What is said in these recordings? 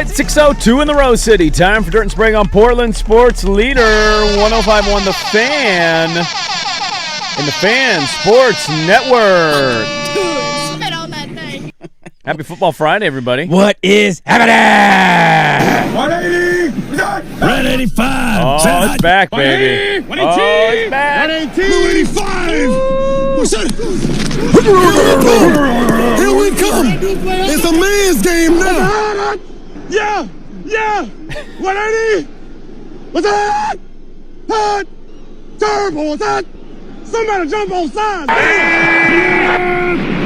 right, 6:02 in the Rose City. Time for Dirt and Sprague on Portland Sports Leader 105.1 The Fan and the Fan Sports Network. Spit on that thing. Happy Football Friday, everybody. What is happening? 180! 185! Oh, it's back, baby. 180! Oh, it's back. 185! What's that? Here we come! It's a man's game now! Yeah! Yeah! 180! What's that? Hot! Turbo! What's that? Somebody jump on sides.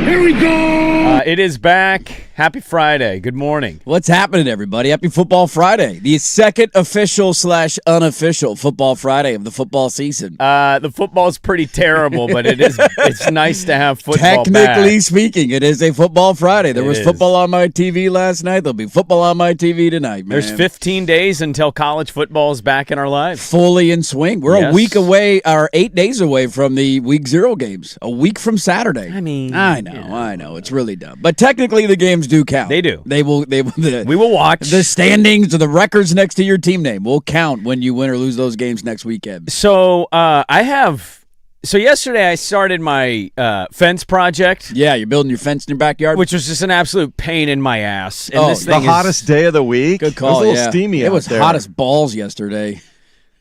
Here we go. It is back. Happy Friday. Good morning. What's happening, everybody? Happy Football Friday. The second official/unofficial Football Friday of the football season. The football's pretty terrible, but it's nice to have football Technically back. speaking, it is a Football Friday. There was is. football on my TV last night. There'll be football on my TV tonight, man. There's 15 days until college football is back in our lives. Fully in swing. We're Yes. a week away, or 8 days away from the Week 0 games. A week from Saturday. I mean, I know. It's really dumb. But technically, the games do count. They do. They will. We we will watch. The standings or the records next to your team name will count when you win or lose those games next weekend. So So yesterday I started my fence project. Yeah, you're building your fence in your backyard? Which was just an absolute pain in my ass. And this the thing hottest day of the week. Good call, It was a little steamy It out was there. hot as balls yesterday.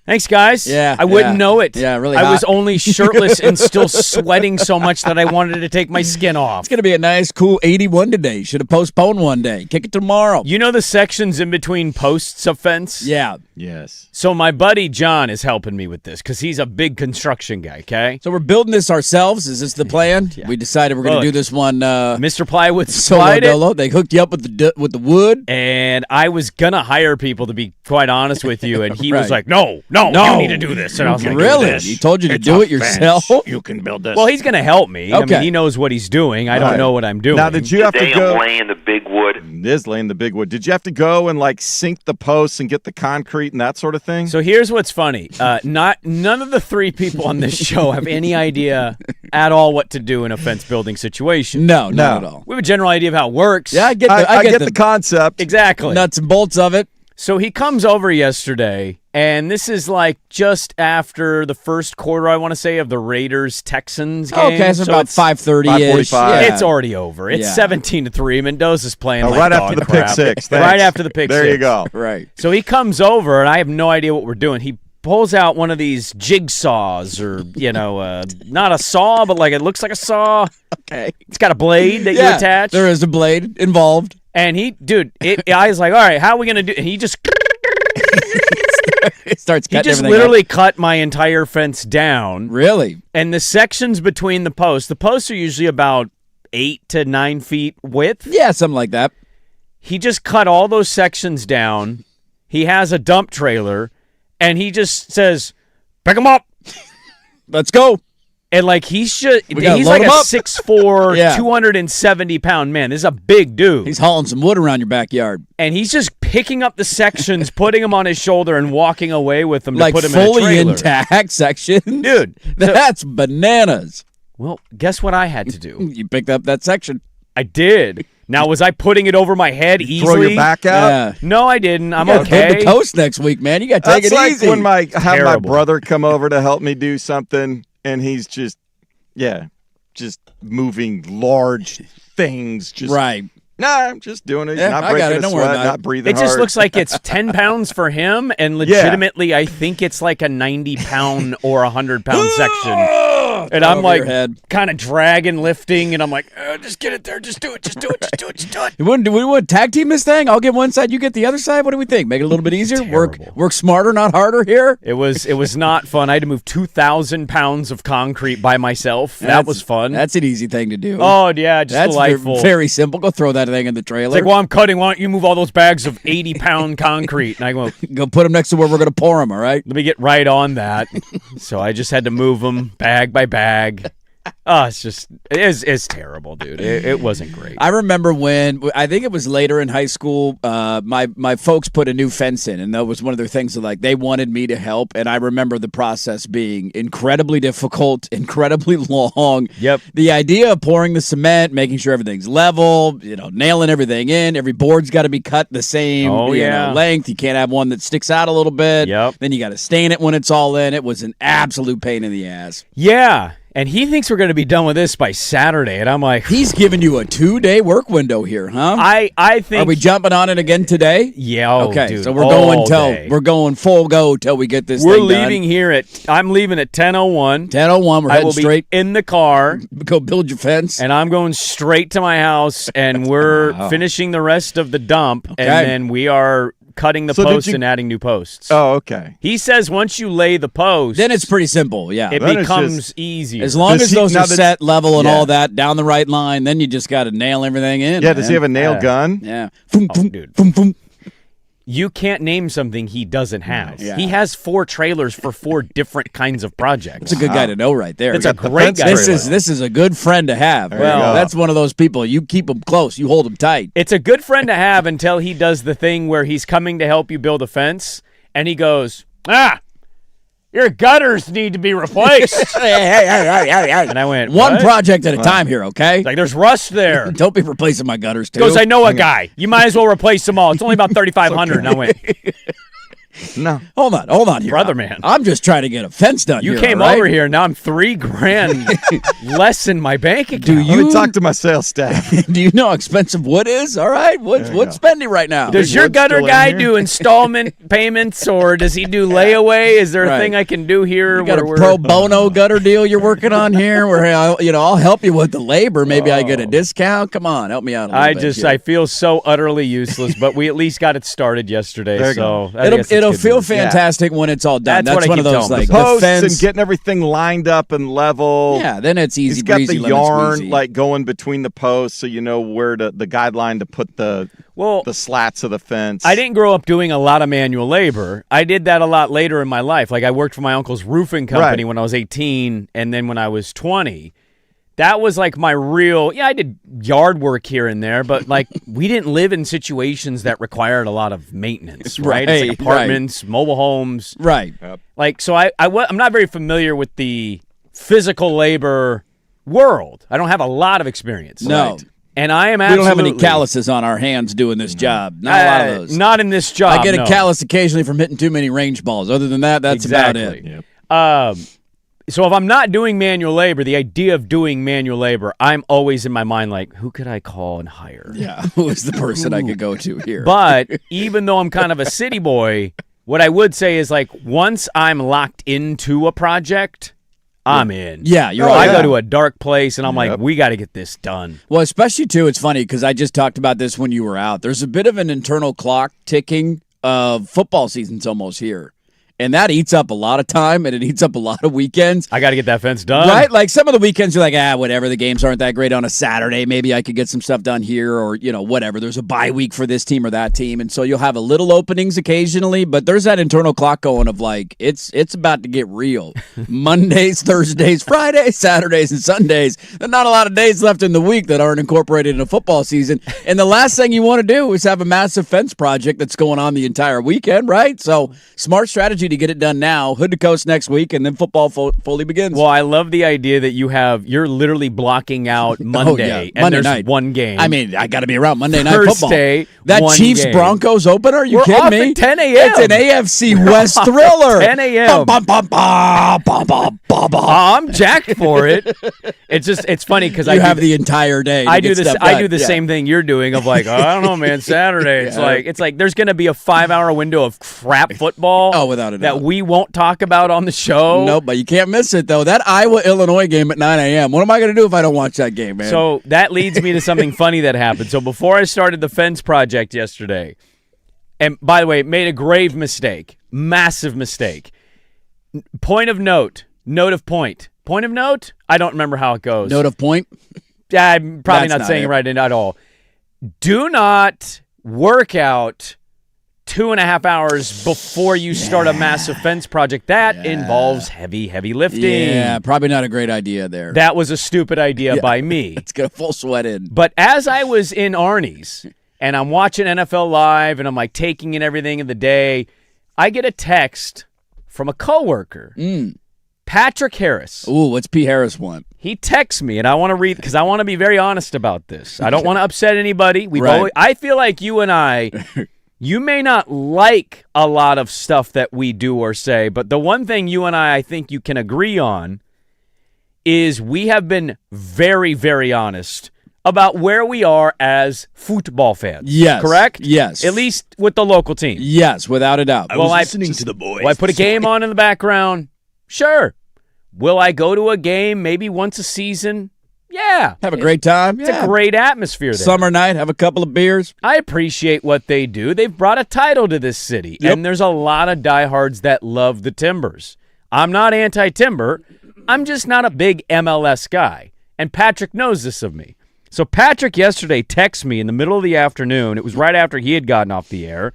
Thanks, guys. Yeah, I wouldn't yeah. know it. Yeah, really I was hot. only shirtless and still sweating so much that I wanted to take my skin off. It's going to be a nice, cool 81 today. Should have postponed one day. Kick it tomorrow. You know the sections in between posts of fence? Yeah. Yes. So my buddy John is helping me with this because he's a big construction guy, okay? So we're building this ourselves. Is this the plan? Yeah. We decided we're going to Look, do this one Mr. Plywood solo supplied it, dolo. They hooked you up with the wood. and I was going to hire people, to be quite honest with you, and he Right. was like, no, you need to do this. And I was like, Really? He told you to do it yourself? You can build this. well, he's going to help me. I Okay. mean, he knows what he's doing. I don't Right. know what I'm doing. Now, did you have to Today go? I'm laying the big wood. It is laying the big wood. Did you have to go and like sink the posts and get the concrete and that sort of thing? So here's what's funny. None of the three people on this show have any idea at all what to do in a fence building situation. No, not No. at all. We have a general idea of how it works. Yeah, I get I the, get the concept. exactly. nuts and bolts of it. So he comes over yesterday, and this is like just after the first quarter, I want to say, of the Raiders-Texans game. Okay, so about it's 5:30-ish. 5:45. It's already over. It's Yeah. 17-3. Mendoza's playing Oh, like right dog after the crap. pick six. Right Thanks. after the pick There six. you go. Right. So he comes over, and I have no idea what we're doing. He pulls out one of these jigsaws, or not a saw, but like it looks like a saw. Okay. It's got a blade that you attach. There is a blade involved. And I was like, all right, how are we gonna do? And he just It starts he cutting just everything literally up. cut my entire fence down. Really? And the sections between the posts are usually about 8 to 9 feet width. Yeah, something like that. He just cut all those sections down. He has a dump trailer, and he just says, "Pick them up." Let's go. And like he's gotta like load a 'em up. 6'4", Yeah. 270-pound man. This is a big dude. He's hauling some wood around your backyard. And he's just picking up the sections, putting them on his shoulder, and walking away with them to Like put them in a fully trailer. intact section. Dude, so- That's bananas. well, guess what I had to do? You picked up that section. I did. Now, was I putting it over my head easily? Throw your back out. Yeah. No, I didn't. I'm You gotta okay. build the coast next week, man. You got to take That's it like easy. when I have my Terrible. brother come over to help me do something, and he's just moving large things. Just right. Nah, I'm just doing it. Yeah, Not I got breaking it. a Don't worry sweat, about it. not breathing It just hard. looks like it's 10 pounds for him, and legitimately, I think it's like a 90-pound or 100-pound section. And I'm over like your head. kind of dragging, lifting, and I'm like, just get it there. Just do it. Just do it. Just do it. Just do it. We want to tag team this thing? I'll get one side, you get the other side. What do we think? Make it a little bit easier? Terrible. Work smarter, not harder here? It was not fun. I had to move 2,000 pounds of concrete by myself. That was fun. That's an easy thing to do. Oh, yeah, just That's delightful. very simple. Go throw that thing in the trailer. It's like, well, I'm cutting. Why don't you move all those bags of 80-pound concrete? And I go, Go put them next to where we're going to pour them, all right? let me get right on that. So I just had to move them bag by bag. Oh, it's terrible, dude. It wasn't great. I remember when, I think it was later in high school, my folks put a new fence in, and that was one of their things that, like, they wanted me to help, and I remember the process being incredibly difficult, incredibly long. Yep. The idea of pouring the cement, making sure everything's level, nailing everything in, every board's got to be cut the same length. You can't have one that sticks out a little bit. Yep. Then you got to stain it when it's all in. It was an absolute pain in the ass. Yeah. And he thinks we're going to be done with this by Saturday, and I'm like, He's giving you a 2-day work window here, huh? I think. Are we jumping on it again today? Yeah. Okay, dude, so we're going full go till we get this We're thing leaving here I'm leaving at 10:01. 10:01. We're I heading will straight. be in the car, Go build your fence. and I'm going straight to my house, and we're finishing the rest of the dump, Okay. and then we are cutting the So did posts you- and adding new posts. Oh, okay. He says once you lay the post, Then it's pretty simple, yeah. it Then it's becomes just- easier. As long Does as he- those now are that- set, level, and Yeah. all that, down the right line, then you just got to nail everything in. Yeah, does he have a nail Yeah. gun? Yeah. Boom, boom, dude. boom, boom. You can't name something he doesn't have. Yeah. He has 4 trailers for 4 different kinds of projects. That's a good guy to know right there. It's a got the great fence guy. This trailer. is a good friend to have. you Well, go. that's one of those people. You keep them close. You hold them tight. It's a good friend to have until he does the thing where he's coming to help you build a fence, and he goes, your gutters need to be replaced. And I went, One what? project at a time here, okay? Like, there's rust there. Don't be replacing my gutters, too. He goes, I know a guy. You might as well replace them all. It's only about 3,500. And I went, No. Hold on here. Brother, man. I'm just trying to get a fence done you here, came all right? over here, now I'm $3,000 less in my bank account. Do Let you me talk to my sales staff. Do you know how expensive wood is? All right. What's spending right now? Does your wood gutter still in guy here? do installment payments, or does he do layaway? Is there a Right. thing I can do here? You got a where pro bono gutter deal you're working on here where I'll help you with the labor. Maybe I get a discount. Come on, help me out a little bit. I feel so utterly useless, but we at least got it started yesterday. There you So go. I guess it's It'll good feel news. fantastic when it's all done. That's what I one of keep those telling like myself. the Posts fence. and getting everything lined up and level. Yeah, then it's easy He's got breezy. the lemon yarn squeezy. like going between the posts, so you know where the guideline to put the slats of the fence. I didn't grow up doing a lot of manual labor. I did that a lot later in my life. Like I worked for my uncle's roofing company Right. when I was 18, and then when I was 20. That was like my real, I did yard work here and there, but like we didn't live in situations that required a lot of maintenance, right? It's like Right, apartments, mobile homes. Right. Like, so I'm not very familiar with the physical labor world. I don't have a lot of experience. No. Right. And I am We absolutely. don't have any calluses on our hands doing this job. Not a lot of those. Not in this job. I get a no. callus occasionally from hitting too many range balls. Other than that, that's about Exactly. it. So if I'm not doing manual labor, the idea of doing manual labor, I'm always in my mind like, who could I call and hire? Yeah, who is the person I could go to here? But even though I'm kind of a city boy, what I would say is like once I'm locked into a project, I'm in. Yeah, you're I right. go to a dark place and I'm like, we got to get this done. Well, especially, too, it's funny because I just talked about this when you were out. There's a bit of an internal clock ticking of football season's almost here. And that eats up a lot of time, and it eats up a lot of weekends. I got to get that fence done. Right? Like some of the weekends, you're like, whatever. The games aren't that great on a Saturday. Maybe I could get some stuff done here or, whatever. There's a bye week for this team or that team. And so you'll have a little openings occasionally, but there's that internal clock going of like, it's about to get real. Mondays, Thursdays, Fridays, Saturdays, and Sundays. There's not a lot of days left in the week that aren't incorporated in a football season. And the last thing you want to do is have a massive fence project that's going on the entire weekend, right? So smart strategy to get it done now, hood to coast next week, and then football fully begins. Well, I love the idea that you're literally blocking out Monday, and Monday there's night. one game. I mean, I got to be around Monday night Thursday, football. That one Chiefs game. Broncos opener? Are you We're kidding off me? at 10 a.m. It's an AFC West thriller. 10 a.m. Bum, bum, bum, bum, bum, bum, bum. I'm jacked for it. It's funny because You have the entire day. to I get do this. stuff I done. do the Yeah. same thing you're doing of like, I don't know, man. Saturday. It's like there's gonna be a 5-hour window of crap football. Oh, without a doubt. that we won't talk about on the show. Nope, but you can't miss it, though. That Iowa-Illinois game at 9 a.m. What am I going to do if I don't watch that game, man? So that leads me to something funny that happened. So before I started the fence project yesterday, and by the way, made a grave mistake, massive mistake. Point of note of point of note. I don't remember how it goes. Note of point? I'm probably That's not saying not it right at all. Do not work out 2.5 hours before you start a massive fence project. That involves heavy lifting. Yeah, probably not a great idea there. That was a stupid idea by me. It's going to full sweat in. But as I was in Arnie's and I'm watching NFL Live and I'm like taking in everything of the day, I get a text from a coworker, Patrick Harris. Ooh, what's P. Harris want? He texts me, and I want to read because I want to be very honest about this. I don't want to upset anybody. Right. I feel like you and I, you may not like a lot of stuff that we do or say, but the one thing you and I think you can agree on is we have been very, very honest about where we are as football fans. Yes. Correct? Yes. At least with the local team. Yes, without a doubt. Well, listening to the boys. Will I put a game on in the background? Sure. Will I go to a game maybe once a season? Yeah. Have a great time. It's a great atmosphere there. Summer night, have a couple of beers. I appreciate what they do. They've brought a title to this city, and there's a lot of diehards that love the Timbers. I'm not anti-Timber. I'm just not a big MLS guy, and Patrick knows this of me. So Patrick yesterday texted me in the middle of the afternoon. It was right after he had gotten off the air,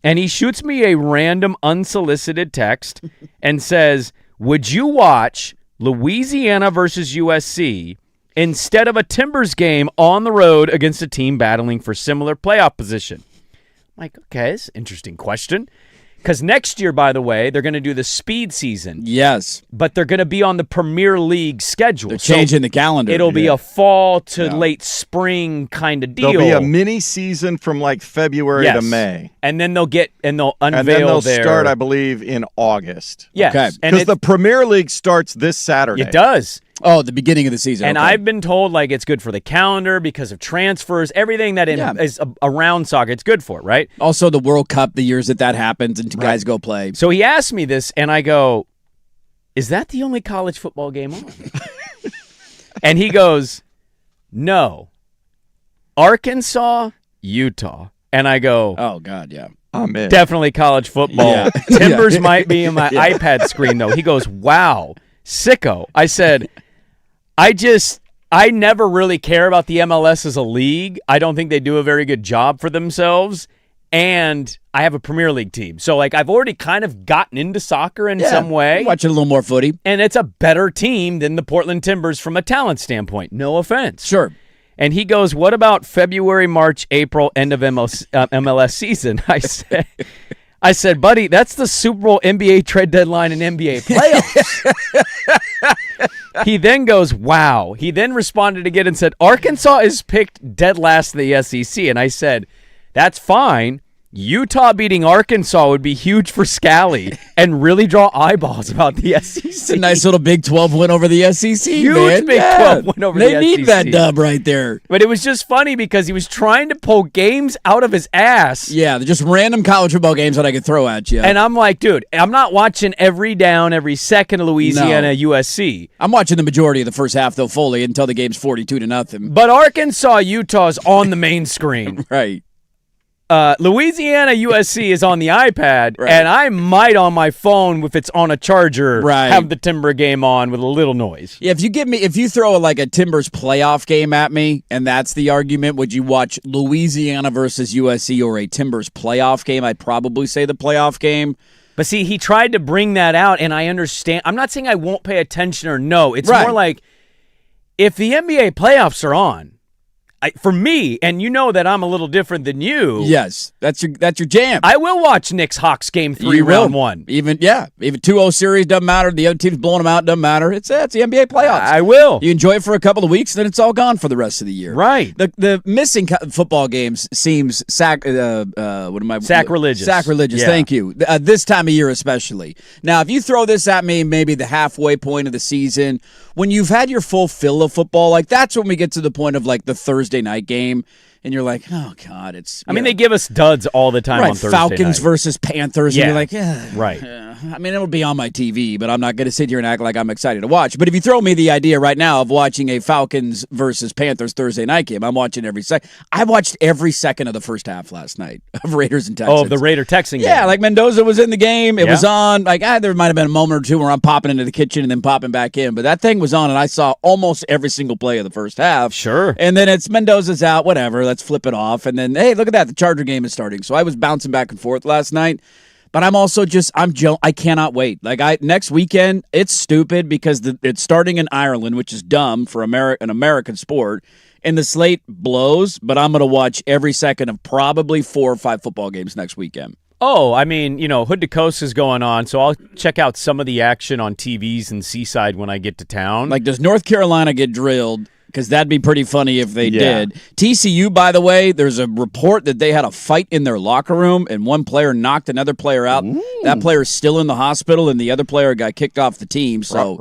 and he shoots me a random unsolicited text and says, would you watch Louisiana versus USC instead of a Timbers game on the road against a team battling for similar playoff position? I'm like, okay, that's an interesting question. Because next year, by the way, they're going to do the speed season. Yes. But they're going to be on the Premier League schedule. They're changing the calendar. It'll be a fall to late spring kind of deal. There'll be a mini season from like February to May. And then they'll unveil and then they'll start, I believe, in August. Yes. Okay. Because the Premier League starts this Saturday. It does. Oh, the beginning of the season. And I've been told like it's good for the calendar because of transfers, everything that is around soccer. It's good for it, right? Also the World Cup, the years that happens and guys go play. So he asked me this, and I go, is that the only college football game on? And he goes, no. Arkansas, Utah. And I go, oh, God, yeah. Amen. Definitely college football. Yeah. Timbers might be in my iPad screen, though. He goes, wow, sicko. I said, I never really care about the MLS as a league. I don't think they do a very good job for themselves. And I have a Premier League team. So, like, I've already kind of gotten into soccer in some way. Watching a little more footy. And it's a better team than the Portland Timbers from a talent standpoint. No offense. Sure. And he goes, what about February, March, April, end of MLS season? I said, buddy, that's the Super Bowl, NBA trade deadline, and NBA playoffs. He then goes, wow. He then responded again and said, Arkansas is picked dead last in the SEC. And I said, that's fine. Utah beating Arkansas would be huge for Scally and really draw eyeballs about the SEC. It's a nice little Big 12 win over the SEC, huge man. Big 12 win over the SEC. They need that dub right there. But it was just funny because he was trying to pull games out of his ass. Yeah, they're just random college football games that I could throw at you. And I'm like, dude, I'm not watching every down, every second of Louisiana USC. I'm watching the majority of the first half, though, fully until the game's 42-0. But Arkansas, Utah is on the main screen. Right. Louisiana USC is on the iPad, and I might on my phone, if it's on a charger, have the Timber game on with a little noise. Yeah, if you throw like a Timbers playoff game at me, and that's the argument, would you watch Louisiana versus USC or a Timbers playoff game? I'd probably say the playoff game. But see, he tried to bring that out, and I understand. I'm not saying I won't pay attention or no. It's more like if the NBA playoffs are on, for me, and you know that I'm a little different than you. Yes, that's your jam. I will watch Knicks-Hawks game 3, round 1. Even 2-0 series doesn't matter. The other team's blowing them out, doesn't matter. It's the NBA playoffs. I will. You enjoy it for a couple of weeks, then it's all gone for the rest of the year. Right. The missing football games seems sacrilegious. Sacrilegious. Thank you. This time of year especially. Now, if you throw this at me, maybe the halfway point of the season, when you've had your full fill of football, like that's when we get to the point of like the Thursday night game, and you're like, oh God, it's. I mean, they give us duds all the time on Thursday Falcons night. versus Panthers, and you're like, right. I mean, it'll be on my TV, but I'm not going to sit here and act like I'm excited to watch. But if you throw me the idea right now of watching a Falcons versus Panthers Thursday night game, I'm watching every second. I watched every second of the first half last night of Raiders and Texans. Oh, the Raider-Texan game. Yeah, like Mendoza was in the game. It was on. Like, there might have been a moment or two where I'm popping into the kitchen and then popping back in. But that thing was on, and I saw almost every single play of the first half. Sure. And then it's Mendoza's out, whatever. Let's flip it off. And then, hey, look at that. The Charger game is starting. So I was bouncing back and forth last night. But I'm also I cannot wait. Like next weekend, it's stupid because it's starting in Ireland, which is dumb for an American sport. And the slate blows, but I'm going to watch every second of probably 4 or 5 football games next weekend. Oh, I mean, Hood to Coast is going on, so I'll check out some of the action on TVs in Seaside when I get to town. Like, does North Carolina get drilled? Because that'd be pretty funny if they did. TCU, by the way, there's a report that they had a fight in their locker room and one player knocked another player out. Ooh. That player is still in the hospital and the other player got kicked off the team. So,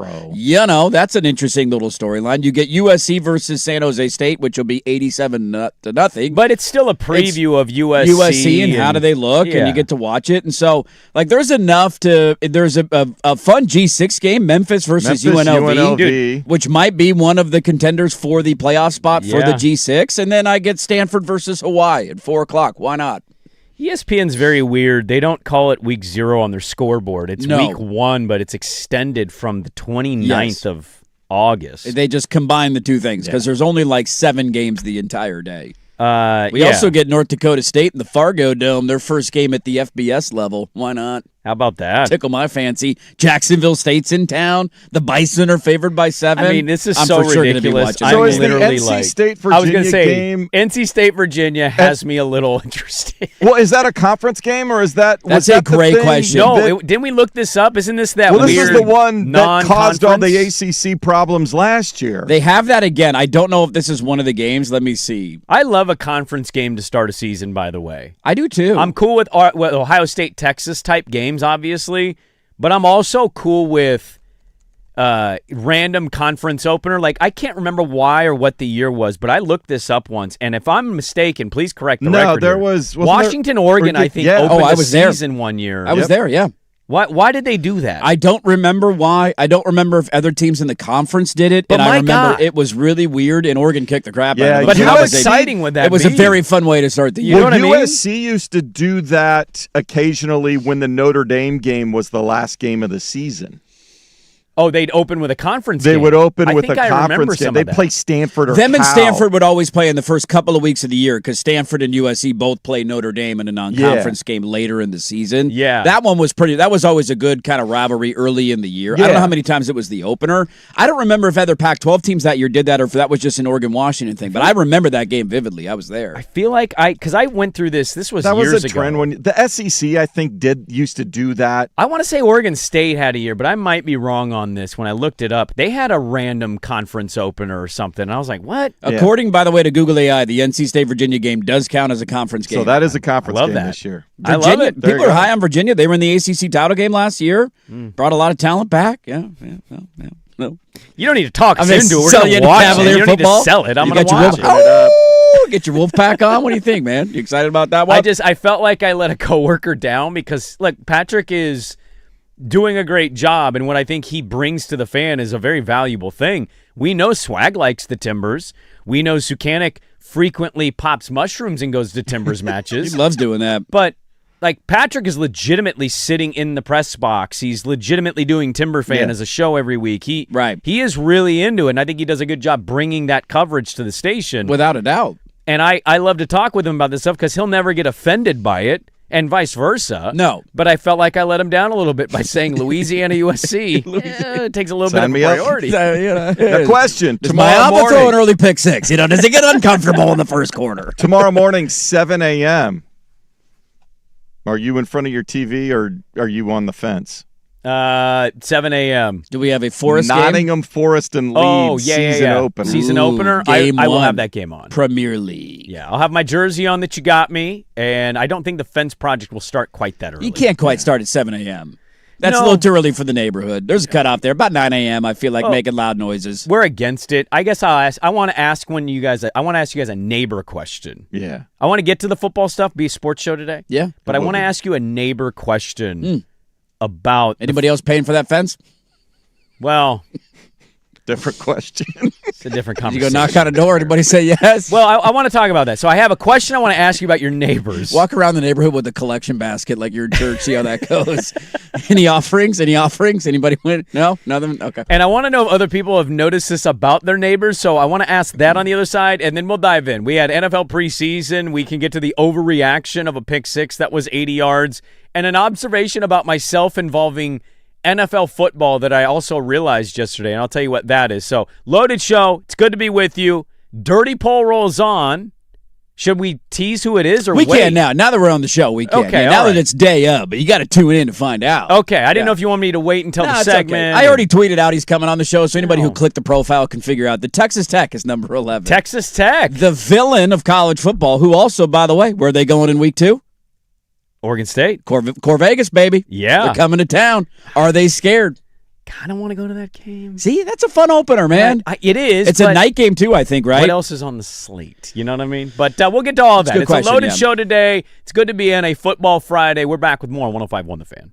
that's an interesting little storyline. You get USC versus San Jose State, which will be 87-0. But it's still a preview of USC. And how do they look, and you get to watch it. And so, like, there's enough there's a fun G6 game, Memphis versus UNLV, Dude, which might be one of the contenders for the playoff spot for the Yeah. G6, and then I get Stanford versus Hawaii at 4 o'clock. Why not? ESPN's very weird. They don't call it week 0 on their scoreboard. It's No. week 1, but it's extended from the 29th Yes. of August. They just combine the two things because there's only like 7 games the entire day. We yeah. also get North Dakota State in the Fargo Dome, their first game at the FBS level. Why not? How about that? Tickle my fancy. Jacksonville State's in town. The Bison are favored by 7. I mean, this is I'm so for sure gonna be ridiculous. watching I'm So that is game. the literally NC like, State I was going to Virginia say, game- NC State Virginia has me a little interested. Well, is that a conference game or is that? That's was that a great the thing question. No, that- didn't we look this up? Isn't this that well, this weird was the one that caused all the non-conference? ACC problems last year. They have that again. I don't know if this is one of the games. Let me see. I love a conference game to start a season, by the way. I do too. I'm cool with Ohio State, Texas type games, obviously, but I'm also cool with random conference opener. Like, I can't remember why or what the year was, but I looked this up once, and if I'm mistaken, please correct the record. No, there here. wasn't Washington, there- Oregon, or I think, yeah. opened Oh, I the was there. season one year. I was there, yeah. Why did they do that? I don't remember why. I don't remember if other teams in the conference did it. But and I my remember God. it was really weird, and Oregon kicked the crap out Yeah, of them. but how USC exciting would that It was be? a very fun way to start the year. You know what I mean? USC used to do that occasionally when the Notre Dame game was the last game of the season. Oh, they'd open with a conference They game. would open I with a think I remember conference game. some They'd of that. play Stanford or Them and Cal. Stanford would always play in the first couple of weeks of the year because Stanford and USC both play Notre Dame in a non-conference game later in the season. Yeah. That one was that was always a good kind of rivalry early in the year. I don't know Yeah. how many times it was the opener. I don't remember if other Pac-12 teams that year did that or if that was just an Oregon-Washington thing, but I remember that game vividly. I was there. I feel like because I went through this. This was That years was a ago. trend when the SEC, I think, used to do that. I want to say Oregon State had a year, but I might be wrong on this. When I looked it up, they had a random conference opener or something. And I was like, what? According, by the way, to Google AI, the NC State-Virginia game does count as a conference game. So that is a conference I love game that. this year. I love Virginia, it. There people you are go. high on Virginia. They were in the ACC title game last year. Brought a lot of talent back. Yeah. No. You don't need to talk us I'm gonna into it. We're sell going you to into watch it. Cavalier You don't need to football. sell it. I'm You going to got your watch it. Wolf- Get your wolf pack on. What do you think, man? You excited about that one? I felt like I let a coworker down because, look, Patrick is doing a great job, and what I think he brings to the fan is a very valuable thing. We know Swag likes the Timbers. We know Sukanik frequently pops mushrooms and goes to Timbers He matches. loves doing that. But like Patrick is legitimately sitting in the press box. He's legitimately doing Timber Fan as a show every week. He is really into it, and I think he does a good job bringing that coverage to the station. Without a doubt. And I love to talk with him about this stuff because he'll never get offended by it, and vice versa. No. But I felt like I let him down a little bit by saying Louisiana USC. It takes a little Sign bit me of up. priority. The question Does tomorrow Miami throw an morning. early pick six? Does it get uncomfortable in the first quarter? Tomorrow morning, 7 a.m. Are you in front of your TV or are you on the fence? 7 a.m. Do we have a Forest game? Nottingham Forest and Leeds season opener. Season Ooh, opener. game I will one. have that game on. Premier League. Yeah, I'll have my jersey on that you got me, and I don't think the fence project will start quite that early. You can't quite start at 7 a.m. That's No. a little too early for the neighborhood. There's a cutoff there. About 9 a.m., I feel like making loud noises. We're against it. I guess I'll ask. I want to ask you guys a neighbor question. Yeah. I want to get to the football stuff, be a sports show today. Yeah. But I want to ask you a neighbor question about Anybody else paying for that fence? well, Different question. it's a different You conversation. go knock on a door. Anybody say yes? Well, I want to talk about that. So I have a question I want to ask you about your neighbors. Walk around the neighborhood with a collection basket like you're in church. See how that goes. Any offerings? Any offerings? Anybody win? No? Nothing? Okay. And I want to know if other people have noticed this about their neighbors, so I want to ask that on the other side, and then we'll dive in. We had NFL preseason. We can get to the overreaction of a pick six that was 80 yards, and an observation about myself involving NFL football that I also realized yesterday, and I'll tell you what that is. So, loaded show. It's good to be with you. Dirty Poll rolls on. Should we tease who it is or We wait? can now. Now that we're on the show, we can. Okay, Yeah, now all that right. it's day up, but you got to tune in to find out. Okay, I didn't know if you want me to wait until No, the it's okay. segment. I already tweeted out he's coming on the show, so anybody who No. clicked the profile can figure out. The Texas Tech is number 11. Texas Tech. The villain of college football, who also, by the way, where are they going in week 2? Oregon State. Cor Vegas, baby. Yeah. They're coming to town. Are they scared? Kind of want to go to that game. See, that's a fun opener, man. It is. It's a but night game, too, I think, right? What else is on the slate? You know what I mean? But we'll get to all of That's that. a good It's question, a loaded yeah. show today. It's good to be in a football Friday. We're back with more on 105.1 The Fan.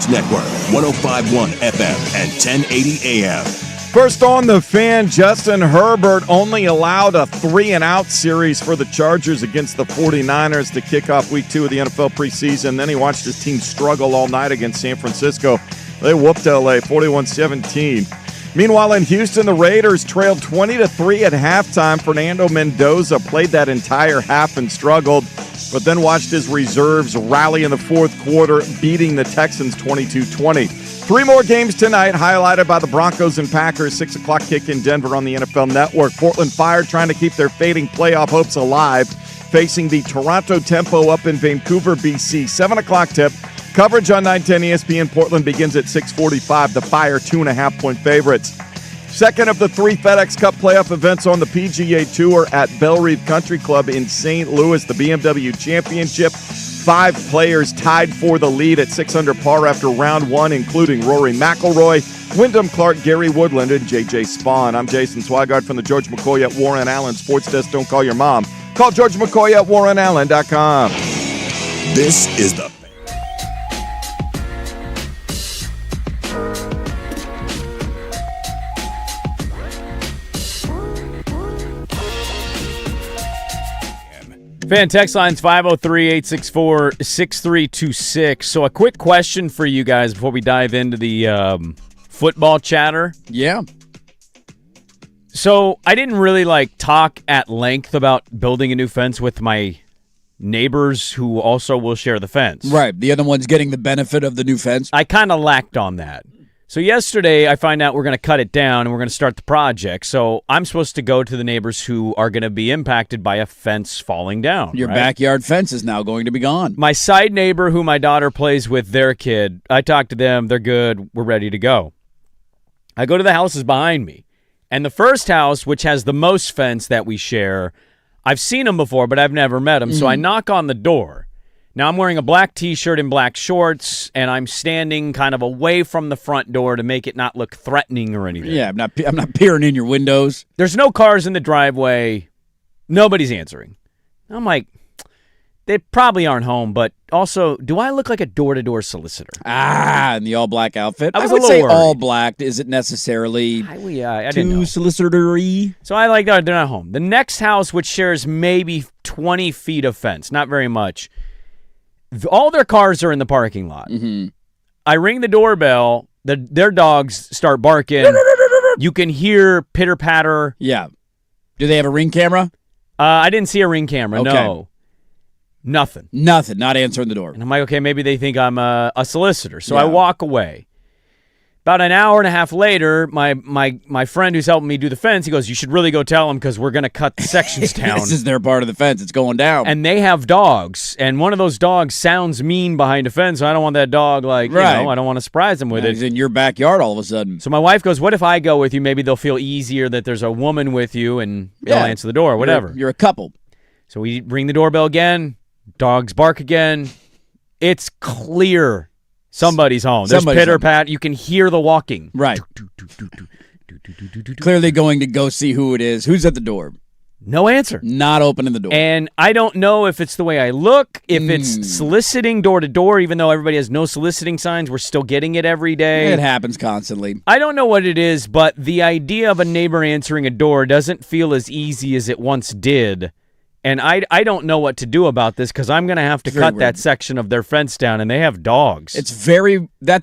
Sports Network, 105.1 FM and 1080 AM. First on the Fan, Justin Herbert only allowed a 3-and-out series for the Chargers against the 49ers to kick off Week 2 of the NFL preseason. Then he watched his team struggle all night against San Francisco. They whooped LA 41-17. Meanwhile, in Houston, the Raiders trailed 20-3 at halftime. Fernando Mendoza played that entire half and struggled, but then watched his reserves rally in the fourth quarter, beating the Texans 22-20. 3 more games tonight, highlighted by the Broncos and Packers. 6 o'clock kick in Denver on the NFL Network. Portland Fire trying to keep their fading playoff hopes alive, facing the Toronto Tempo up in Vancouver, BC. 7 o'clock tip. Coverage on 910 ESPN Portland begins at 6:45. The Fire 2.5-point favorites. Second of the 3 FedEx Cup playoff events on the PGA Tour at Bellerive Country Club in St. Louis, the BMW Championship. 5 players tied for the lead at 6 under par after round 1, including Rory McIlroy, Wyndham Clark, Gary Woodland, and J.J. Spawn. I'm Jason Swigard from the George McCoy at Warren Allen Sports Desk. Don't call your mom. Call George McCoy at warrenallen.com. This is the Fan text lines 503-864-6326. So a quick question for you guys before we dive into the football chatter. Yeah. So I didn't really talk at length about building a new fence with my neighbors who also will share the fence. Right. The other one's getting the benefit of the new fence. I kind of lacked on that. So yesterday, I find out we're going to cut it down and we're going to start the project. So I'm supposed to go to the neighbors who are going to be impacted by a fence falling down. Your right? backyard fence is now going to be gone. My side neighbor, who my daughter plays with, their kid, I talked to them. They're good. We're ready to go. I go to the houses behind me. And the first house, which has the most fence that we share, I've seen them before, but I've never met them. So I knock on the door. Now, I'm wearing a black T-shirt and black shorts, and I'm standing kind of away from the front door to make it not look threatening or anything. Yeah, I'm not peering in your windows. There's no cars in the driveway. Nobody's answering. I'm like, they probably aren't home, but also, do I look like a door-to-door solicitor? In the all-black outfit. I was would a little say worried. all black isn't necessarily I didn't know. too solicitory. So they're not home. The next house, which shares maybe 20 feet of fence, not very much, all their cars are in the parking lot. Mm-hmm. I ring the doorbell. Their dogs start barking. You can hear pitter-patter. Yeah. Do they have a Ring camera? I didn't see a Ring camera, Okay. no. Nothing. Nothing. Not answering the door. And I'm like, okay, maybe they think I'm a solicitor. So Yeah. I walk away. About an hour and a half later, my friend who's helping me do the fence, he goes, you should really go tell them because we're going to cut the sections down. This is their part of the fence. It's going down. And they have dogs, and one of those dogs sounds mean behind a fence, so I don't want that dog, I don't want to surprise them with He's it. in your backyard all of a sudden. So my wife goes, what if I go with you? Maybe they'll feel easier that there's a woman with you, and they'll Yeah. answer the door, whatever. You're a couple. So we ring the doorbell again. Dogs bark again. It's clear somebody's home. There's Somebody's pitter-pat. You can hear the walking. Right. Clearly going to go see who it is. Who's at the door? No answer. Not opening the door. And I don't know if it's the way I look, if it's soliciting door to door, even though everybody has no soliciting signs, we're still getting it every day. It happens constantly. I don't know what it is, but the idea of a neighbor answering a door doesn't feel as easy as it once did. And I don't know what to do about this because I'm going to have to cut that section of their fence down, and they have dogs. That's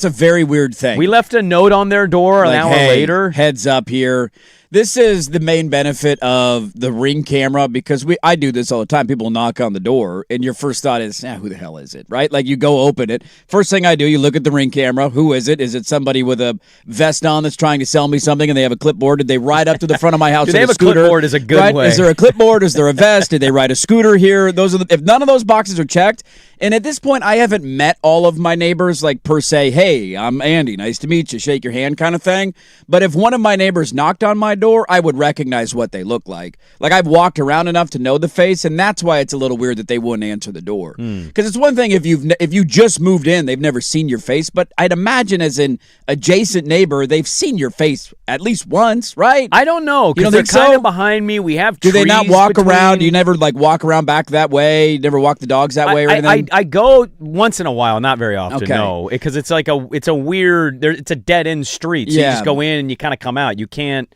a very weird thing. We left a note on their door an hour later. Heads up here. This is the main benefit of the Ring camera because I do this all the time. People knock on the door, and your first thought is, who the hell is it, right? Like you go open it. First thing I do, you look at the Ring camera. Who is it? Is it somebody with a vest on that's trying to sell me something, and they have a clipboard? Did they ride up to the front of my house? Do they have a scooter? clipboard is a good Right? way. Is there a clipboard? Is there a vest? Did they ride a scooter here? If none of those boxes are checked, and at this point, I haven't met all of my neighbors, like per se, hey, I'm Andy, nice to meet you, shake your hand kind of thing. But if one of my neighbors knocked on my door, I would recognize what they look like. Like I've walked around enough to know the face, and that's why it's a little weird that they wouldn't answer the door. Because it's one thing if you just moved in, they've never seen your face, but I'd imagine as an adjacent neighbor, they've seen your face at least once, right? I don't know You because don't they're think so? kind of behind me. We have Do trees they not walk between. around? You never walk around back that way? You never walk the dogs that way or anything? I go once in a while, not very often, Okay. no, because it's like it's a weird, it's a dead end street. So you Yeah. just go in and you kind of come out. You can't.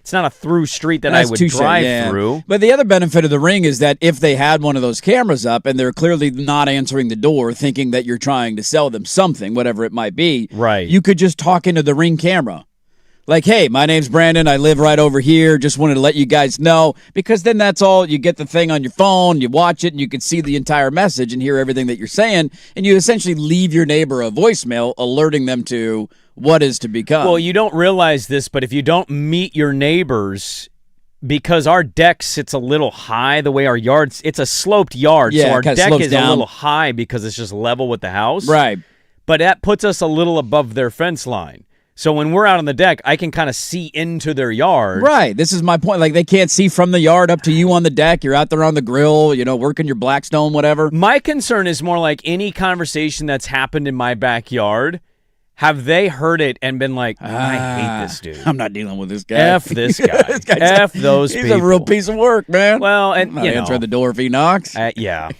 It's not a through street that That's I would touche, drive yeah. through. But the other benefit of the Ring is that if they had one of those cameras up and they're clearly not answering the door, thinking that you're trying to sell them something, whatever it might be, Right. you could just talk into the Ring camera. Like, hey, my name's Brandon. I live right over here. Just wanted to let you guys know. Because then that's all. You get the thing on your phone, you watch it, and you can see the entire message and hear everything that you're saying. And you essentially leave your neighbor a voicemail alerting them to what is to become. Well, you don't realize this, but if you don't meet your neighbors, because our deck sits a little high, the way our yard's, it's a sloped yard, Yeah, so our it kinda deck slopes is down. a little high because it's just level with the house. Right. But that puts us a little above their fence line. So when we're out on the deck, I can kind of see into their yard. Right. This is my point. Like, they can't see from the yard up to you on the deck. You're out there on the grill, working your Blackstone, whatever. My concern is more like any conversation that's happened in my backyard. Have they heard it and been like, I hate this dude. I'm not dealing with this guy. F this guy. This guy's F those He's people. a real piece of work, man. Well, and I'm not answering the door if he knocks. yeah.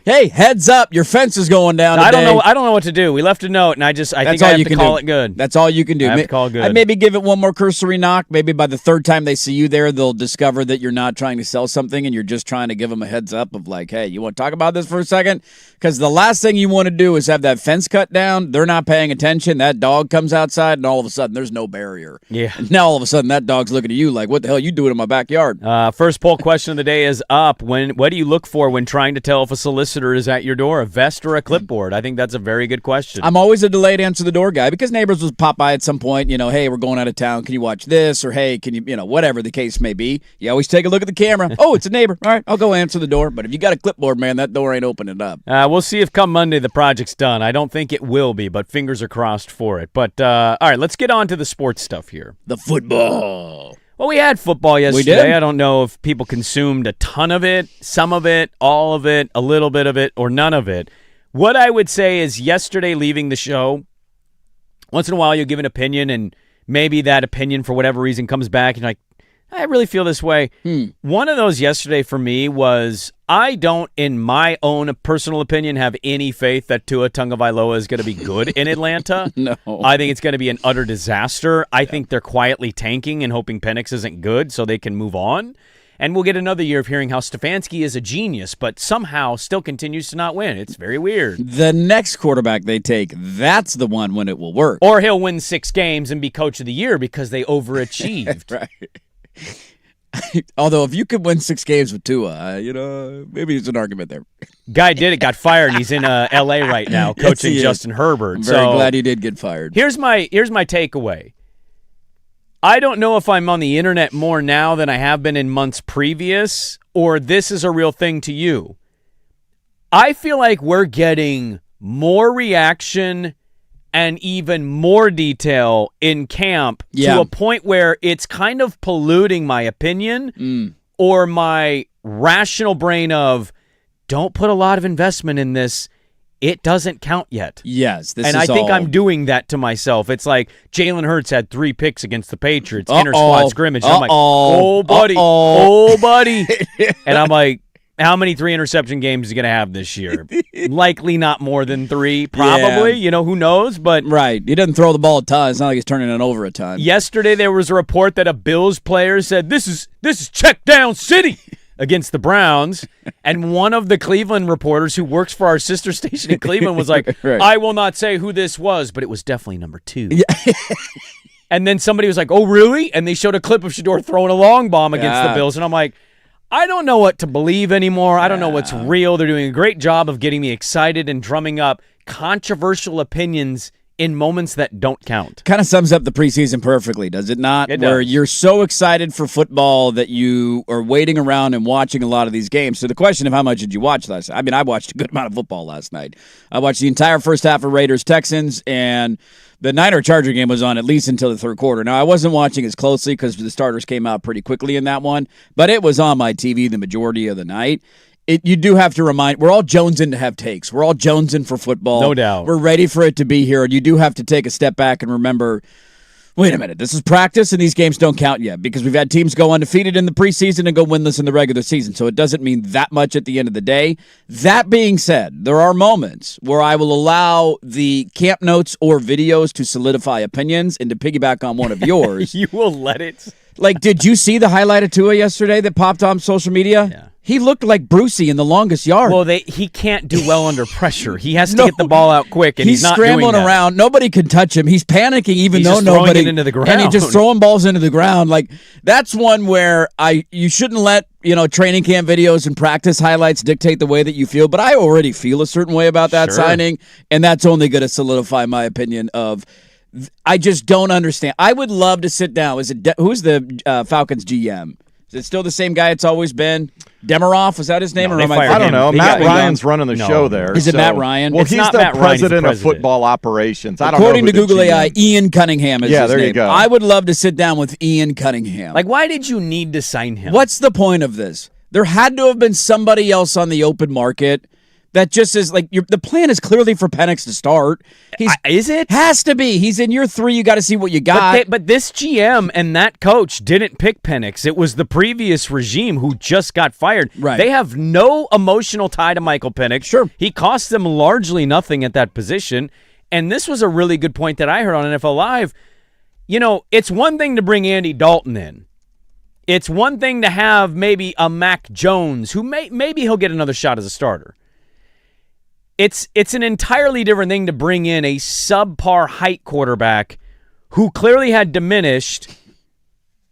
Hey, heads up, your fence is going down I today. don't know what to do. We left a note, and I think I have to call it good. That's all you can do. I have to call it good. I'd maybe give it one more cursory knock. Maybe by the third time they see you there, they'll discover that you're not trying to sell something and you're just trying to give them a heads up of like, hey, you want to talk about this for a second? Because the last thing you want to do is have that fence cut down. They're not paying attention. That dog comes outside, and all of a sudden, there's no barrier. Yeah. And now all of a sudden, that dog's looking at you like, what the hell are you doing in my backyard? First poll question of the day is up. What do you look for when trying to tell if a solicitor is at your door? A vest or a clipboard? I think that's a very good question. I'm always a delayed answer the door guy because neighbors will pop by at some point, hey, we're going out of town. Can you watch this? Or, hey, can you, whatever the case may be. You always take a look at the camera. Oh, it's a neighbor. All right, I'll go answer the door. But if you got a clipboard, man, that door ain't opening up. We'll see if come Monday the project's done. I don't think it will be, but fingers are crossed for it. But, all right, let's get on to the sports stuff here. The football. Well, we had football yesterday. We did? I don't know if people consumed a ton of it, some of it, all of it, a little bit of it, or none of it. What I would say is yesterday leaving the show, once in a while you'll give an opinion, and maybe that opinion for whatever reason comes back, and you're like, I really feel this way. One of those yesterday for me was I don't, in my own personal opinion, have any faith that Tua Tagovailoa is going to be good in Atlanta. No. I think it's going to be an utter disaster. I think they're quietly tanking and hoping Penix isn't good so they can move on. And we'll get another year of hearing how Stefanski is a genius, but somehow still continues to not win. It's very weird. The next quarterback they take, that's the one when it will work. Or he'll win 6 games and be coach of the year because they overachieved. Right. Although if you could win 6 games with Tua, maybe there's an argument there. Guy did it, got fired, and he's in L.A. right now coaching he is. Justin Herbert. I'm very glad he did get fired. Here's my takeaway. I don't know if I'm on the internet more now than I have been in months previous, or this is a real thing to you. I feel like we're getting more reaction and even more detail in camp to a point where it's kind of polluting my opinion or my rational brain of don't put a lot of investment in this. It doesn't count yet. Yes. And I think I'm doing that to myself. It's like Jalen Hurts had 3 picks against the Patriots, inter-squad scrimmage. And I'm like, oh, buddy. And I'm like, how many 3-interception games is he going to have this year? Likely not more than 3, probably. Yeah. Who knows? But right. He doesn't throw the ball a ton. It's not like he's turning it over a ton. Yesterday there was a report that a Bills player said, this is check down city against the Browns. And one of the Cleveland reporters who works for our sister station in Cleveland was like, right. I will not say who this was, but it was definitely number 2. Yeah. And then somebody was like, oh, really? And they showed a clip of Shador throwing a long bomb against the Bills. And I'm like, I don't know what to believe anymore. I don't know what's real. They're doing a great job of getting me excited and drumming up controversial opinions in moments that don't count. Kind of sums up the preseason perfectly, does it not? It Where does. you're so excited for football that you are waiting around and watching a lot of these games. So the question of how much did you watch last night? I mean, I watched a good amount of football last night. I watched the entire first half of Raiders-Texans, and the Niner-Charger game was on at least until the third quarter. Now, I wasn't watching as closely because the starters came out pretty quickly in that one, but it was on my TV the majority of the night. You do have to remind, we're all jonesing to have takes. We're all jonesing for football. No doubt. We're ready for it to be here, and you do have to take a step back and remember wait a minute, this is practice and these games don't count yet because we've had teams go undefeated in the preseason and go winless in the regular season. So it doesn't mean that much at the end of the day. That being said, there are moments where I will allow the camp notes or videos to solidify opinions, and to piggyback on one of yours. You will let it. Like, did you see the highlight of Tua yesterday that popped on social media? Yeah. He looked like Brucey in the longest yard. Well, he can't do well under pressure. He has to get the ball out quick, and he's not scrambling doing that. around. Nobody can touch him. He's panicking, even He's though just throwing nobody it into the ground. and he's just throwing balls into the ground. Like, that's one where you shouldn't let training camp videos and practice highlights dictate the way that you feel. But I already feel a certain way about that signing, and that's only going to solidify my opinion of. I just don't understand. I would love to sit down. Who's the Falcons GM? Is it still the same guy it's always been? Demeroff, was that his name? No, or am I don't know. Matt Ryan's running the show there. Is it Matt Ryan? Well, It's he's not the Matt Ryan, he's the president of president. football operations. I don't know. According to who the Google GM AI, Ian Cunningham is his there name. you go. I would love to sit down with Ian Cunningham. Like, why did you need to sign him? What's the point of this? There had to have been somebody else on the open market that just is like the plan is clearly for Penix to start. Is it? Has to be. He's in year 3. You got to see what you got. But this GM and that coach didn't pick Penix. It was the previous regime who just got fired. Right. They have no emotional tie to Michael Penix. Sure. He cost them largely nothing at that position. And this was a really good point that I heard on NFL Live. It's one thing to bring Andy Dalton in. It's one thing to have maybe a Mac Jones who maybe he'll get another shot as a starter. It's an entirely different thing to bring in a subpar height quarterback who clearly had diminished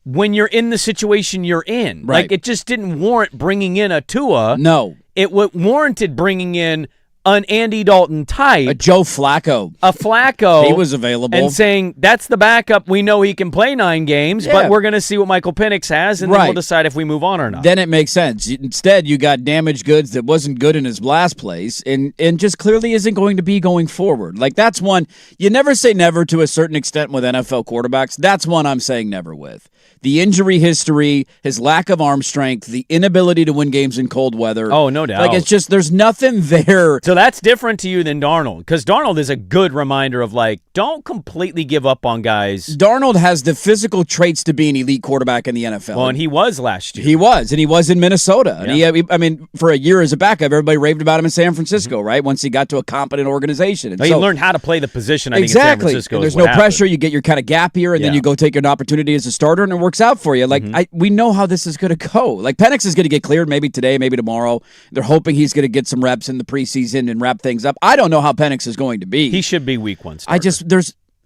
when you're in the situation you're in. Right. Like, it just didn't warrant bringing in a Tua. No. It warranted bringing in an Andy Dalton type. A Joe Flacco. A Flacco. He was available. And saying, that's the backup. We know he can play 9 games, but we're going to see what Michael Penix has, and then we'll decide if we move on or not. Then it makes sense. Instead, you got damaged goods that wasn't good in his last place and just clearly isn't going to be going forward. Like, that's one, you never say never to a certain extent with NFL quarterbacks. That's one I'm saying never with. The injury history, his lack of arm strength, the inability to win games in cold weather. Oh, no doubt. Like, it's just, there's nothing there. So that's different to you than Darnold, because Darnold is a good reminder of, like, don't completely give up on guys. Darnold has the physical traits to be an elite quarterback in the NFL. Well, and he was last year. He was in Minnesota. Yeah. And he, for a year as a backup, everybody raved about him in San Francisco, right? Once he got to a competent organization. And he learned how to play the position, I think, in San Francisco. And there's is what no pressure. You get your kind of gap year, and then you go take an opportunity as a starter, and it works out for you. Like, we know how this is going to go. Like, Penix is going to get cleared maybe today, maybe tomorrow. They're hoping he's going to get some reps in the preseason and wrap things up. I don't know how Penix is going to be. He should be week 1 starter.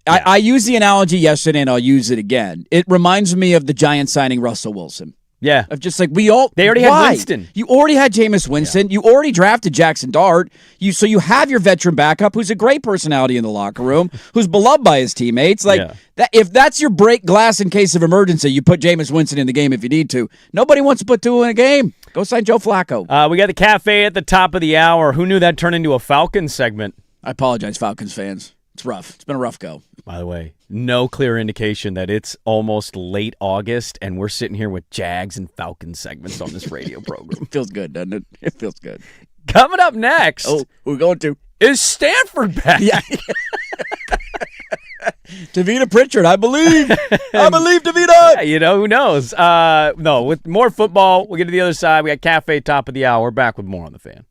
I used the analogy yesterday, and I'll use it again. It reminds me of the Giants signing Russell Wilson. Yeah. Of just like, they already had Winston. You already had Jameis Winston. Yeah. You already drafted Jackson Dart. So you have your veteran backup who's a great personality in the locker room, who's beloved by his teammates. Like, if that's your break glass in case of emergency, you put Jameis Winston in the game if you need to. Nobody wants to put Tua in a game. Go sign Joe Flacco. We got the cafe at the top of the hour. Who knew that turned into a Falcons segment? I apologize, Falcons fans. It's rough. It's been a rough go. By the way, no clear indication that it's almost late August and we're sitting here with Jags and Falcons segments on this radio program. Feels good, doesn't it? It feels good. Coming up next. Oh, we're going to. Is Stanford back? Yeah. Tavita Pritchard, I believe. I believe Tavita. Yeah, who knows? No, with more football, we'll get to the other side. We got cafe top of the hour. We're back with more on the Fan.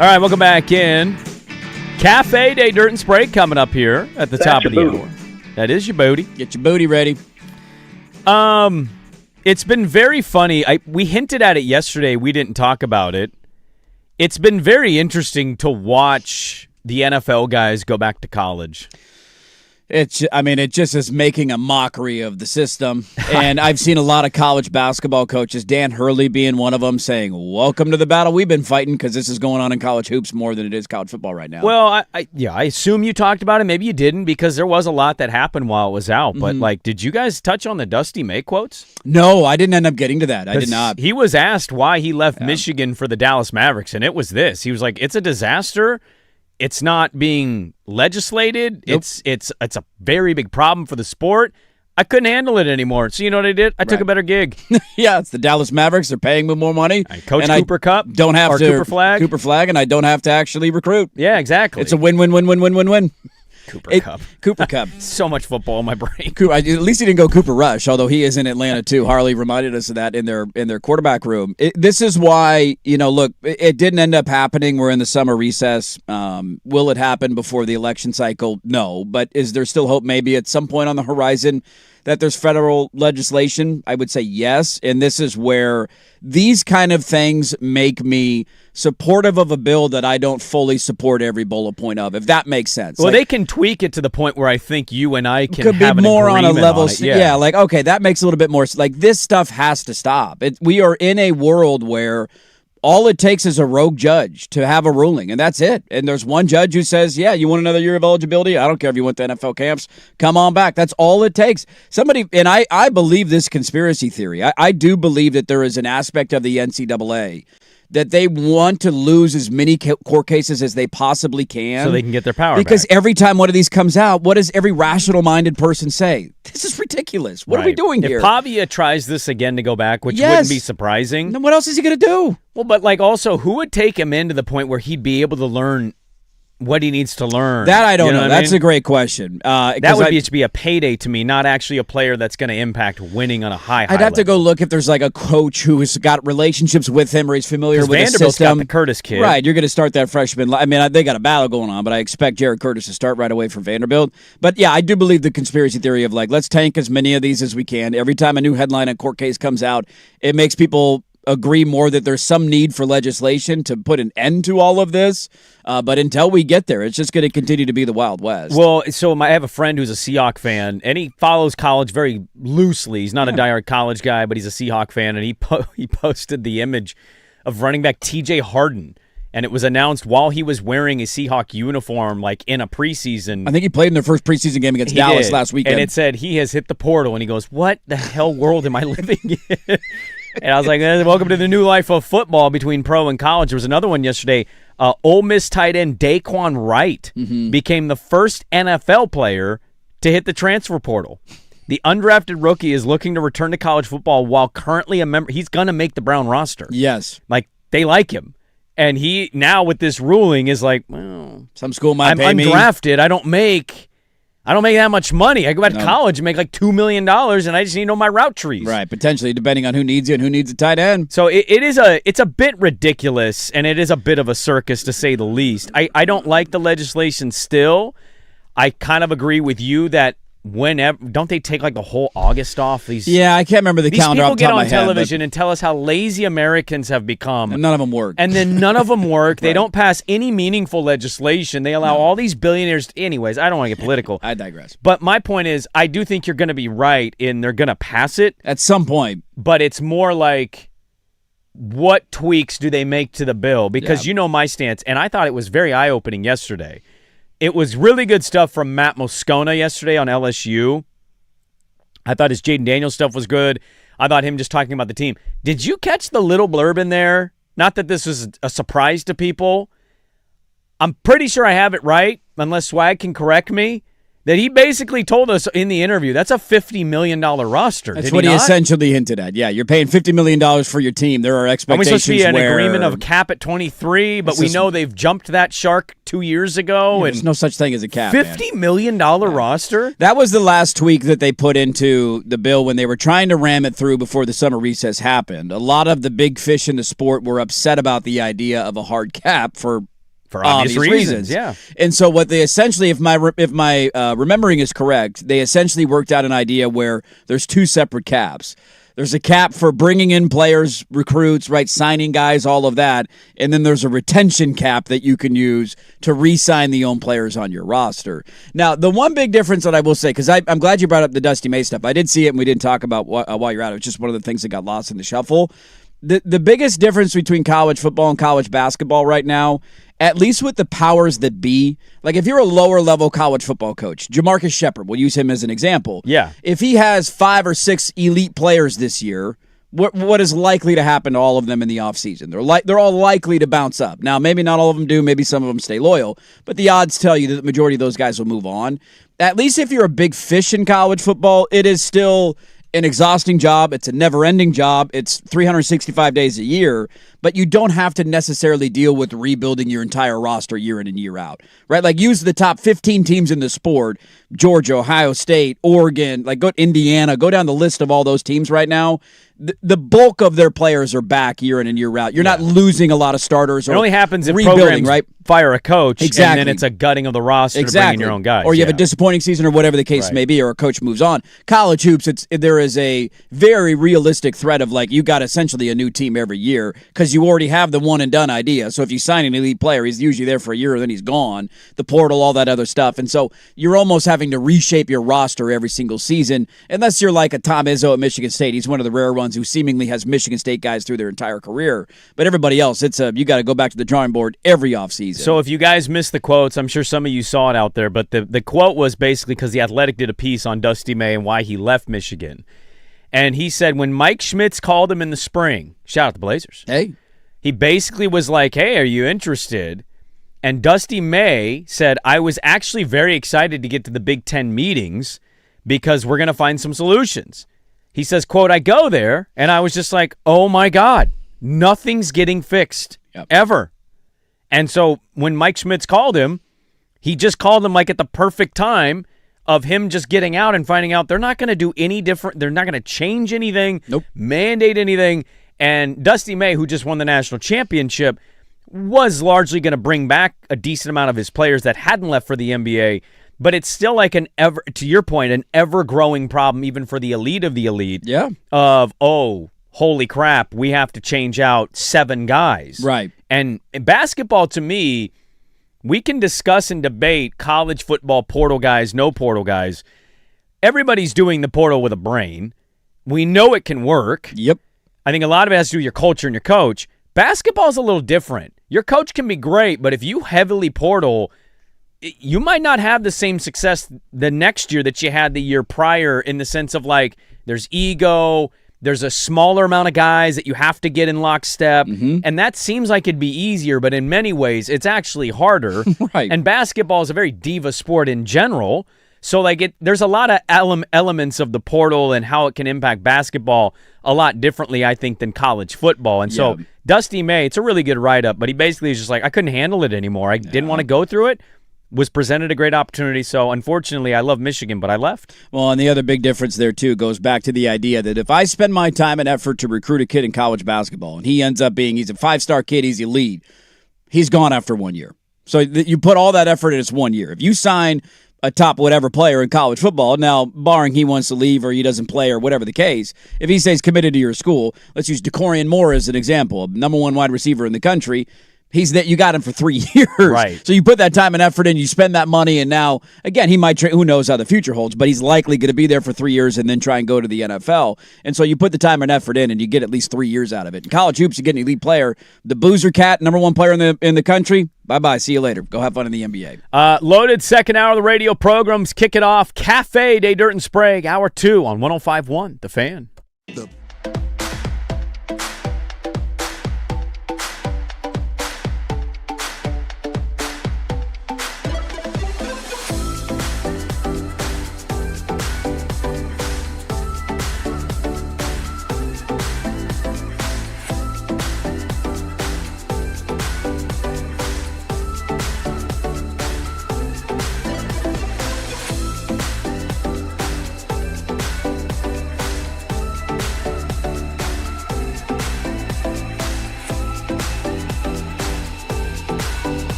All right, welcome back in. Cafe Day, Dirt and Sprague coming up here at the top of the hour. That is your booty. Get your booty ready. It's been very funny. We hinted at it yesterday. We didn't talk about it. It's been very interesting to watch the NFL guys go back to college. It just is making a mockery of the system. And I've seen a lot of college basketball coaches, Dan Hurley being one of them, saying, welcome to the battle we've been fighting, because this is going on in college hoops more than it is college football right now. Well, I assume you talked about it. Maybe you didn't, because there was a lot that happened while it was out. But, did you guys touch on the Dusty May quotes? No, I didn't end up getting to that. I did not. He was asked why he left Michigan for the Dallas Mavericks, and it was this. He was like, it's a disaster. It's not being legislated. Nope. It's a very big problem for the sport. I couldn't handle it anymore. So you know what I did? I took a better gig. Yeah, it's the Dallas Mavericks. They're paying me more money. I coach Cooper Cup. Don't have to Cooper Flag. Cooper Flag, and I don't have to actually recruit. Yeah, exactly. It's a win-win-win-win-win-win-win. Cooper Cup. So much football in my brain. At least he didn't go Cooper Rush, although he is in Atlanta too. Harley reminded us of that in their quarterback room. This is why, look, it didn't end up happening. We're in the summer recess. Will it happen before the election cycle? No. But is there still hope maybe at some point on the horizon that there's federal legislation? I would say yes. And this is where these kind of things make me supportive of a bill that I don't fully support every bullet point of, if that makes sense. Well, they can tweak it to the point where I think you and I can could have be more an on a level. on it. Yeah, okay, that makes a little bit more. Like, this stuff has to stop. We are in a world where all it takes is a rogue judge to have a ruling, and that's it. And there's one judge who says, yeah, you want another year of eligibility? I don't care if you went to NFL camps. Come on back. That's all it takes. And I believe this conspiracy theory. I do believe that there is an aspect of the NCAA that they want to lose as many court cases as they possibly can. So they can get their power because back. Every time one of these comes out, what does every rational-minded person say? This is ridiculous. What are we doing here? If Pavia tries this again to go back, which wouldn't be surprising. Then what else is he going to do? Well, but also, who would take him in to the point where he'd be able to learn what he needs to learn? That I don't know. what That's I mean? a great question. That would be a payday to me, not actually a player that's going to impact winning on a high I'd have to level. go look if there's like a coach who has got relationships with him or he's familiar with the Vanderbilt's system. got the Curtis kid. Right, you're going to start that freshman. I mean, they got a battle going on, but I expect Jared Curtis to start right away for Vanderbilt. But yeah, I do believe the conspiracy theory of like, let's tank as many of these as we can. Every time a new headline and court case comes out, it makes people agree more that there's some need for legislation to put an end to all of this. But until we get there, it's just going to continue to be the Wild West. Well, so I have a friend who's a Seahawk fan, and he follows college very loosely. He's not a diehard college guy, but he's a Seahawk fan, and he posted the image of running back T.J. Harden, and it was announced while he was wearing a Seahawk uniform, like in a preseason. I think he played in their first preseason game against Dallas last weekend. And it said he has hit the portal, and he goes, "What the hell world am I living in?" And I was like, welcome to the new life of football between pro and college. There was another one yesterday. Ole Miss tight end Daquan Wright became the first NFL player to hit the transfer portal. The undrafted rookie is looking to return to college football while currently a member. He's going to make the Brown roster. Yes. Like, they like him. And he, now with this ruling, is like, well, some school might I'm pay me. undrafted. I don't make that much money. I go back to college and make like $2 million, and I just need to know my route trees. Right, potentially, depending on who needs you and who needs a tight end. So it's a bit ridiculous, and it is a bit of a circus, to say the least. I don't like the legislation still. I kind of agree with you that whenever, don't they take like the whole August off? Yeah, I can't remember the calendar off the top of my head. These people get on television and tell us how lazy Americans have become. And none of them work. And then none of them work. They don't pass any meaningful legislation. They allow all these billionaires. Anyways, I don't want to get political. I digress. But my point is, I do think you're going to be right in they're going to pass it. At some point. But it's more like, what tweaks do they make to the bill? Because you know my stance, and I thought it was very eye-opening yesterday. It was really good stuff from Matt Moscona yesterday on LSU. I thought his Jaden Daniels stuff was good. I thought him just talking about the team. Did you catch the little blurb in there? Not that this was a surprise to people. I'm pretty sure I have it right, unless Swag can correct me, that he basically told us in the interview that's a $50 million roster. That's what he essentially hinted at. Yeah, you're paying $50 million for your team. There are expectations. Are we supposed to be an agreement of a cap at 23, but we know they've jumped that shark 2 years ago? There's no such thing as a cap. $50 million roster? That was the last tweak that they put into the bill when they were trying to ram it through before the summer recess happened. A lot of the big fish in the sport were upset about the idea of a hard cap for obvious reasons. Yeah. And so what they essentially, if my remembering is correct, they essentially worked out an idea where there's two separate caps. There's a cap for bringing in players, recruits, right, signing guys, all of that. And then there's a retention cap that you can use to re-sign the own players on your roster. Now, the one big difference that I will say, because I'm glad you brought up the Dusty May stuff. I did see it, and we didn't talk about while you're out. It was just one of the things that got lost in the shuffle. The biggest difference between college football and college basketball right now, at least with the powers that be, like if you're a lower level college football coach, Jamarcus Shepard, we'll use him as an example. Yeah. If he has 5 or 6 elite players this year, what is likely to happen to all of them in the offseason? They're all likely to bounce up. Now, maybe not all of them do. Maybe some of them stay loyal. But the odds tell you that the majority of those guys will move on. At least if you're a big fish in college football, it is still an exhausting job. It's a never-ending job. It's 365 days a year, but you don't have to necessarily deal with rebuilding your entire roster year in and year out, right? Like use the top 15 teams in the sport, Georgia, Ohio State, Oregon, like go to Indiana, go down the list of all those teams right now. The bulk of their players are back year in and year out. You're not losing a lot of starters. It only happens if rebuilding, programs right? fire a coach, Exactly. and then it's a gutting of the roster to bring in your own guys. Or you have a disappointing season or whatever the case may be, or a coach moves on. College hoops, there is a very realistic threat of like you got essentially a new team every year because you already have the one-and-done idea. So if you sign an elite player, he's usually there for a year and then he's gone. The portal, all that other stuff. And so you're almost having to reshape your roster every single season, unless you're like a Tom Izzo at Michigan State. He's one of the rare ones who seemingly has Michigan State guys through their entire career. But everybody else, you got to go back to the drawing board every offseason. So if you guys missed the quotes, I'm sure some of you saw it out there, but the quote was basically because The Athletic did a piece on Dusty May and why he left Michigan. And he said when Mike Schmitz called him in the spring, shout out the Blazers. Hey. He basically was like, hey, are you interested? And Dusty May said, I was actually very excited to get to the Big Ten meetings because we're going to find some solutions. He says, quote, I go there, and I was just like, oh, my God, nothing's getting fixed ever. And so when Mike Schmitz called him, He just called them like at the perfect time of him just getting out and finding out they're not going to do any different. They're not going to change anything, mandate anything. And Dusty May, who just won the national championship, was largely going to bring back a decent amount of his players that hadn't left for the NBA. But it's still like to your point, an ever-growing problem even for the elite of the elite. Yeah. Of, holy crap, we have to change out 7 guys. Right. And basketball, to me, we can discuss and debate college football portal guys, no portal guys. Everybody's doing the portal with a brain. We know it can work. Yep. I think a lot of it has to do with your culture and your coach. Basketball is a little different. Your coach can be great, but if you heavily portal, you might not have the same success the next year that you had the year prior, in the sense of like there's ego, there's a smaller amount of guys that you have to get in lockstep, and that seems like it'd be easier, but in many ways it's actually harder. Right. And basketball is a very diva sport in general, so like there's a lot of elements of the portal and how it can impact basketball a lot differently, I think, than college football. And so Dusty May, it's a really good write-up, but he basically is just like, I couldn't handle it anymore. I didn't want to go through it. Was presented a great opportunity, so unfortunately I love Michigan, but I left. Well, and the other big difference there, too, goes back to the idea that if I spend my time and effort to recruit a kid in college basketball, and he ends up he's a 5-star kid, he's elite, he's gone after 1 year. So you put all that effort in, it's 1 year. If you sign a top whatever player in college football, now, barring he wants to leave or he doesn't play or whatever the case, if he stays committed to your school, let's use DeCorian Moore as an example, number 1 wide receiver in the country. You got him for 3 years. Right. So you put that time and effort in, you spend that money, and now, again, he might who knows how the future holds, but he's likely going to be there for 3 years and then try and go to the NFL. And so you put the time and effort in, and you get at least 3 years out of it. In college hoops, you get an elite player. The Boozer Cat, number 1 player in the country, bye-bye, see you later. Go have fun in the NBA. Loaded second hour of the radio programs. Kick it off. Cafe Day Dirt and Sprague, hour 2 on 105.1, The Fan.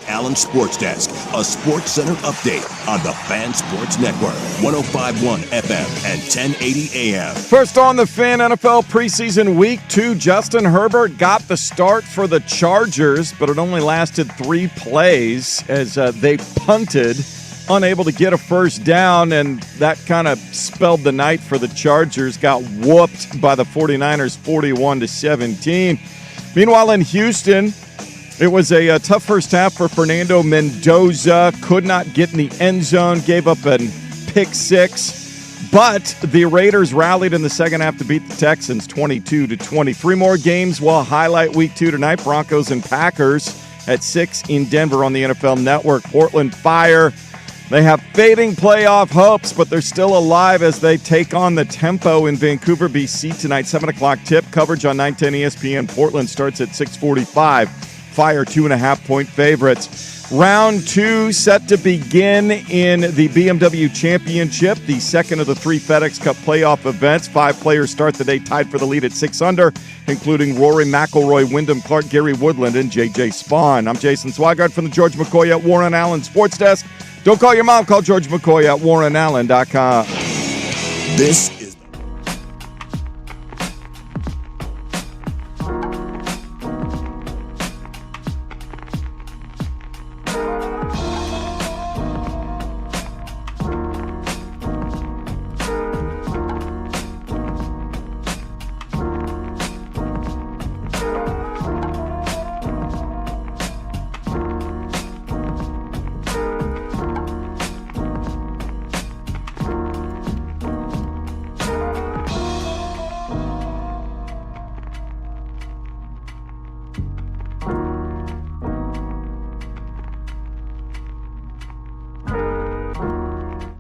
Allen Sports Desk, a Sports Center update on the Fan Sports Network, 105.1 FM and 1080 AM. First on the Fan NFL preseason week 2, Justin Herbert got the start for the Chargers, but it only lasted 3 plays as they punted, unable to get a first down, and that kind of spelled the night for the Chargers. Got whooped by the 49ers 41-17. Meanwhile, in Houston, it was a tough first half for Fernando Mendoza. Could not get in the end zone, gave up a pick 6. But the Raiders rallied in the second half to beat the Texans 22-20. 3 more games will highlight week 2 tonight. Broncos and Packers at 6 in Denver on the NFL Network. Portland Fire, they have fading playoff hopes, but they're still alive as they take on the Tempo in Vancouver, BC tonight. 7 o'clock tip. Coverage on 910 ESPN. Portland starts at 6:45. Fire 2.5-point favorites. Round 2 set to begin in the BMW Championship, the second of the 3 FedEx Cup playoff events. 5 players start the day tied for the lead at 6 under, including Rory McIlroy, Wyndham Clark, Gary Woodland, and J.J. Spawn. I'm Jason Swigard from the George McCoy at Warren Allen Sports Desk. Don't call your mom. Call George McCoy at warrenallen.com. This is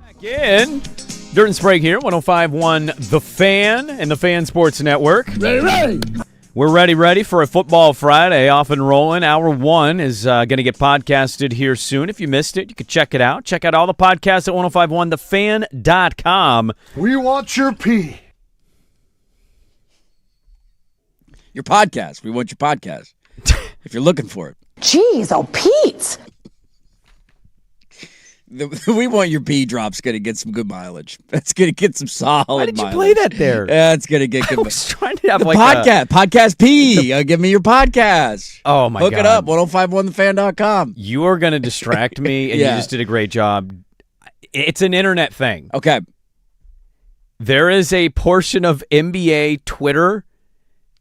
Again, Dirt Sprague here, 105.1 The Fan and the Fan Sports Network. Ready. We're ready for a Football Friday, off and rolling. Hour 1 is going to get podcasted here soon. If you missed it, you can check it out. Check out all the podcasts at 1051thefan.com. We want your pee. Your podcast. We want your podcast. If you're looking for it. Jeez, oh, Pete. We want your pee drop's going to get some good mileage. That's going to get some solid Why did you mileage. play that there? Yeah, it's going to get I good. was trying to have The like podcast pee. Give me your podcast. Oh, my Hook God. it up, 1051thefan.com. You are going to distract me, and Yeah. you just did a great job. It's an internet thing. Okay. There is a portion of NBA Twitter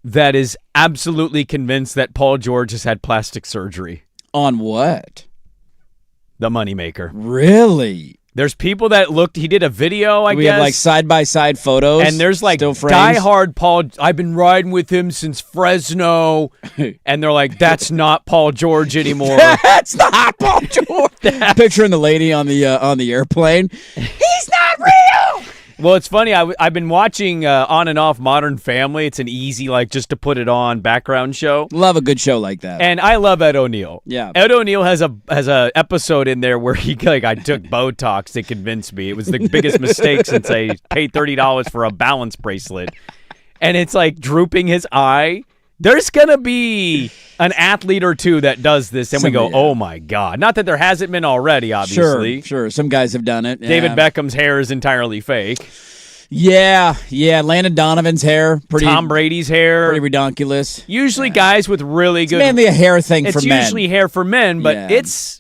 that is absolutely convinced that Paul George has had plastic surgery. On what? The moneymaker. Really? There's people that looked. He did a video, I We guess. have like side-by-side photos. and there's like still frames? diehard Paul. I've been riding with him since Fresno, and they're like, "That's not Paul George anymore." That's not Paul George. Picturing the lady on the airplane. He's not real. Well, it's funny. I've been watching on and off Modern Family. It's an easy, like, just to put it on background show. Love a good show like that. And I love Ed O'Neill. Yeah. Ed O'Neill has a episode in there where he I took Botox to convince me. It was the biggest mistake since I paid $30 for a balance bracelet. And it's like drooping his eye. There's going to be an athlete or two that does this, and we go, oh, my God. Not that there hasn't been already, obviously. Sure. Some guys have done it. David Yeah. Beckham's hair is entirely fake. Yeah. Landon Donovan's hair. Tom Brady's hair. Pretty redonkulous. Usually guys with really It's good... mainly a hair thing It's for men. usually hair for men, but Yeah. it's...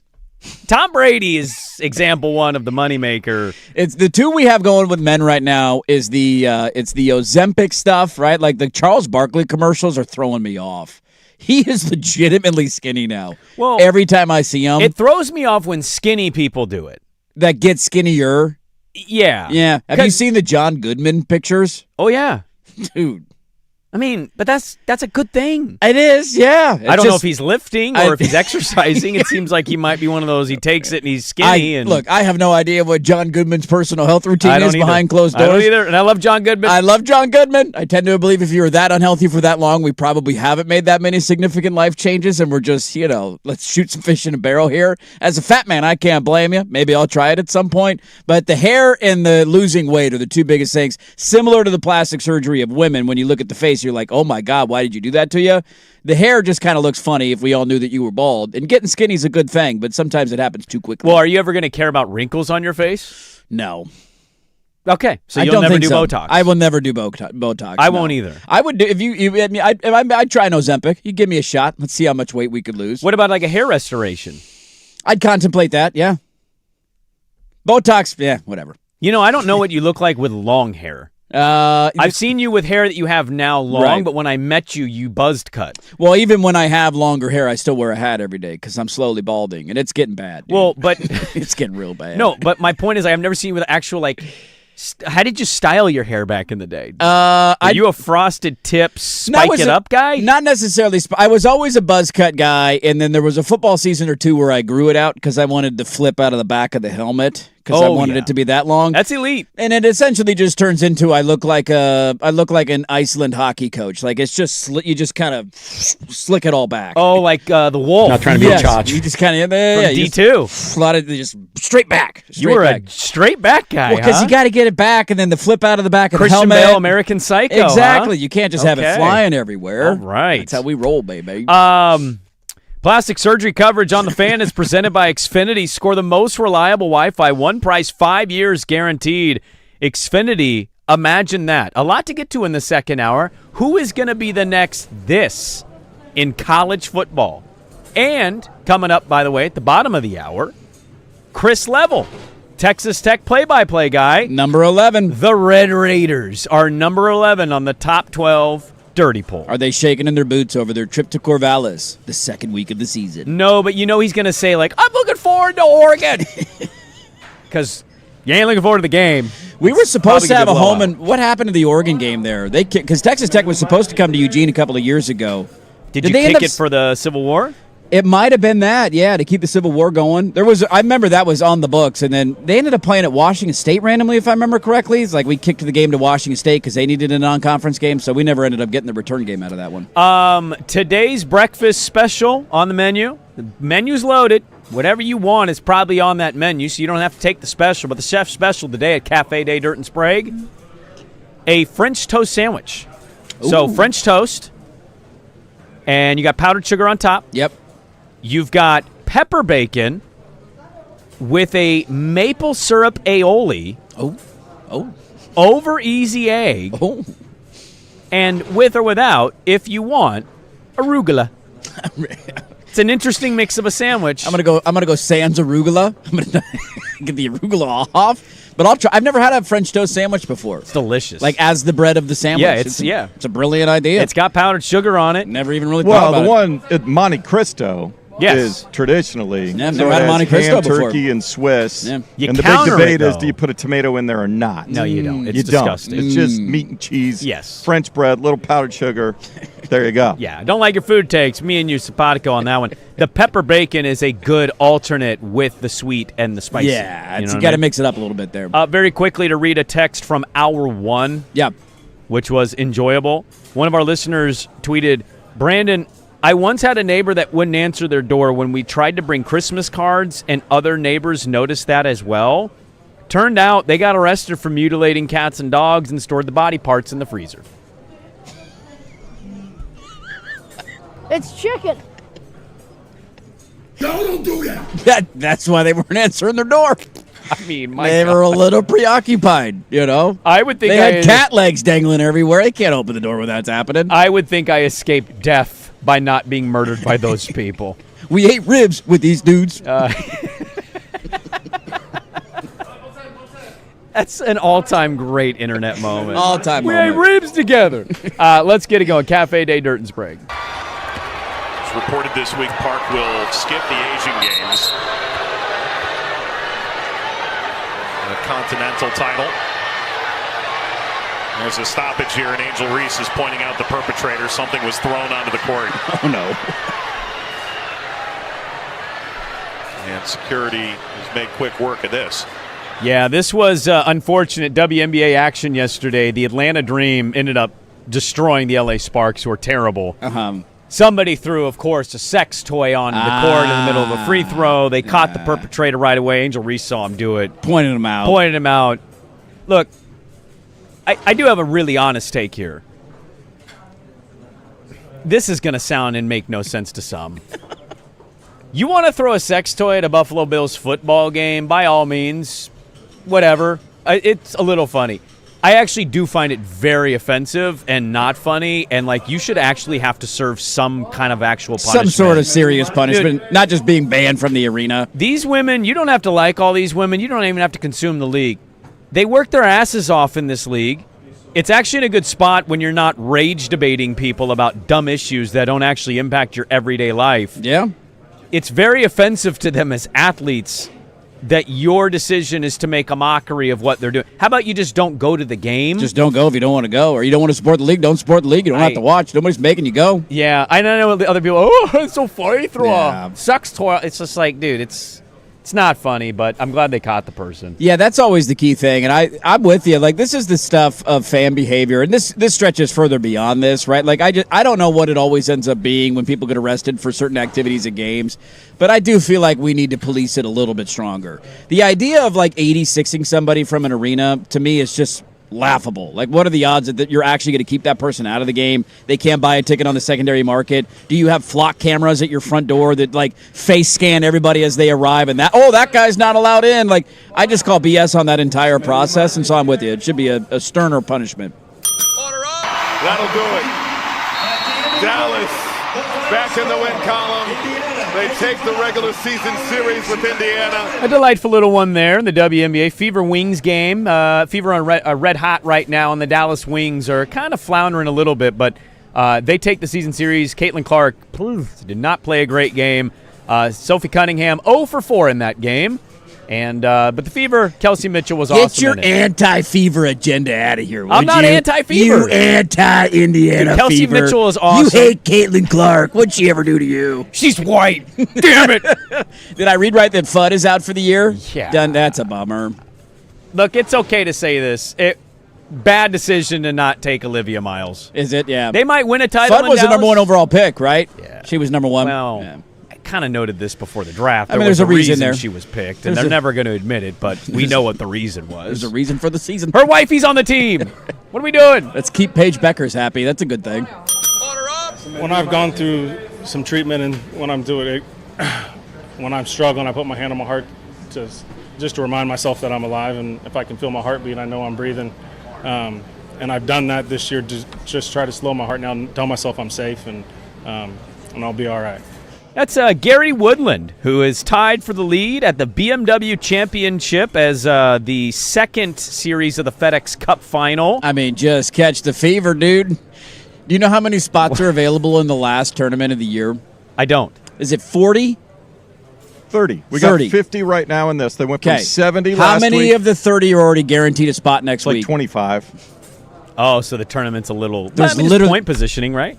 Tom Brady is example 1 of the moneymaker. It's the two we have going with men right now is it's the Ozempic stuff, right? Like the Charles Barkley commercials are throwing me off. He is legitimately skinny now. Well, every time I see him, It throws me off when skinny people do it. that gets skinnier. Yeah. Yeah. Have you 'Cause- seen the John Goodman pictures? Oh, yeah. Dude. I mean, but that's a good thing. It is, yeah. I don't know if he's lifting or I- if he's exercising. It seems like he might be one of those. He takes it and he's skinny. Look, I have no idea what John Goodman's personal health I routine don't is either. behind closed I don't doors. either. And I love John Goodman. I love John Goodman. I tend to believe if you were that unhealthy for that long, we probably haven't made that many significant life changes, and we're just, let's shoot some fish in a barrel here. As a fat man, I can't blame you. Maybe I'll try it at some point. But the hair and the losing weight are the two biggest things. Similar to the plastic surgery of women, when you look at the face, face, you're like, oh my God, why did you do that to you? The hair just kind of looks funny if we all knew that you were bald. And getting skinny is a good thing, but sometimes it happens too quickly. Well, are you ever going to care about wrinkles on your face? No. Okay, so I you'll don't never think do so. Botox. I will never do Botox. I no. won't either. I would do I'd try an Ozempic. You give me a shot. Let's see how much weight we could lose. What about like a hair restoration? I'd contemplate that. Yeah. Botox. Yeah. Whatever. You know, I don't know what you look like with long hair. I've seen you with hair that you have now long, Right. but when I met you, you buzzed cut. Well, even when I have longer hair, I still wear a hat every day because I'm slowly balding, and it's getting bad. Dude. Well, but it's getting real bad. no, but my point is, I've never seen you with actual like. How did you style your hair back in the day? Are you a frosted tip, spike it up guy? Not necessarily. I was always a buzz cut guy, and then there was a football season or two where I grew it out because I wanted to flip out of the back of the helmet because I wanted it to be that long. That's elite. And it essentially just turns into I look like an Iceland hockey coach. Like it's just you just kind of slick it all back. Oh, like the wolf. Not trying to be a chotch. You just kind of From D2. A lot of just straight back. You were a straight back guy, because you got to get it back, and then the flip out of the back of Christian the helmet. Bale, American Psycho. Exactly. Huh? You can't just have it flying everywhere. All right. That's how we roll, baby. Plastic surgery coverage on the Fan is presented by Xfinity. Score the most reliable Wi-Fi. One price, 5 years guaranteed. Xfinity, imagine that. A lot to get to in the second hour. Who is going to be the next this in college football? And coming up, by the way, at the bottom of the hour, Chris Level, Texas Tech play-by-play guy. Number 11. The Red Raiders are number 11 on the top 12 Dirty Poll. Are they shaking in their boots over their trip to Corvallis the second week of the season? No, but you know he's going to say, like, I'm looking forward to Oregon. Because you ain't looking forward to the game. We were supposed to have a home, blowout. and what happened to the Oregon game there? Because Texas Tech was supposed to come to Eugene a couple of years ago. Did they you end kick up it for the Civil War? It might have been that, yeah, to keep the Civil War going. I remember that was on the books, and then they ended up playing at Washington State randomly, if I remember correctly. It's like we kicked the game to Washington State because they needed a non-conference game, so we never ended up getting the return game out of that one. Today's breakfast special on the menu. The menu's loaded. Whatever you want is probably on that menu, so you don't have to take the special. But the chef's special today at Cafe Day Dirt and Sprague, a French toast sandwich. So French toast, and you got powdered sugar on top. Yep. You've got pepper bacon with a maple syrup aioli. Oh. Over easy egg. Oh. And with or without, if you want, arugula. It's an interesting mix of a sandwich. I'm gonna go sans arugula. I'm gonna get the arugula off. But I'll try. I've never had a French toast sandwich before. It's delicious. Like as the bread of the sandwich. Yeah, It's a brilliant idea. It's got powdered sugar on it. Never even really thought Well, about the it. one at Monte Cristo Yes. is traditionally Yeah, I've so never it had a has Monte Cristo ham, before. turkey, and Swiss. Yeah. You and the big counter it, debate is, though. do you put a tomato in there or not? No, you don't. It's you disgusting. don't. It's just meat and cheese. Yes. French bread, little powdered sugar. There you go. Yeah, don't like your food takes. Me and you simpatico on that one. The pepper bacon is a good alternate with the sweet and the spicy. Yeah, you know you what got I to mean? mix it up a little bit there. Very quickly to read a text from hour one, Yeah. which was enjoyable. One of our listeners tweeted, Brandon, I once had a neighbor that wouldn't answer their door when we tried to bring Christmas cards, and other neighbors noticed that as well. Turned out they got arrested for mutilating cats and dogs and stored the body parts in the freezer. It's chicken. Y'all don't do that. That's why they weren't answering their door. I mean, my They God. were a little preoccupied, you know. I would think They had cat legs dangling everywhere. They can't open the door when that's happening. I would think I escaped death by not being murdered by those people. We ate ribs with these dudes. That's an all-time great internet moment. All-time We moment. ate ribs together. Let's get it going. Cafe Day, Dirt and Sprague. It's reported this week Park will skip the Asian Games. The Continental title. There's a stoppage here, and Angel Reese is pointing out the perpetrator. Something was thrown onto the court. Oh, no. And security has made quick work of this. Yeah, this was unfortunate WNBA action yesterday. The Atlanta Dream ended up destroying the LA Sparks, who are terrible. Somebody threw, of course, a sex toy onto the court in the middle of a free throw. They caught the perpetrator right away. Angel Reese saw him do it. Pointed him out. Look, I do have a really honest take here. this is going to sound and make no sense to some. You want to throw a sex toy at a Buffalo Bills football game? By all means, whatever. It's a little funny. I actually do find it very offensive and not funny, and like you should actually have to serve some kind of actual punishment. Some sort of serious punishment, not just being banned from the arena. These women, you don't have to like all these women. You don't even have to consume the league. They work their asses off in this league. It's actually in a good spot when you're not rage debating people about dumb issues that don't actually impact your everyday life. Yeah. It's very offensive to them as athletes that your decision is to make a mockery of what they're doing. How about you just don't go to the game? Just don't go if you don't want to go. Or you don't want to support the league, don't support the league. You don't have to watch. Nobody's making you go. Yeah, I know the other people, it's so funny. Throw a sex toy. It's just like, dude, it's not funny, but I'm glad they caught the person. Yeah, that's always the key thing. And I'm with you. Like, this is the stuff of fan behavior. And this stretches further beyond this, right? Like, I don't know what it always ends up being when people get arrested for certain activities at games. But I do feel like we need to police it a little bit stronger. The idea of, like, 86ing somebody from an arena, to me, is just laughable. Like, what are the odds that you're actually going to keep that person out of the game? They can't buy a ticket on the secondary market. Do you have flock cameras at your front door that, like, face scan everybody as they arrive and that guy's not allowed in? Like, I just call BS on that entire process, and so I'm with you. It should be a sterner punishment. That'll do it. Dallas back in the win column. They take the regular season series with Indiana. A delightful little one there in the WNBA. Fever Wings game. Fever on red hot right now, and the Dallas Wings are kind of floundering a little bit, but they take the season series. Caitlin Clark did not play a great game. Sophie Cunningham 0 for 4 in that game. And but the Fever, Kelsey Mitchell was awesome. Get your anti-Fever agenda out of here, would I'm not you? anti-Fever. You anti-Indiana Kelsey Fever. Mitchell is awesome. You hate Caitlin Clark. What'd she ever do to you? She's white. Damn it. Did I read right that Fudd is out for the year? Yeah. That's a bummer. Look, it's okay to say this. Bad decision to not take Olivia Miles. Is it? Yeah. They might win a title. Fudd was the number 1 overall pick, right? Yeah. She was number 1. Well, yeah. Kind of noted this before the draft. I mean, there was there's a reason there. She was picked, and they're never going to admit it, but we know what the reason was. There's a reason for the season. Her wifey's on the team. What are we doing? Let's keep Paige Beckers happy. That's a good thing. When I've gone through some treatment and when I'm doing it, when I'm struggling, I put my hand on my heart just to remind myself that I'm alive, and if I can feel my heartbeat, I know I'm breathing. And I've done that this year to just try to slow my heart down and tell myself I'm safe, and I'll be all right. That's Gary Woodland, who is tied for the lead at the BMW Championship as the second series of the FedEx Cup final. I mean, just catch the fever, dude. Do you know how many spots are available in the last tournament of the year? I don't. Is it 40? 30. We 30. got 50 right now in this. They went from 70 last How many week. of the 30 are already guaranteed a spot next like week? 25. Oh, so the tournament's a little... There's it's literally point positioning, right?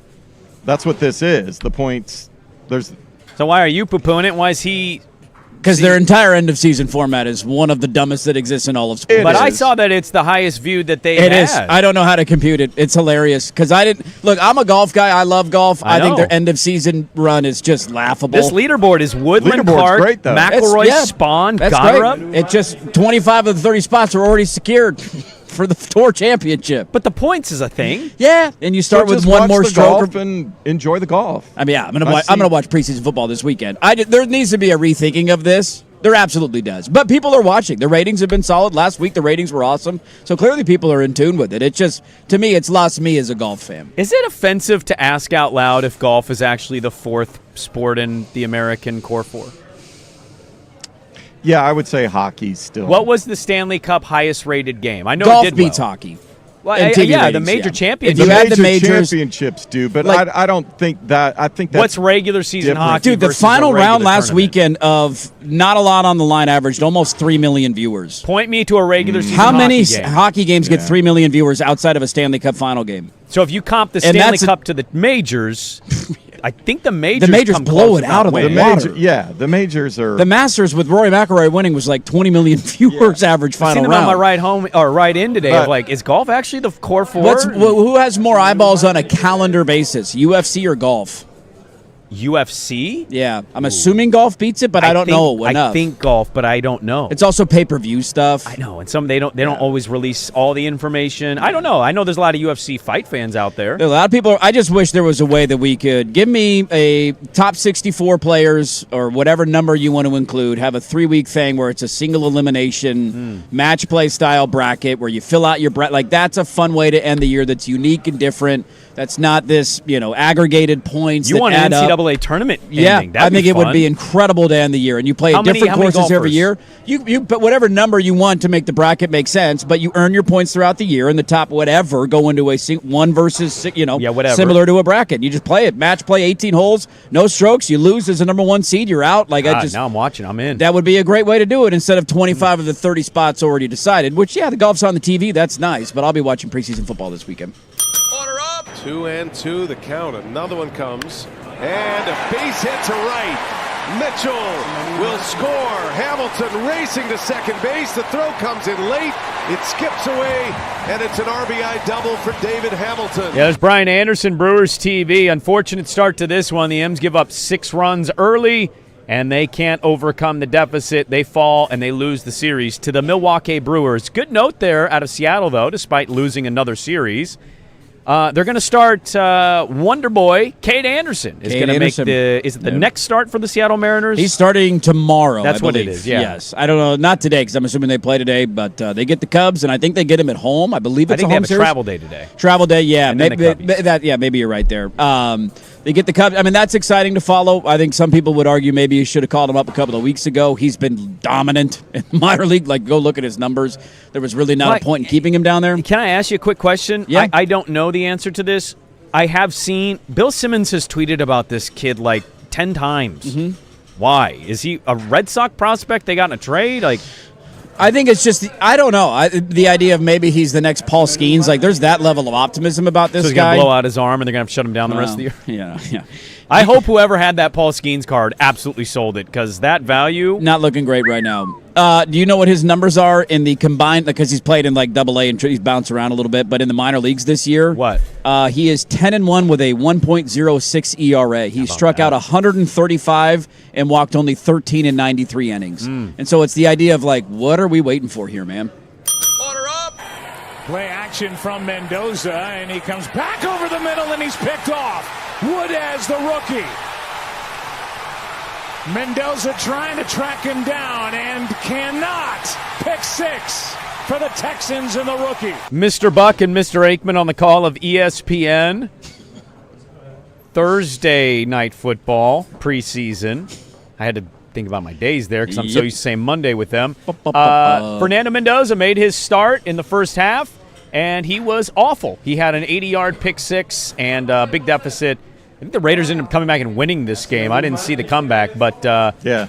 That's what this is. The points... There's. So why are you poo-pooing it? Why is he... Because their entire end-of-season format is one of the dumbest that exists in all of sports. But I saw that it's the highest viewed that they It had. is. I don't know how to compute it. It's hilarious. Because I didn't... Look, I'm a golf guy. I love golf. I think know. their end-of-season run is just laughable. This leaderboard is Woodland, Leaderboard's Clark, great, though. McElroy, That's- Spahn, That's Goddard. great. It just 25 of the 30 spots are already secured for the tour championship. But the points is a thing. Yeah, and you start So with just one watch more the stroke. golf and enjoy the golf. I mean, yeah, I'm I gonna see. watch preseason football this weekend. There needs to be a rethinking of this. There absolutely does. But people are watching. The ratings have been solid. Last week the ratings were awesome. So clearly people are in tune with it. It just, to me, it's lost me as a golf fan. Is it offensive to ask out loud if golf is actually the fourth sport in the American Core Four? Yeah, I would say hockey still. What was the Stanley Cup highest rated game? I know Golf it did beats well. hockey. Well, And TV yeah, the ratings, major yeah. championship. If the you had major the majors- championships do, but Like- I don't think that. I think that's What's regular season different. hockey? Dude, the versus a final regular round last tournament? weekend of not a lot on the line averaged almost 3 million viewers. Point me to a regular season How many hockey game. hockey games get 3 million viewers outside of a Stanley Cup final game? So if you comp the And Stanley that's a- Cup to the majors, I think the majors come blow close it to out of not the winning. water. the majors are. The Masters with Rory McIlroy winning was like 20 million viewers average I've final seen them round. on my ride home or ride in today. But- Of like, is golf actually the Core Four? Who has more eyeballs on a calendar basis, UFC or golf? UFC? Yeah, I'm assuming golf beats it, but I don't know enough. I think golf, but I don't know. It's also pay-per-view stuff. I know, and some they don't always release all the information. I don't know. I know there's a lot of UFC fight fans out there. There's a lot of people. I just wish there was a way that we could give me a top 64 players or whatever number you want to include. Have a 3-week thing where it's a single elimination match play style bracket where you fill out your bracket. Like that's a fun way to end the year. That's unique and different. That's not this, aggregated points. You want an NCAA tournament ending. That'd I think be it fun. would be incredible to end the year. And you play different courses every year. You put whatever number you want to make the bracket make sense, but you earn your points throughout the year, and the top whatever go into a one versus, whatever. Similar to a bracket. You just play it. Match play, 18 holes, no strokes. You lose as a number 1 seed, you're out. Now I'm watching. I'm in. That would be a great way to do it instead of 25 of the 30 spots already decided, which, the golf's on the TV. That's nice, but I'll be watching preseason football this weekend. 2-2, the count. Another one comes. And a base hit to right. Mitchell will score. Hamilton racing to second base. The throw comes in late. It skips away, and it's an RBI double for David Hamilton. Yeah, there's Brian Anderson, Brewers TV. Unfortunate start to this one. The M's give up 6 runs early, and they can't overcome the deficit. They fall, and they lose the series to the Milwaukee Brewers. Good note there out of Seattle, though, despite losing another series. They're going to start Wonder Boy, Cade Anderson. Is going to make the next start for the Seattle Mariners? He's starting tomorrow. That's what it is, yeah. Yes. I don't know. Not today because I'm assuming they play today, but they get the Cubs, and I think they get him at home. I believe it's a home they have series. a travel day today. Travel day, yeah. Maybe maybe you're right there. They get the Cubs. I mean, that's exciting to follow. I think some people would argue maybe you should have called him up a couple of weeks ago. He's been dominant in minor league. Go look at his numbers. There was really not a point in keeping him down there. Can I ask you a quick question? Yeah. I don't know the answer to this. I have seen Bill Simmons has tweeted about this kid 10 times. Mm-hmm. Why? Is he a Red Sox prospect they got in a trade? I think it's just, I don't know. The idea of maybe he's the next Paul Skeens, there's that level of optimism about this guy. So he's going to blow out his arm and they're going to have to shut him down the rest of the year? Yeah. I hope whoever had that Paul Skeens card absolutely sold it because that value. Not looking great right now. Do you know what his numbers are in the combined, because he's played in AA and he's bounced around a little bit, but in the minor leagues this year? What? He is 10-1 with a 1.06 ERA. He struck out 135 and walked only 13 in 93 innings. And so it's the idea of what are we waiting for here, man? Order up. Play action from Mendoza, and he comes back over the middle, and he's picked off. Wood as the rookie. Mendoza trying to track him down and cannot. Pick 6 for the Texans and the rookie. Mr. Buck and Mr. Aikman on the call of ESPN. Thursday night football preseason. I had to think about my days there because I'm so used to saying Monday with them. Fernando Mendoza made his start in the first half, and he was awful. He had an 80-yard pick 6 and a big deficit. I think the Raiders ended up coming back and winning this game. I didn't see the comeback, but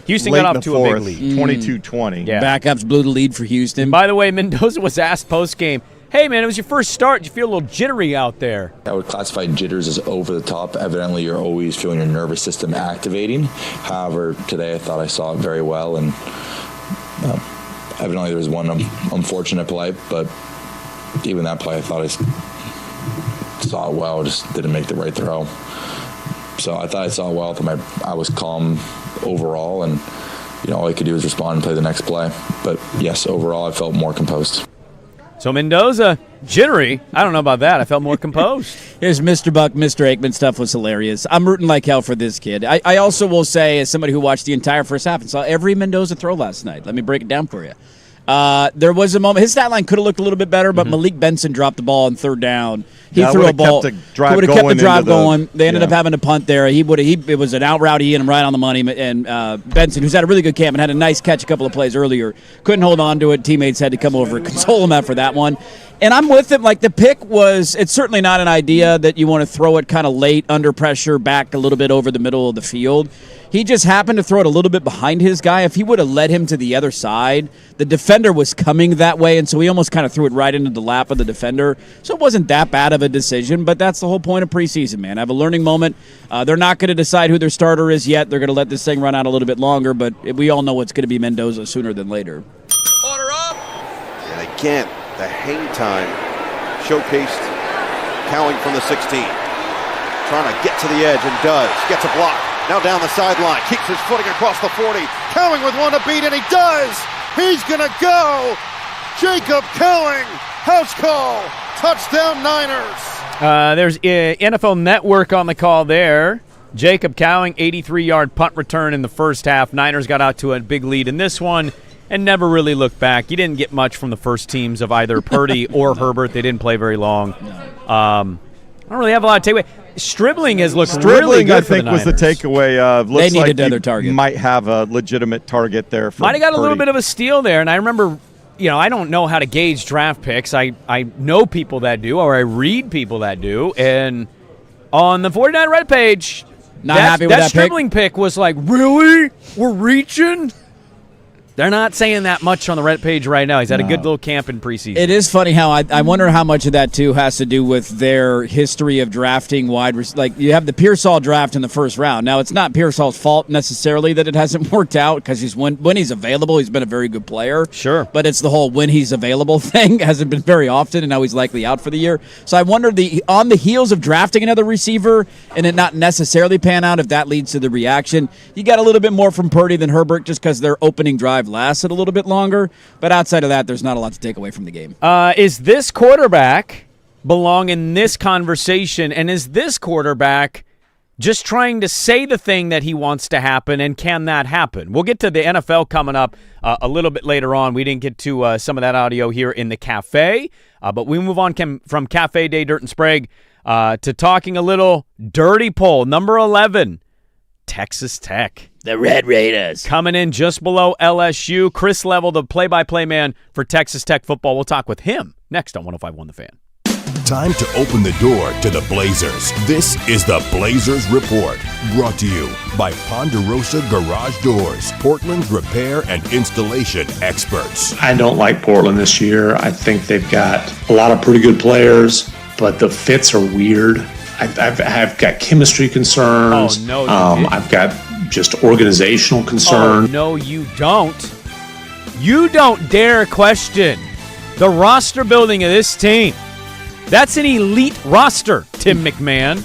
Houston got off to a big lead. 22-20. Yeah. Backups blew the lead for Houston. By the way, Mendoza was asked post-game, hey, man, it was your first start. Did you feel a little jittery out there? I would classify jitters as over the top. Evidently, you're always feeling your nervous system activating. However, today I thought I saw it very well, and evidently there was one unfortunate play, but even that play I thought I saw it well, just didn't make the right throw. So I thought I saw it well. I was calm overall, and all I could do was respond and play the next play. But yes, overall I felt more composed. So Mendoza, jittery. I don't know about that. I felt more composed. Here's Mr. Buck, Mr. Aikman stuff was hilarious. I'm rooting like hell for this kid. I also will say, as somebody who watched the entire first half and saw every Mendoza throw last night, let me break it down for you. There was a moment. His stat line could have looked a little bit better, but Malik Benson dropped the ball on third down. He threw a ball. He would have kept the drive going. They ended up having to punt there. It was an out route. He hit him right on the money. And Benson, who's had a really good camp and had a nice catch a couple of plays earlier, couldn't hold on to it. Teammates had to come over and console him after that one. And I'm with him. The pick it's certainly not an idea that you want to throw it kind of late, under pressure, back a little bit over the middle of the field. He just happened to throw it a little bit behind his guy. If he would have led him to the other side, the defender was coming that way, and so he almost kind of threw it right into the lap of the defender. So it wasn't that bad of a decision, but that's the whole point of preseason, man. Have a learning moment. They're not going to decide who their starter is yet. They're going to let this thing run out a little bit longer, but we all know it's going to be Mendoza sooner than later. Order up. And again, the hang time showcased Cowling from the 16. Trying to get to the edge and does. Gets a block. Now down the sideline, keeps his footing across the 40. Cowing with one to beat, and he does! He's gonna go! Jacob Cowing, house call, touchdown Niners! There's NFL Network on the call there. Jacob Cowing, 83-yard punt return in the first half. Niners got out to a big lead in this one and never really looked back. You didn't get much from the first teams of either Purdy or Herbert. They didn't play very long. I don't really have a lot to take away. Stribling has looked really good for the Niners. I think, was the takeaway. Looks they needed like another target. Might have a legitimate target there. Might have got Purdy. a little bit of a steal there, and I remember, I don't know how to gauge draft picks. I know people that do, or I read people that do, and on the 49 Red page, not happy with that Stribling pick was like, really? We're reaching? They're not saying that much on the Red page right now. He's had a good little camp in preseason. It is funny how I wonder how much of that, too, has to do with their history of drafting wide receivers. Like, you have the Pearsall draft in the first round. Now, it's not Pearsall's fault necessarily that it hasn't worked out because when he's available, he's been a very good player. Sure. But it's the whole when he's available thing. Hasn't been very often, and now he's likely out for the year. So I wonder, on the heels of drafting another receiver and it not necessarily pan out, if that leads to the reaction. You got a little bit more from Purdy than Herbert just because their opening drive lasted a little bit longer, but outside of that, there's not a lot to take away from the game. Is this quarterback belong in this conversation, and is this quarterback just trying to say the thing that he wants to happen, and can that happen? We'll get to the NFL coming up a little bit later on. We didn't get to some of that audio here in the cafe, but we move on from Cafe Day, Dirt and Sprague, to talking a little dirty poll. Number 11, Texas Tech. The Red Raiders. Coming in just below LSU. Chris Level, the play-by-play man for Texas Tech football. We'll talk with him next on 105.1 The Fan. Time to open the door to the Blazers. This is the Blazers Report, brought to you by Ponderosa Garage Doors, Portland's repair and installation experts. I don't like Portland this year. I think they've got a lot of pretty good players, but the fits are weird. I've got chemistry concerns. Oh, no, I've got just organizational concerns. Oh, no, you don't. You don't dare question the roster building of this team. That's an elite roster, Tim McMahon.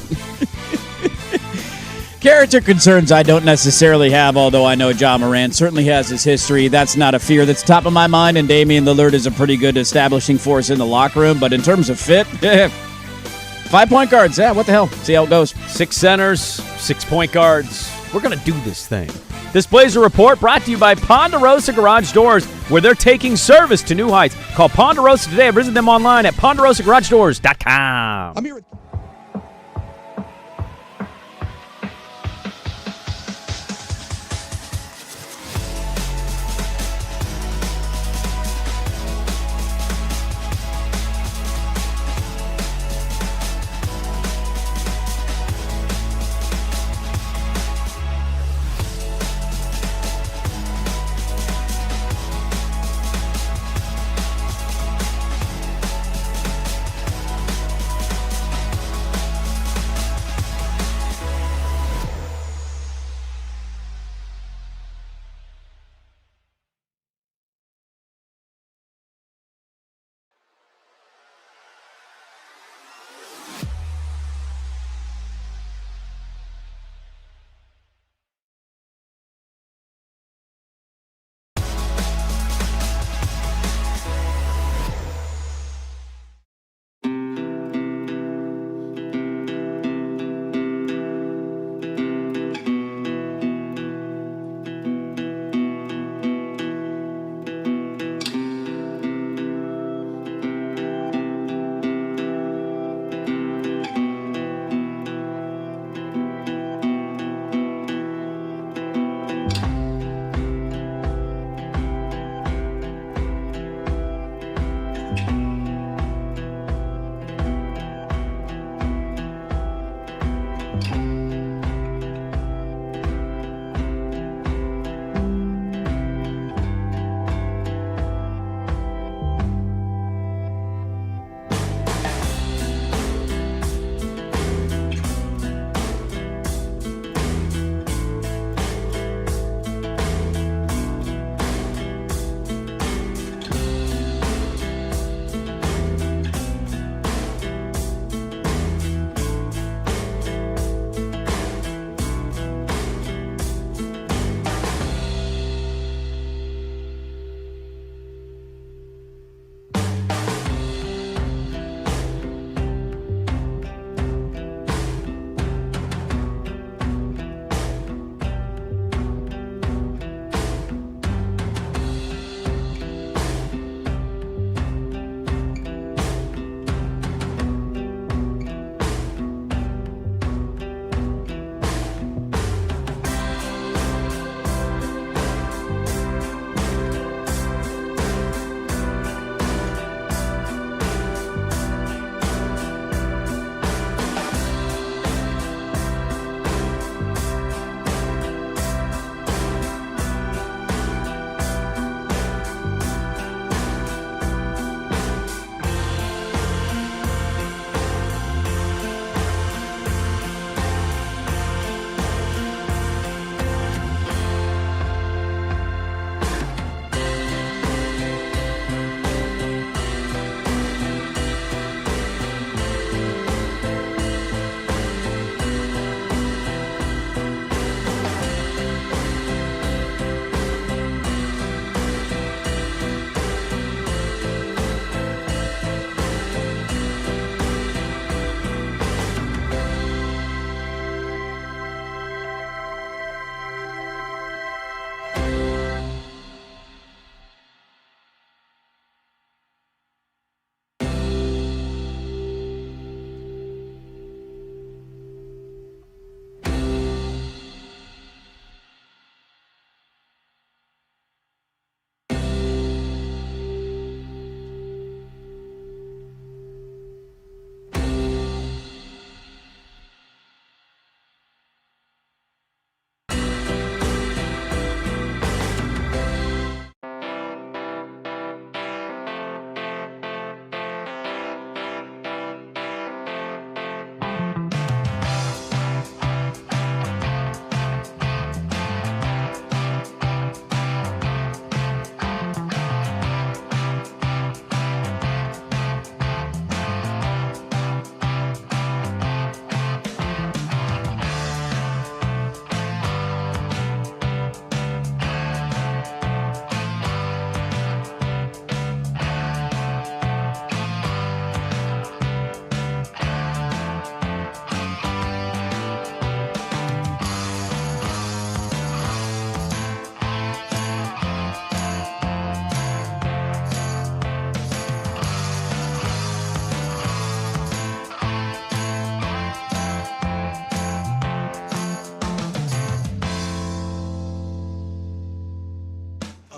Character concerns I don't necessarily have, although I know John Morant certainly has his history. That's not a fear that's top of my mind, and Damian Lillard is a pretty good establishing force in the locker room. But in terms of fit, 5 point guards, what the hell? See how it goes. 6 centers, 6 point guards. We're going to do this thing. This Blazer Report brought to you by Ponderosa Garage Doors, where they're taking service to new heights. Call Ponderosa today or visit them online at ponderosagaragedoors.com. I'm here.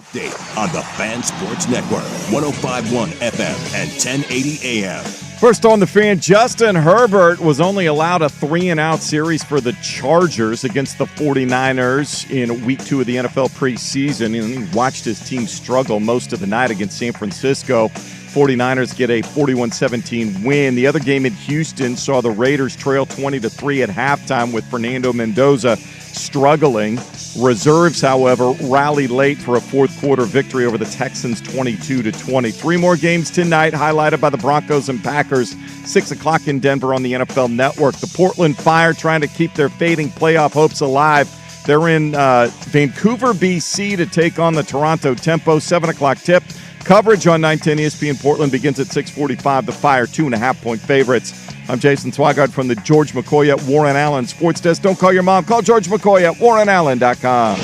Update on the Fan Sports Network, 105.1 FM and 1080 AM. First on the Fan, Justin Herbert was only allowed a 3-and-out series for the Chargers against the 49ers in Week 2 of the NFL preseason. And he watched his team struggle most of the night against San Francisco. 49ers get a 41-17 win. The other game in Houston saw the Raiders trail 20-3 at halftime with Fernando Mendoza struggling. Reserves, however, rallied late for a fourth-quarter victory over the Texans 22-20. 3 more games tonight, highlighted by the Broncos and Packers, 6 o'clock in Denver on the NFL Network. The Portland Fire trying to keep their fading playoff hopes alive. They're in Vancouver, BC to take on the Toronto Tempo. 7 o'clock tip. Coverage on 910 ESPN Portland begins at 6:45. The Fire, 2.5-point favorites. I'm Jason Swigard from the George McCoy at Warren Allen Sports Desk. Don't call your mom. Call George McCoy at warrenallen.com.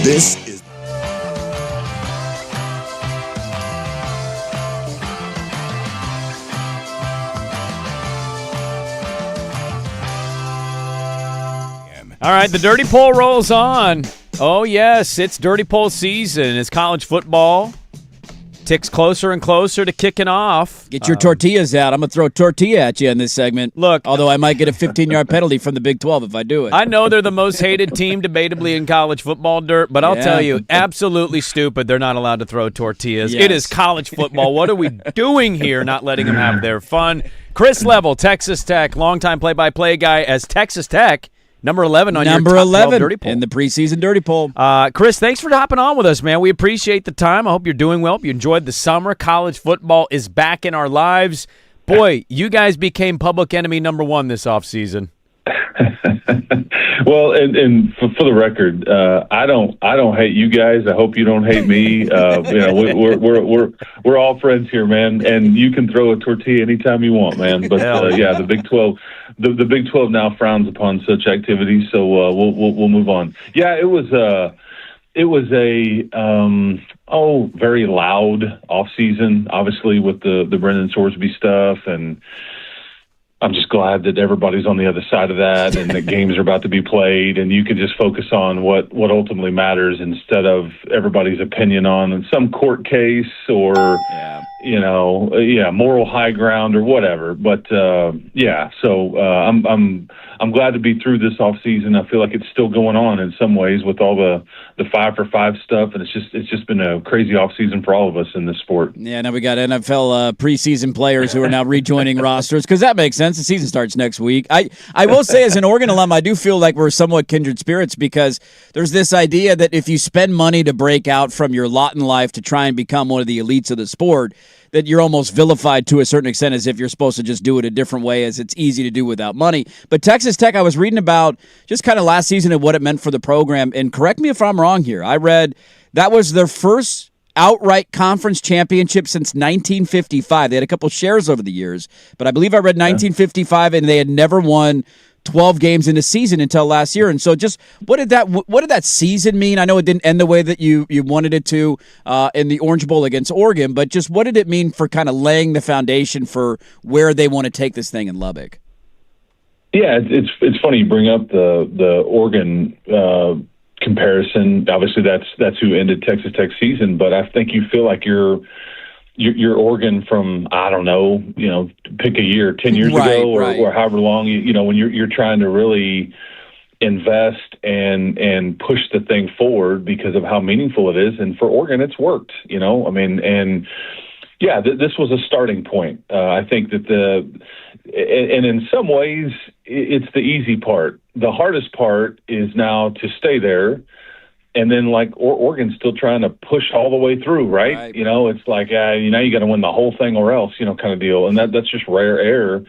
This is All right, the Dirty Poll rolls on. Oh, yes, it's Dirty Poll season. It's college football. Ticks closer and closer to kicking off. Get your tortillas out. I'm going to throw a tortilla at you in this segment. Look. Although I might get a 15-yard penalty from the Big 12 if I do it. I know they're the most hated team debatably in college football, Dirt, but I'll tell you, absolutely stupid they're not allowed to throw tortillas. Yes. It is college football. What are we doing here not letting them have their fun? Chris Level, Texas Tech, longtime play-by-play guy as Texas Tech. Number 11 on your top 12 Dirty Poll. In the preseason Dirty Poll. Chris, thanks for hopping on with us, man. We appreciate the time. I hope you're doing well. Hope you enjoyed the summer. College football is back in our lives. Boy, you guys became public enemy number 1 this offseason. Well, and for the record, I don't hate you guys. I hope you don't hate me. We're all friends here, man. And you can throw a tortilla anytime you want, man. But the Big 12, the Big 12 now frowns upon such activities. So we'll move on. Yeah, it was a very loud off season, obviously with the Brendan Sorsby stuff, and I'm just glad that everybody's on the other side of that and the games are about to be played and you can just focus on what ultimately matters instead of everybody's opinion on some court case or, moral high ground or whatever. But, so I'm glad to be through this off season. I feel like it's still going on in some ways with all the 5-for-5 stuff. And it's just been a crazy off season for all of us in this sport. Yeah, now we got NFL preseason players who are now rejoining rosters because that makes sense. The season starts next week. I will say as an Oregon alum, I do feel like we're somewhat kindred spirits because there's this idea that if you spend money to break out from your lot in life to try and become one of the elites of the sport, that you're almost vilified to a certain extent as if you're supposed to just do it a different way as it's easy to do without money. But Texas Tech, I was reading about just kind of last season and what it meant for the program. And correct me if I'm wrong here. I read that was their first outright conference championship since 1955. They had a couple shares over the years, but I believe I read 1955 and they had never won 12 games in a season until last year. And so just what did that season mean? I know it didn't end the way that you wanted it to in the Orange Bowl against Oregon, but just what did it mean for kind of laying the foundation for where they want to take this thing in Lubbock? Yeah, it's funny you bring up the Oregon comparison. Obviously that's who ended Texas Tech season, but I think you feel like you're Oregon from, I don't know, pick a year, 10 years ago or however long, when you're trying to really invest and push the thing forward because of how meaningful it is. And for Oregon, it's worked, this was a starting point. I think that and in some ways it's the easy part. The hardest part is now to stay there. And then, Oregon's still trying to push all the way through, right? It's like, you got to win the whole thing or else, kind of deal. And that's just rare air.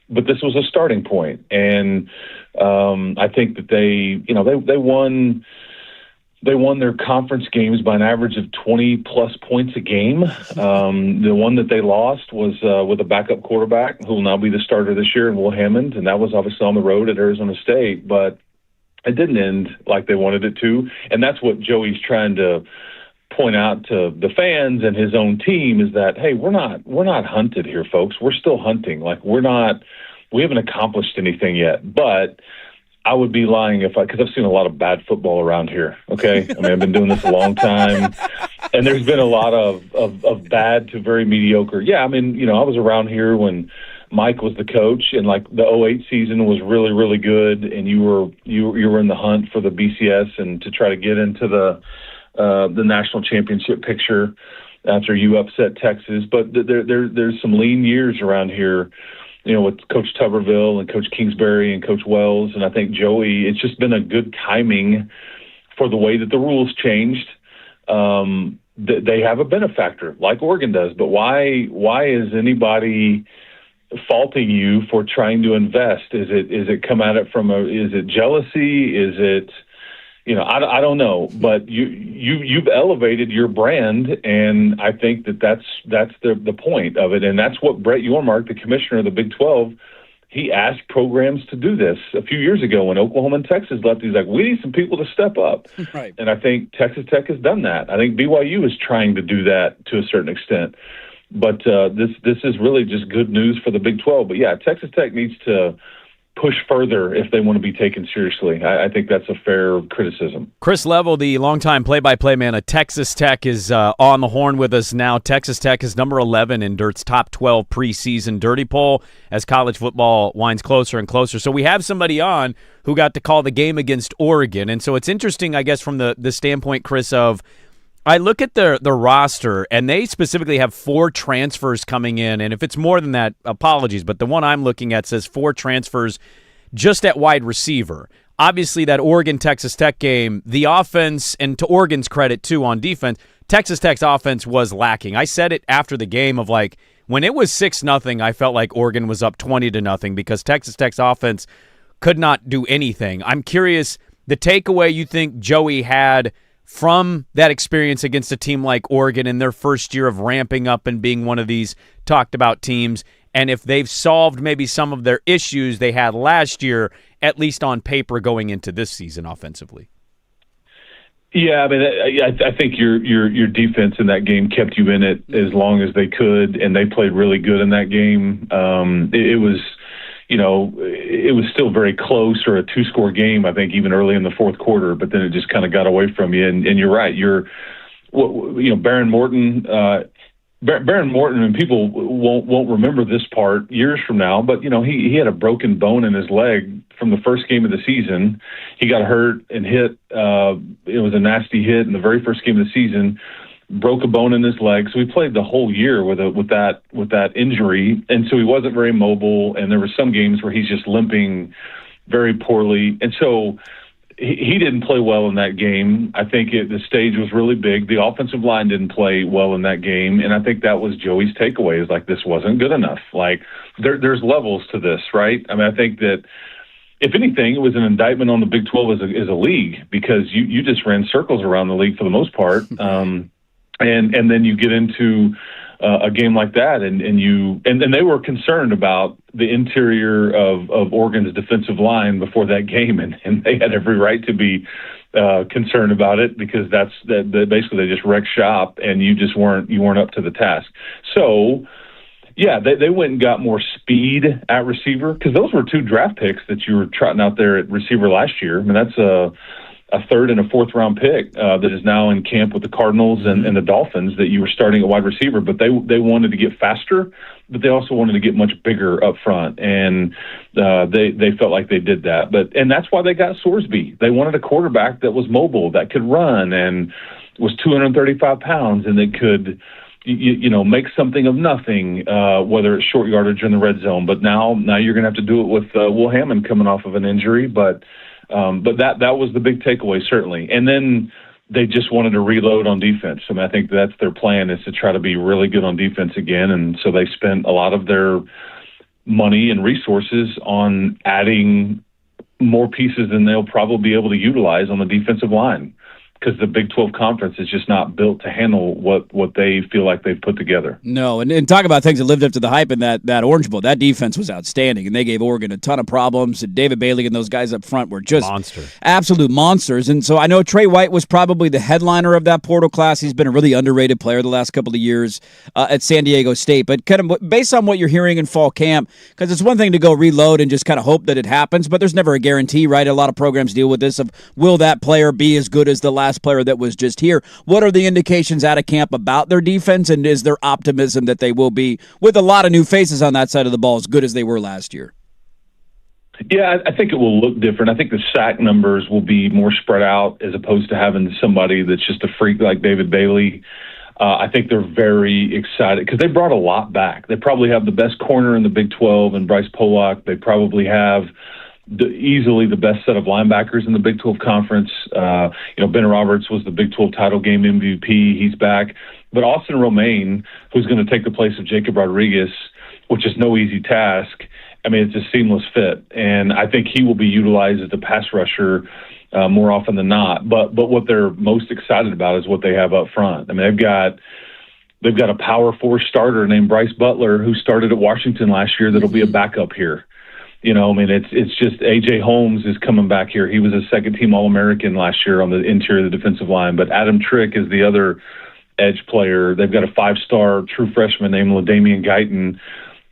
But this was a starting point. And I think that they won their conference games by an average of 20-plus points a game. The one that they lost was with a backup quarterback who will now be the starter this year, Will Hammond. And that was obviously on the road at Arizona State. But it didn't end like they wanted it to, and that's what Joey's trying to point out to the fans and his own team is that, hey, we're not hunted here, folks. We're still hunting. We haven't accomplished anything yet. But I would be lying because I've seen a lot of bad football around here. Okay, I mean I've been doing this a long time, and there's been a lot of bad to very mediocre. Yeah, I mean I was around here when Mike was the coach, and like the 2008 season was really, really good, and you were in the hunt for the BCS and to try to get into the national championship picture after you upset Texas. But there's some lean years around here, with Coach Tuberville and Coach Kingsbury and Coach Wells, and I think Joey. It's just been a good timing for the way that the rules changed. They have a benefactor like Oregon does, but why is anybody faulting you for trying to invest? Is it come at it from is it jealousy? Is it, I don't know, but you've elevated your brand, and I think that's the point of it. And that's what Brett Yormark, the commissioner of the Big 12, he asked programs to do this a few years ago when Oklahoma and Texas left. He's like, we need some people to step up. Right. And I think Texas Tech has done that. I think BYU is trying to do that to a certain extent. But this is really just good news for the Big 12. But, yeah, Texas Tech needs to push further if they want to be taken seriously. I think that's a fair criticism. Chris Level, the longtime play-by-play man at Texas Tech, is on the horn with us now. Texas Tech is number 11 in Dirt's top 12 preseason Dirty Poll as college football winds closer and closer. So we have somebody on who got to call the game against Oregon. And so it's interesting, I guess, from the standpoint, Chris, of I look at the roster, and they specifically have 4 transfers coming in. And if it's more than that, apologies, but the one I'm looking at says 4 transfers just at wide receiver. Obviously, that Oregon-Texas Tech game, the offense, and to Oregon's credit, too, on defense, Texas Tech's offense was lacking. I said it after the game of, like, when it was 6-0, I felt like Oregon was up 20-0 because Texas Tech's offense could not do anything. I'm curious, the takeaway you think Joey had from that experience against a team like Oregon in their first year of ramping up and being one of these talked about teams, and if they've solved maybe some of their issues they had last year, at least on paper going into this season offensively. Yeah, I mean, I think your defense in that game kept you in it as long as they could, and they played really good in that game. It was still very close, or a 2-score game, I think, even early in the fourth quarter, but then it just kind of got away from you. And you're right. Baron Morton, and people won't remember this part years from now, but, he had a broken bone in his leg from the first game of the season. He got hurt and hit. It was a nasty hit in the very first game of the season. Broke a bone in his leg, so he played the whole year with that injury, and so he wasn't very mobile. And there were some games where he's just limping very poorly, and so he didn't play well in that game. I think the stage was really big. The offensive line didn't play well in that game, and I think that was Joey's takeaway: is like, this wasn't good enough. Like there's levels to this, right? I mean, I think that, if anything, it was an indictment on the Big 12 as a league, because you just ran circles around the league for the most part. And then you get into a game like that, and they were concerned about the interior of Oregon's defensive line before that game, and they had every right to be concerned about it, because basically they just wrecked shop, and you weren't up to the task. So, yeah, they went and got more speed at receiver, because those were 2 draft picks that you were trotting out there at receiver last year. I mean, that's a 3rd and a 4th round pick that is now in camp with the Cardinals and the Dolphins that you were starting at wide receiver. But they wanted to get faster, but they also wanted to get much bigger up front, and they felt like they did that. And that's why they got Sorsby. They wanted a quarterback that was mobile, that could run, and was 235 pounds, and that could make something of nothing, whether it's short yardage or in the red zone. But now you're going to have to do it with Will Hammond coming off of an injury, but that was the big takeaway, certainly. And then they just wanted to reload on defense. I mean, I think that's their plan, is to try to be really good on defense again. And so they spent a lot of their money and resources on adding more pieces than they'll probably be able to utilize on the defensive line. because the Big 12 Conference is just not built to handle what they feel like they've put together. No, and talk about things that lived up to the hype in that Orange Bowl. That defense was outstanding, and they gave Oregon a ton of problems. And David Bailey and those guys up front were just absolute monsters. And so I know Trey White was probably the headliner of that portal class. He's been a really underrated player the last couple of years at San Diego State. But kind of based on what you're hearing in fall camp, because it's one thing to go reload and just kind of hope that it happens, but there's never a guarantee, right? A lot of programs deal with this of will that player be as good as the last player that was just here. What are the indications out of camp about their defense, and is there optimism that they will be, with a lot of new faces on that side of the ball, as good as they were last year? Yeah, I think it will look different. I think the sack numbers will be more spread out as opposed to having somebody that's just a freak like David Bailey. I think they're very excited because they brought a lot back. They probably have the best corner in the Big 12 and Bryce Polak. They probably have easily the best set of linebackers in the Big 12 Conference. Ben Roberts was the Big 12 title game MVP. He's back. But Austin Romaine, who's going to take the place of Jacob Rodriguez, which is no easy task, I mean, it's a seamless fit. And I think he will be utilized as a pass rusher more often than not. But what they're most excited about is what they have up front. I mean, they've got a power four starter named Bryce Butler who started at Washington last year that'll be a backup here. It's just A.J. Holmes is coming back here. He was a second-team All-American last year on the interior of the defensive line. But Adam Trick is the other edge player. They've got a five-star true freshman named LaDamian Guyton,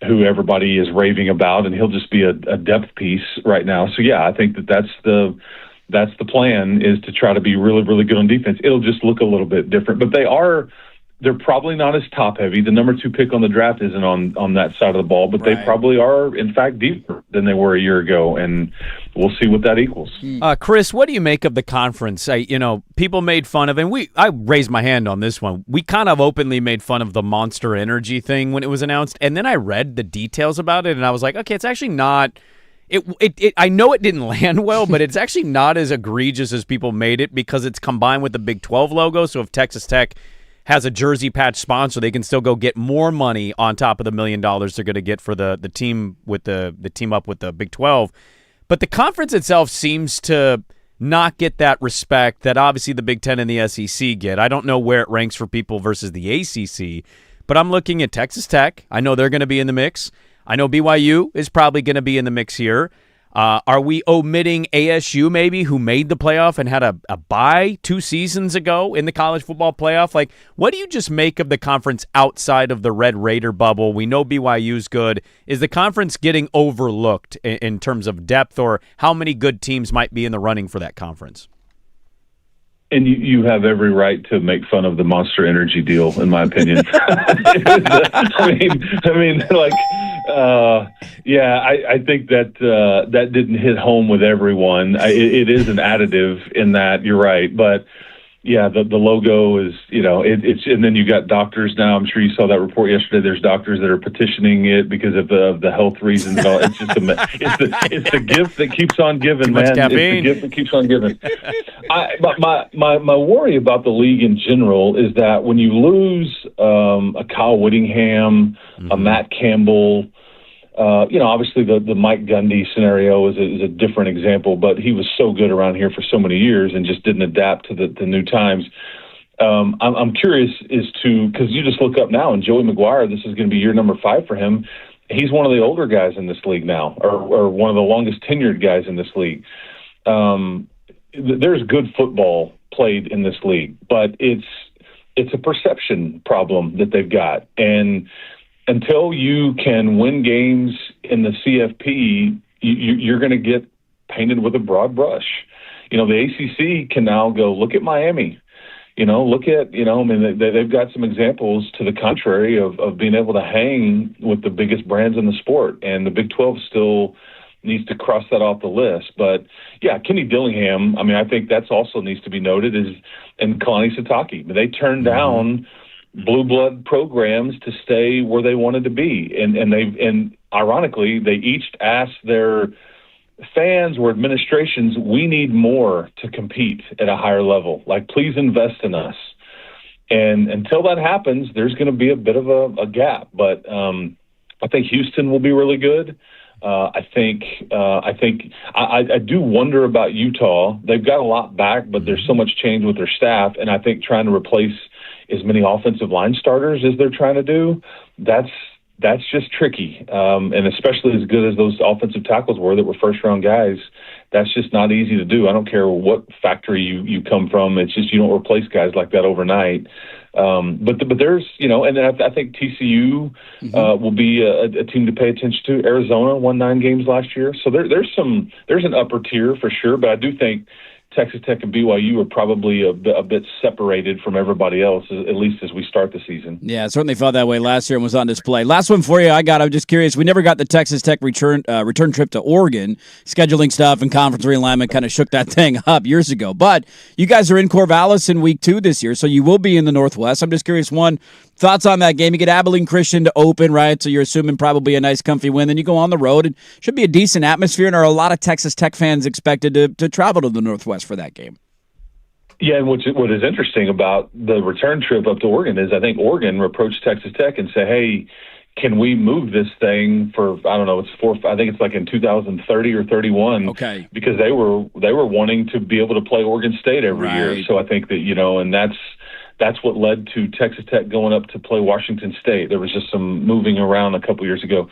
who everybody is raving about, and he'll just be a depth piece right now. So, yeah, I think that's the plan, is to try to be really, really good on defense. It'll just look a little bit different. But they're probably not as top-heavy. The number 2 pick on the draft isn't on that side of the ball, but They probably are, in fact, deeper than they were a year ago, and we'll see what that equals. Chris, what do you make of the conference? People made fun of, and I raised my hand on this one. We kind of openly made fun of the Monster Energy thing when it was announced, and then I read the details about it, and I was like, okay, it's actually not – I know it didn't land well, but it's actually not as egregious as people made it because it's combined with the Big 12 logo, so if Texas Tech – has a jersey patch sponsor, they can still go get more money on top of the $1 million they're going to get for the team with the team up with the Big 12. But the conference itself seems to not get that respect that obviously the Big 10 and the SEC get. I don't know where it ranks for people versus the ACC, but I'm looking at Texas Tech. I know they're going to be in the mix. I know BYU is probably going to be in the mix here. Are we omitting ASU maybe, who made the playoff and had a bye 2 seasons ago in the college football playoff? Like, what do you just make of the conference outside of the Red Raider bubble? We know BYU's good. Is the conference getting overlooked in terms of depth, or how many good teams might be in the running for that conference? And you have every right to make fun of the Monster Energy deal, in my opinion. I think that didn't hit home with everyone. It is an additive in that, you're right, but yeah, the logo is, it's, and then you got doctors now. I'm sure you saw that report yesterday. There's doctors that are petitioning it because of the health reasons. And all. It's just it's the gift that keeps on giving, man. It's the gift that keeps on giving. My worry about the league in general is that when you lose a Kyle Whittingham, a Matt Campbell, obviously the Mike Gundy scenario is a different example, but he was so good around here for so many years and just didn't adapt to the new times. I'm curious because you just look up now, and Joey McGuire, this is going to be year number 5 for him. He's one of the older guys in this league now, or one of the longest tenured guys in this league. There's good football played in this league, but it's a perception problem that they've got. And until you can win games in the CFP, you're going to get painted with a broad brush. The ACC can now go, look at Miami. Look at, they've got some examples to the contrary of being able to hang with the biggest brands in the sport. And the Big 12 still needs to cross that off the list. But, yeah, Kenny Dillingham, I think that's also needs to be noted, and Kalani Sitake. They turned down blue blood programs to stay where they wanted to be. And ironically, they each asked their fans or administrations, we need more to compete at a higher level. Like, please invest in us. And until that happens, there's going to be a bit of a gap. But I think Houston will be really good. I do wonder about Utah. They've got a lot back, but there's so much change with their staff, and I think trying to replace as many offensive line starters as they're trying to do, that's just tricky. And especially as good as those offensive tackles were that were first-round guys, that's just not easy to do. I don't care what factory you come from. It's just you don't replace guys like that overnight. But there's, and then I think TCU will be a team to pay attention to. Arizona won 9 games last year. So there's an upper tier for sure, but I do think Texas Tech and BYU are probably a bit separated from everybody else, at least as we start the season. Yeah, it certainly felt that way last year and was on display. Last one for you. I'm just curious. We never got the Texas Tech return trip to Oregon. Scheduling stuff and conference realignment kind of shook that thing up years ago. But you guys are in Corvallis in week 2 this year, so you will be in the Northwest. I'm just curious, one, thoughts on that game? You get Abilene Christian to open, right? So you're assuming probably a nice, comfy win. Then you go on the road. It should be a decent atmosphere, and are a lot of Texas Tech fans expected to travel to the Northwest for that game? Yeah, and what is interesting about the return trip up to Oregon is I think Oregon approached Texas Tech and said, hey, can we move this thing for, I don't know, I think it's like in 2030 or 31. Okay. Because they were wanting to be able to play Oregon State every year. So I think that, and that's what led to Texas Tech going up to play Washington State. There was just some moving around a couple years ago.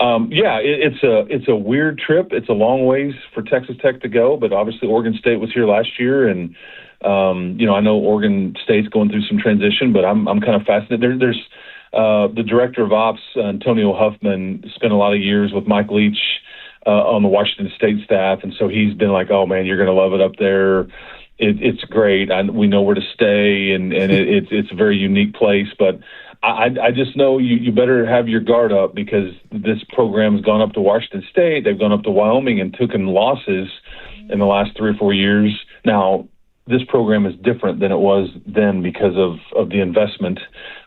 It's a weird trip. It's a long ways for Texas Tech to go, but obviously Oregon State was here last year, and I know Oregon State's going through some transition, but I'm kind of fascinated. There's the director of ops, Antonio Huffman, spent a lot of years with Mike Leach on the Washington State staff, and so he's been like, oh man, you're going to love it up there. It's great. We know where to stay, and it's a very unique place. But I just know you better have your guard up, because this program's gone up to Washington State. They've gone up to Wyoming and taken losses in the last 3 or 4 years. Now, this program is different than it was then because of the investment.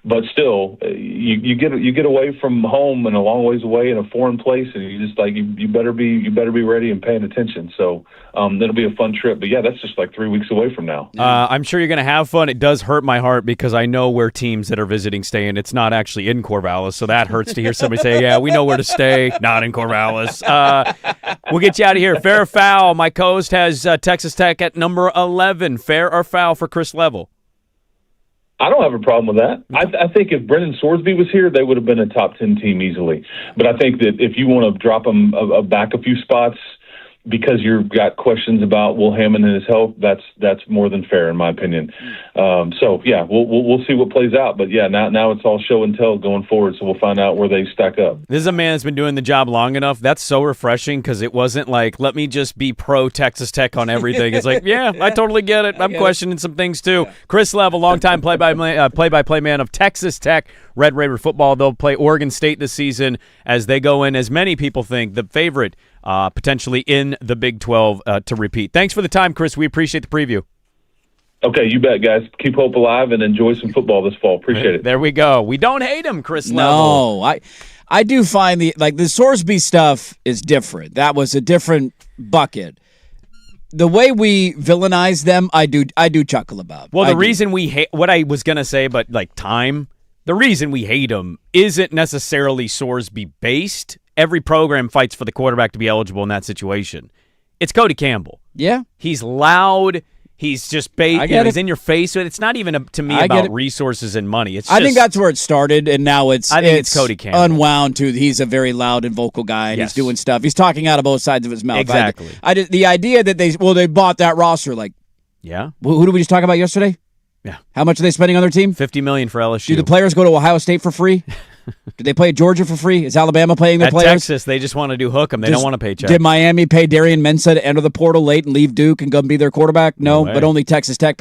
But still, you get away from home and a long ways away in a foreign place, and you just you better be ready and paying attention. So that'll be a fun trip. But yeah, that's just like 3 weeks away from now. I'm sure you're going to have fun. It does hurt my heart because I know where teams that are visiting stay, and it's not actually in Corvallis. So that hurts to hear somebody say, "Yeah, we know where to stay, not in Corvallis." We'll get you out of here. Fair or foul? My co-host has Texas Tech at number 11. Fair or foul for Chris Level? I don't have a problem with that. I think if Brendan Sorsby was here, they would have been a top 10 team easily. But I think that if you want to drop them back a few spots because you've got questions about Will Hammond and his health, that's more than fair in my opinion. So yeah, we'll see what plays out. But yeah, now it's all show and tell going forward. So we'll find out where they stack up. This is a man that's been doing the job long enough. That's so refreshing, because it wasn't like, let me just be pro Texas Tech on everything. It's like, yeah, I totally get it. I'm questioning some things too. Yeah. Chris Level, longtime play-by-play man of Texas Tech, Red Raider football. They'll play Oregon State this season as they go in, as many people think, the favorite potentially in the Big 12 to repeat. Thanks for the time, Chris. We appreciate the preview. Okay, you bet, guys. Keep hope alive and enjoy some football this fall. Appreciate it. There we go. We don't hate him, Chris Level. No, I do find the Sorsby stuff is different. That was a different bucket. The way we villainize them, I do chuckle about. Well, the reason we hate, what I was going to say, but the reason we hate him isn't necessarily Sorsby based. Every program fights for the quarterback to be eligible in that situation. It's Cody Campbell. Yeah. He's loud. He's just he's in your face. It's not even to me about resources and money. I think that's where it started, and now it's Cody Campbell. Unwound to he's a very loud and vocal guy, and he's doing stuff. He's talking out of both sides of his mouth. Exactly. The idea that they bought that roster, yeah. Who did we just talk about yesterday? Yeah. How much are they spending on their team? $50 million for LSU. Do the players go to Ohio State for free? Did they play at Georgia for free? Is Alabama paying their players? At Texas, they just want to do hook 'em. They don't want to pay checks. Did Miami pay Darian Mensah to enter the portal late and leave Duke and go be their quarterback? No, but only Texas Tech.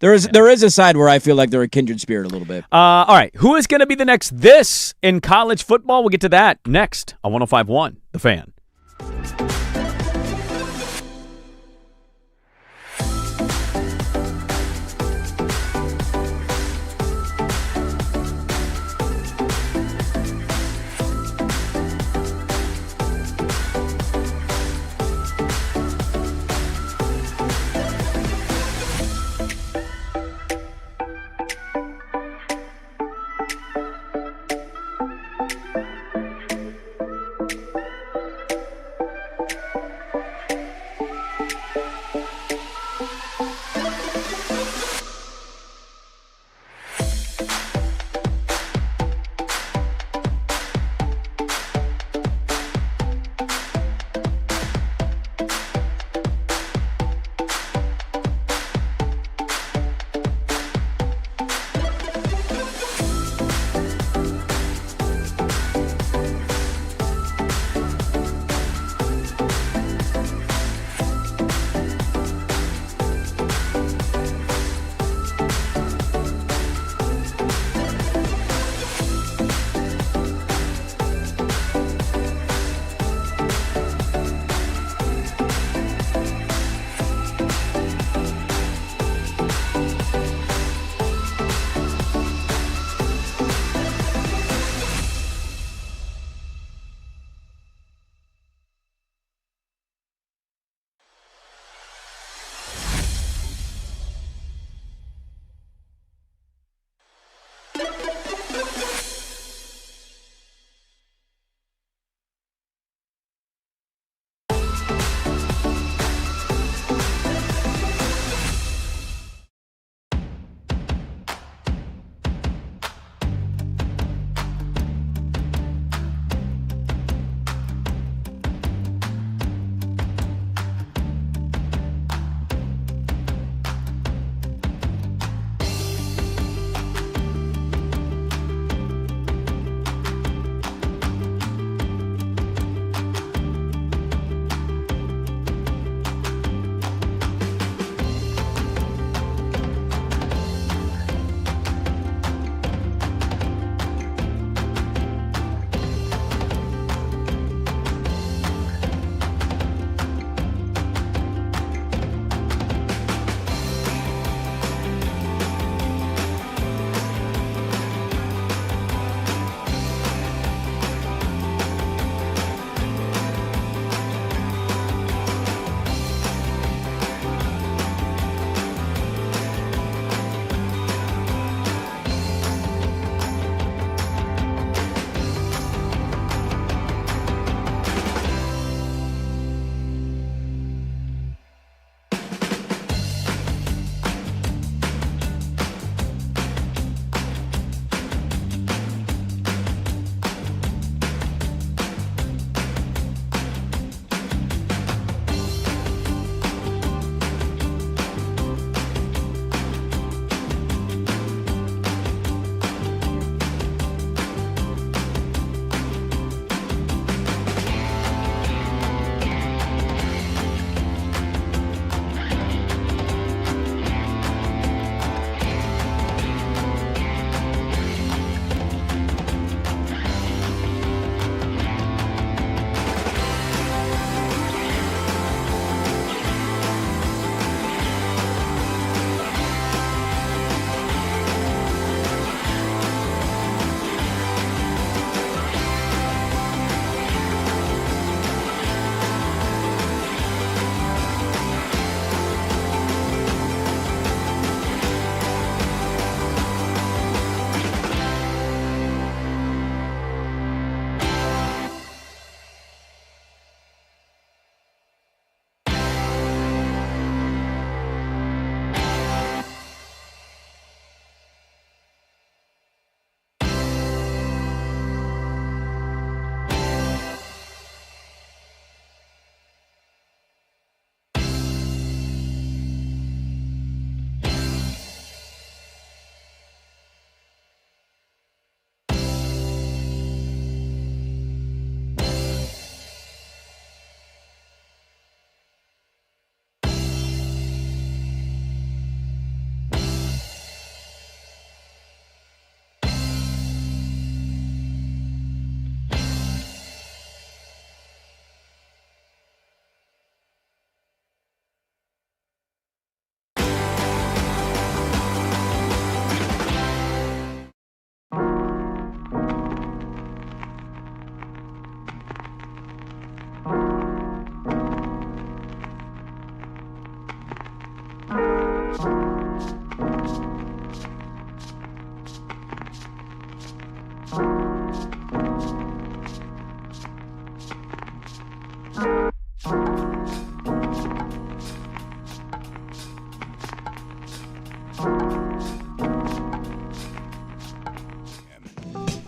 There is a side where I feel like they're a kindred spirit a little bit. All right, who is going to be the next this in college football? We'll get to that next on 105.1 The Fan.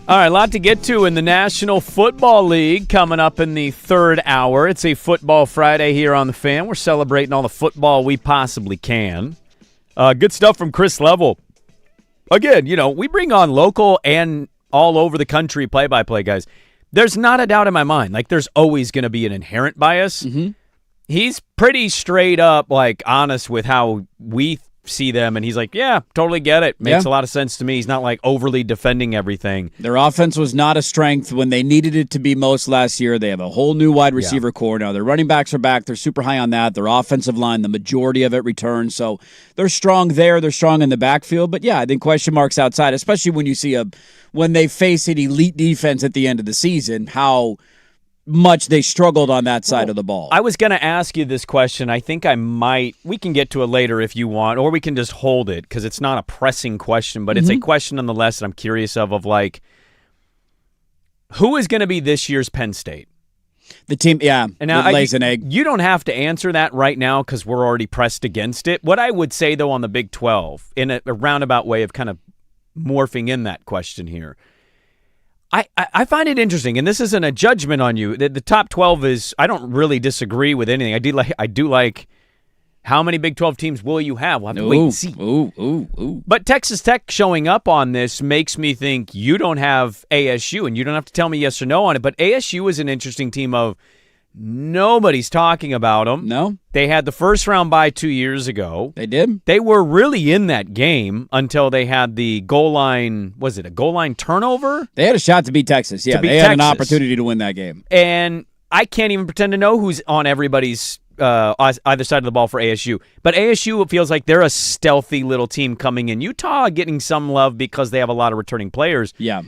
All right, a lot to get to in the National Football League coming up in the third hour. It's a Football Friday here on The Fan. We're celebrating all the football we possibly can. Good stuff from Chris Level. Again, we bring on local and all over the country play-by-play guys. There's not a doubt in my mind. Like, there's always going to be an inherent bias. Mm-hmm. He's pretty straight up, honest with how we see them, and he's like, yeah, totally get it. Makes a lot of sense to me. He's not, overly defending everything. Their offense was not a strength when they needed it to be most last year. They have a whole new wide receiver core now. Their running backs are back. They're super high on that. Their offensive line, the majority of it returns. So they're strong there. They're strong in the backfield. But, yeah, I think question marks outside, especially when you see when they face an elite defense at the end of the season, how much they struggled on that side of the ball. I was going to ask you this question. I think we can get to it later if you want, or we can just hold it because it's not a pressing question, but it's a question nonetheless that I'm curious of who is going to be this year's Penn State? The team, yeah, and now, that lays an egg. You don't have to answer that right now because we're already pressed against it. What I would say, though, on the Big 12, in a roundabout way of kind of morphing in that question here, I find it interesting, and this isn't a judgment on you. The top 12 is, I don't really disagree with anything. I do like how many Big 12 teams will you have? We'll have to wait and see. But Texas Tech showing up on this makes me think you don't have ASU, and you don't have to tell me yes or no on it, but ASU is an interesting team of nobody's talking about them. No. They had the first round bye 2 years ago. They did. They were really in that game until they had the goal line, was it a goal line turnover? They had a shot to beat Texas. Yeah, they had an opportunity to win that game. And I can't even pretend to know who's on everybody's either side of the ball for ASU. But ASU, it feels like they're a stealthy little team coming in. Utah getting some love because they have a lot of returning players. Yeah.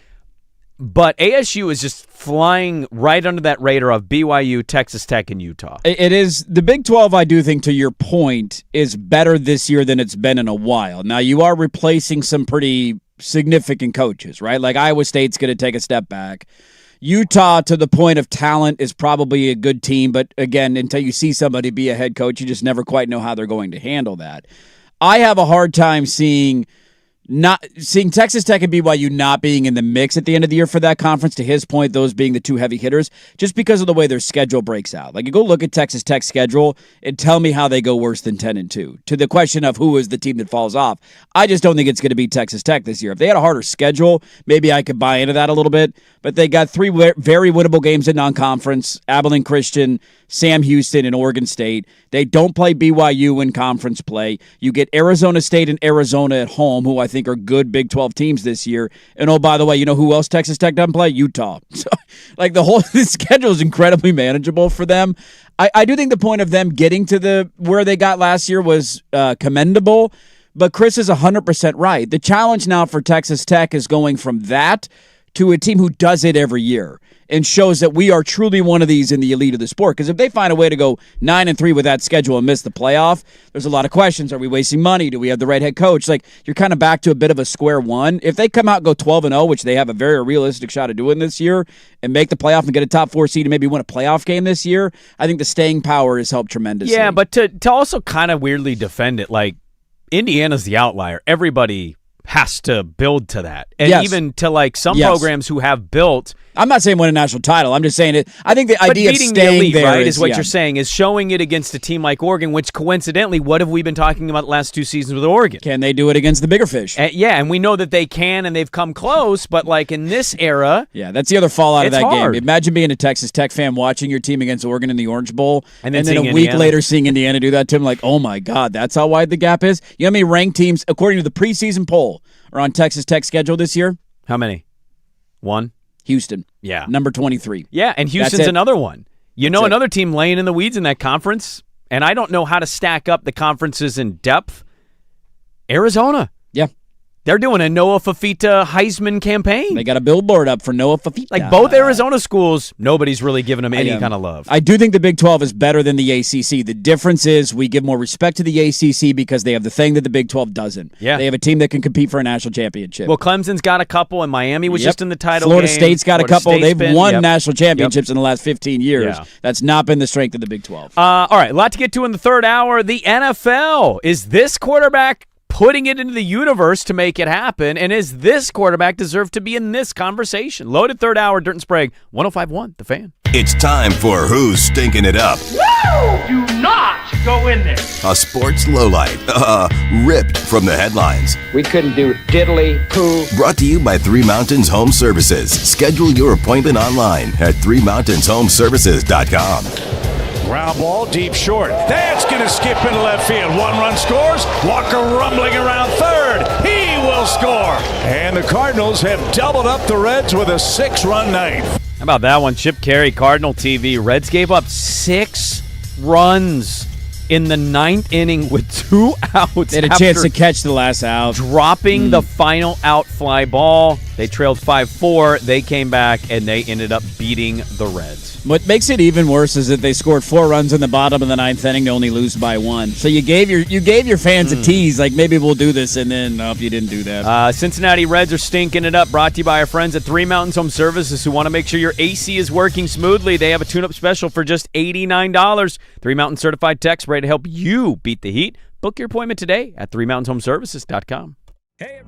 But ASU is just flying right under that radar of BYU, Texas Tech, and Utah. It is. The Big 12, I do think, to your point, is better this year than it's been in a while. Now, you are replacing some pretty significant coaches, right? Like Iowa State's going to take a step back. Utah, to the point of talent, is probably a good team. But, again, until you see somebody be a head coach, you just never quite know how they're going to handle that. I have a hard time seeing Texas Tech and BYU not being in the mix at the end of the year for that conference, to his point, those being the two heavy hitters, just because of the way their schedule breaks out. Like, you go look at Texas Tech's schedule and tell me how they go worse than 10-2. To the question of who is the team that falls off, I just don't think it's going to be Texas Tech this year. If they had a harder schedule, maybe I could buy into that a little bit, but they got three very winnable games in non-conference: Abilene Christian, Sam Houston, and Oregon State. They don't play BYU in conference play. You get Arizona State and Arizona at home, who I think are good Big 12 teams this year. And oh, by the way, you know who else Texas Tech doesn't play? Utah. So, the schedule is incredibly manageable for them. I do think the point of them getting to where they got last year was commendable, but Chris is 100% right. The challenge now for Texas Tech is going from that to a team who does it every year and shows that we are truly one of these in the elite of the sport. Because if they find a way to go 9-3 with that schedule and miss the playoff, there's a lot of questions. Are we wasting money? Do we have the right head coach? You're kind of back to a bit of a square one. If they come out and go 12-0, which they have a very realistic shot of doing this year, and make the playoff and get a top 4 seed and maybe win a playoff game this year, I think the staying power has helped tremendously. Yeah, but to also kind of weirdly defend it, Indiana's the outlier. Everybody has to build to that. And even to some programs who have built. I'm not saying win a national title. I'm just saying it. I think the idea of staying the elite, there right, is what you're saying, is showing it against a team like Oregon, which coincidentally, what have we been talking about the last 2 seasons with Oregon? Can they do it against the bigger fish? And we know that they can, and they've come close, but in this era. Yeah, that's the other fallout of that hard. game. Imagine being a Texas Tech fan watching your team against Oregon in the Orange Bowl, and then a week Indiana later seeing Indiana do that to them, oh my God, that's how wide the gap is? You know how many ranked teams, according to the preseason poll, are on Texas Tech's schedule this year? How many? 1? Houston. Yeah. Number 23. Yeah, and Houston's another one. Another team laying in the weeds in that conference, and I don't know how to stack up the conferences in depth. Arizona. Yeah. They're doing a Noah Fafita Heisman campaign. They got a billboard up for Noah Fafita. Both Arizona schools, nobody's really giving them any kind of love. I do think the Big 12 is better than the ACC. The difference is we give more respect to the ACC because they have the thing that the Big 12 doesn't. Yeah. They have a team that can compete for a national championship. Well, Clemson's got a couple, and Miami was just in the title Florida game. State's got a couple. They've won national championships in the last 15 years. Yeah. That's not been the strength of the Big 12. All right, a lot to get to in the third hour. The NFL. Is this quarterback putting it into the universe to make it happen? And is this quarterback deserve to be in this conversation? Loaded third hour, Dirt and Sprague, 105.1, The Fan. It's time for Who's Stinking It Up. Do not go in there. A sports lowlight, ripped from the headlines. We couldn't do diddly poo. Brought to you by Three Mountains Home Services. Schedule your appointment online at threemountainshomservices.com. Ground ball deep short. That's going to skip into left field. One run scores. Walker rumbling around third. He will score. And the Cardinals have doubled up the Reds with a 6-run night. How about that one? Chip Carey, Cardinal TV. Reds gave up 6 runs in the 9th inning with 2 outs. They had a chance to catch the last out. Dropping the final out fly ball. They trailed 5-4. They came back, and they ended up beating the Reds. What makes it even worse is that they scored 4 runs in the bottom of the 9th inning to only lose by 1. So you gave your fans a tease, like maybe we'll do this, and then nope, you didn't do that. Cincinnati Reds are stinking it up. Brought to you by our friends at Three Mountains Home Services, who want to make sure your AC is working smoothly. They have a tune-up special for just $89. 3 Mountain certified techs ready to help you beat the heat. Book your appointment today at threemountainhomeservices.com. Hey.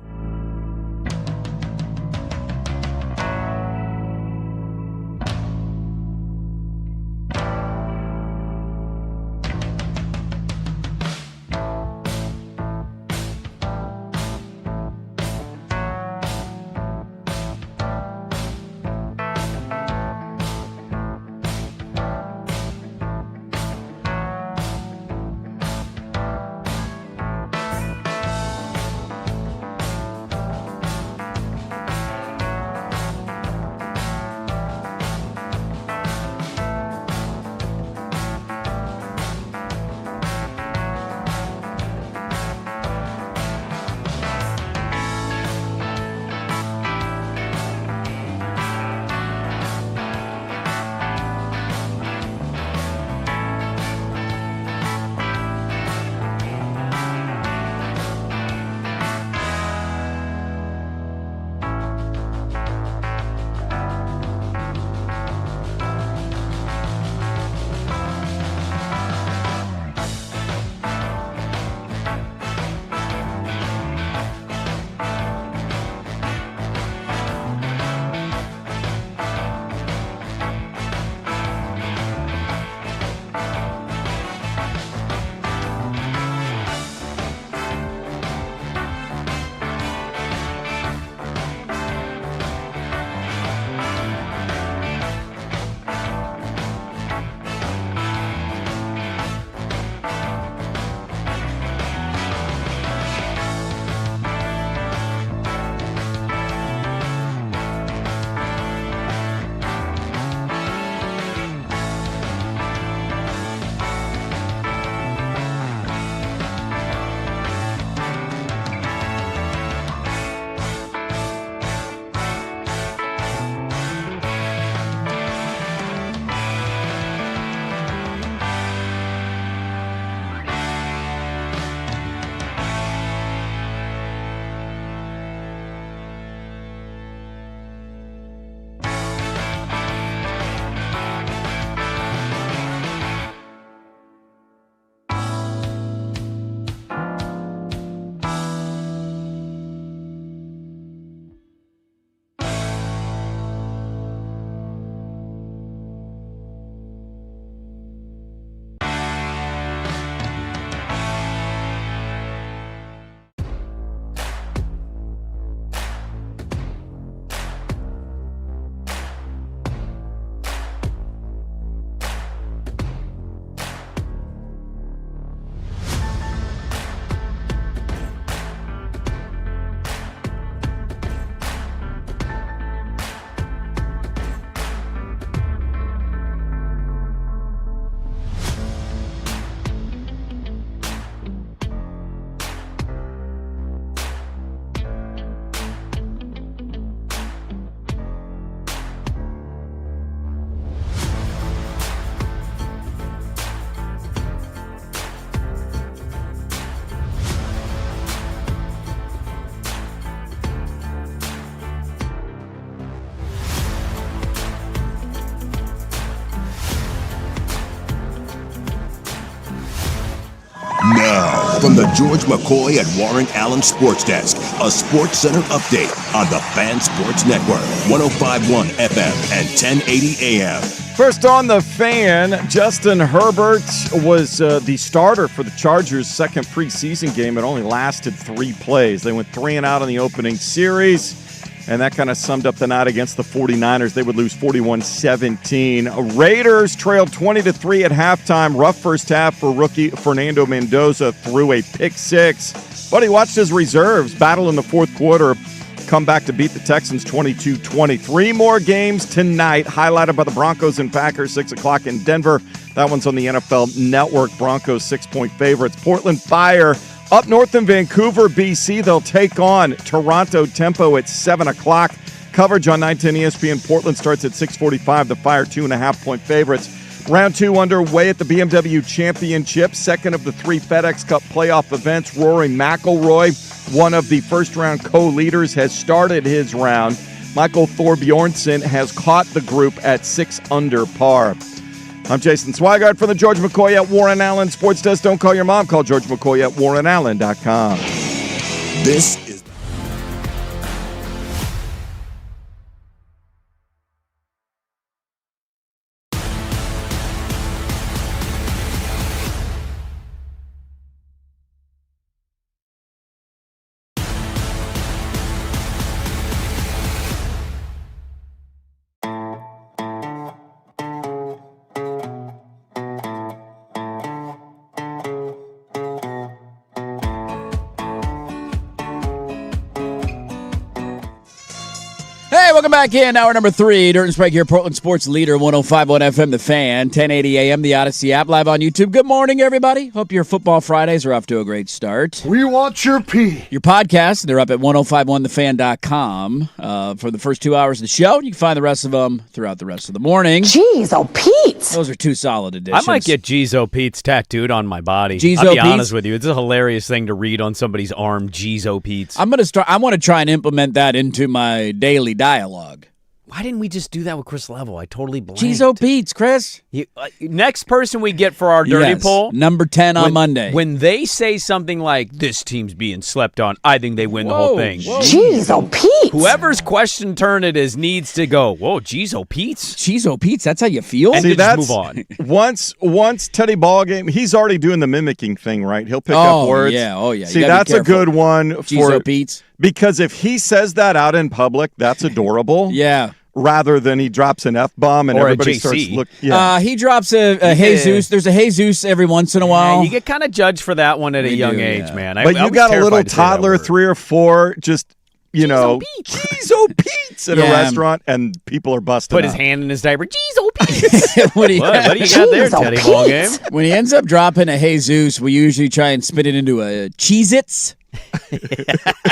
Now, from the George McCoy and Warren Allen Sports Desk, a Sports Center update on the Fan Sports Network, 105.1 FM and 1080 AM. First on the Fan, Justin Herbert was the starter for the Chargers' second preseason game. It only lasted 3 plays. They went 3 and out in the opening series, and that kind of summed up the night against the 49ers. They would lose 41-17. Raiders trailed 20-3 at halftime. Rough first half for rookie Fernando Mendoza, threw a pick six, but he watched his reserves battle in the fourth quarter, come back to beat the Texans 22-20. 3 more games tonight, highlighted by the Broncos and Packers, 6 o'clock in Denver. That one's on the NFL Network. Broncos 6-point favorites. Portland Fire up north in Vancouver, BC. They'll take on Toronto Tempo at 7 o'clock. Coverage on 910 ESPN. Portland starts at 6:45. The Fire 2.5-point favorites. Round 2 underway at the BMW Championship, second of the 3 FedEx Cup playoff events. Rory McIlroy, one of the first-round co-leaders, has started his round. Michael Thorbjornsen has caught the group at 6 under par. I'm Jason Swigart from the George McCoy at Warren Allen Sports Desk. Don't call your mom. Call George McCoy at warrenallen.com. This is Welcome back in. Hour number 3. Dirt and Sprague here, Portland Sports Leader, 105.1 FM, The Fan, 1080 AM, the Odyssey app, live on YouTube. Good morning, everybody. Hope your football Fridays are off to a great start. We want your pee. Your podcasts, they're up at 1051thefan.com for the first 2 hours of the show. You can find the rest of them throughout the rest of the morning. Jeez, oh, Pete. Those are 2 solid additions. I might get Jeez Pete's tattooed on my body. Jeez I'll be Pete's? honest with you. It's a hilarious thing to read on somebody's arm, Jeez Pete's. I want to try and implement that into my daily dialogue. Why didn't we just do that with Chris Level? I totally blanked. Jeez Pete's, Chris. Next person we get for our dirty poll. Number 10 on Monday. When they say something like, this team's being slept on, I think they win the whole thing. Jeez, oh, Pete. Whoever's question turn it is needs to go, whoa, Jeez Pete's? Jeez Pete's, that's how you feel? And See, just move on. Once Teddy Ballgame, he's already doing the mimicking thing, right? He'll pick up words. Oh, yeah. See, that's a good one for Jeez Pete's. Because if he says that out in public, that's adorable. Yeah. Rather than he drops an F-bomb and Or a everybody JC. starts looking. Yeah. He drops a Jesus. There's a Jesus every once in a while. Yeah, you get kind of judged for that one at a young age, man. But you got a little toddler, 3 or 4, just, Jeez Pete's at a restaurant, and people are busting Put his up. hand in his diaper. Jeez Pete's. What do you What do you got there, Teddy Ballgame? When he ends up dropping a Jesus, we usually try and spit it into a Cheez-Its.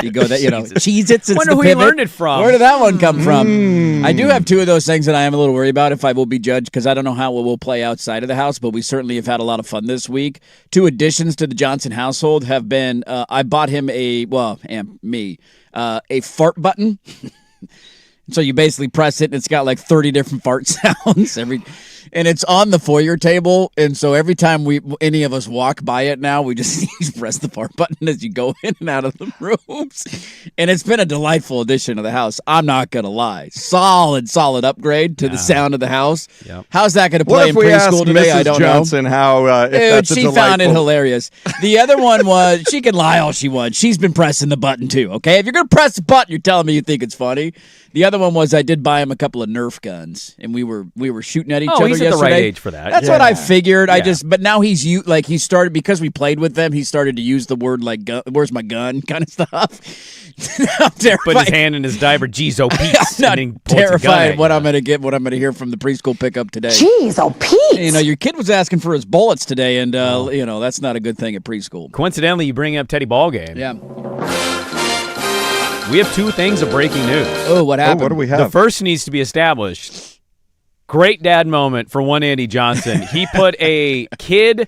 You go that, Cheez-Its. Wonder who you learned it from. Where did that one come from? I do have 2 of those things that I am a little worried about if I will be judged, because I don't know how it will play outside of the house, but we certainly have had a lot of fun this week. 2 additions to the Johnson household have been, I bought him a fart button. So you basically press it, and it's got like 30 different fart sounds and it's on the foyer table. And so every time any of us walk by it now, we just press the fart button as you go in and out of the rooms. And it's been a delightful addition to the house. I'm not gonna lie, solid upgrade to the sound of the house. Yep. How's that going to play in preschool today? Mrs. I don't Johnson know. How if that's She found it hilarious. The other one was, she can lie all she wants. She's been pressing the button too. Okay, if you're gonna press the button, you're telling me you think it's funny. The other one was, I did buy him a couple of Nerf guns, and we were shooting at each other he's yesterday. at the right age for that. That's what I figured. Yeah. But now he started, because we played with them, he started to use the word like, where's my gun kind of stuff. I'm terrified. Put his hand in his diaper, Jeez Pete's. I'm not terrified what I'm going to get, what I'm going to hear from the preschool pickup today. Jeez, oh, Pete. Your kid was asking for his bullets today, and that's not a good thing at preschool. Coincidentally, you bring up Teddy Ballgame. Yeah. We have 2 things of breaking news. Oh, what happened? What do we have? The first needs to be established. Great dad moment for one Andy Johnson. He put a kid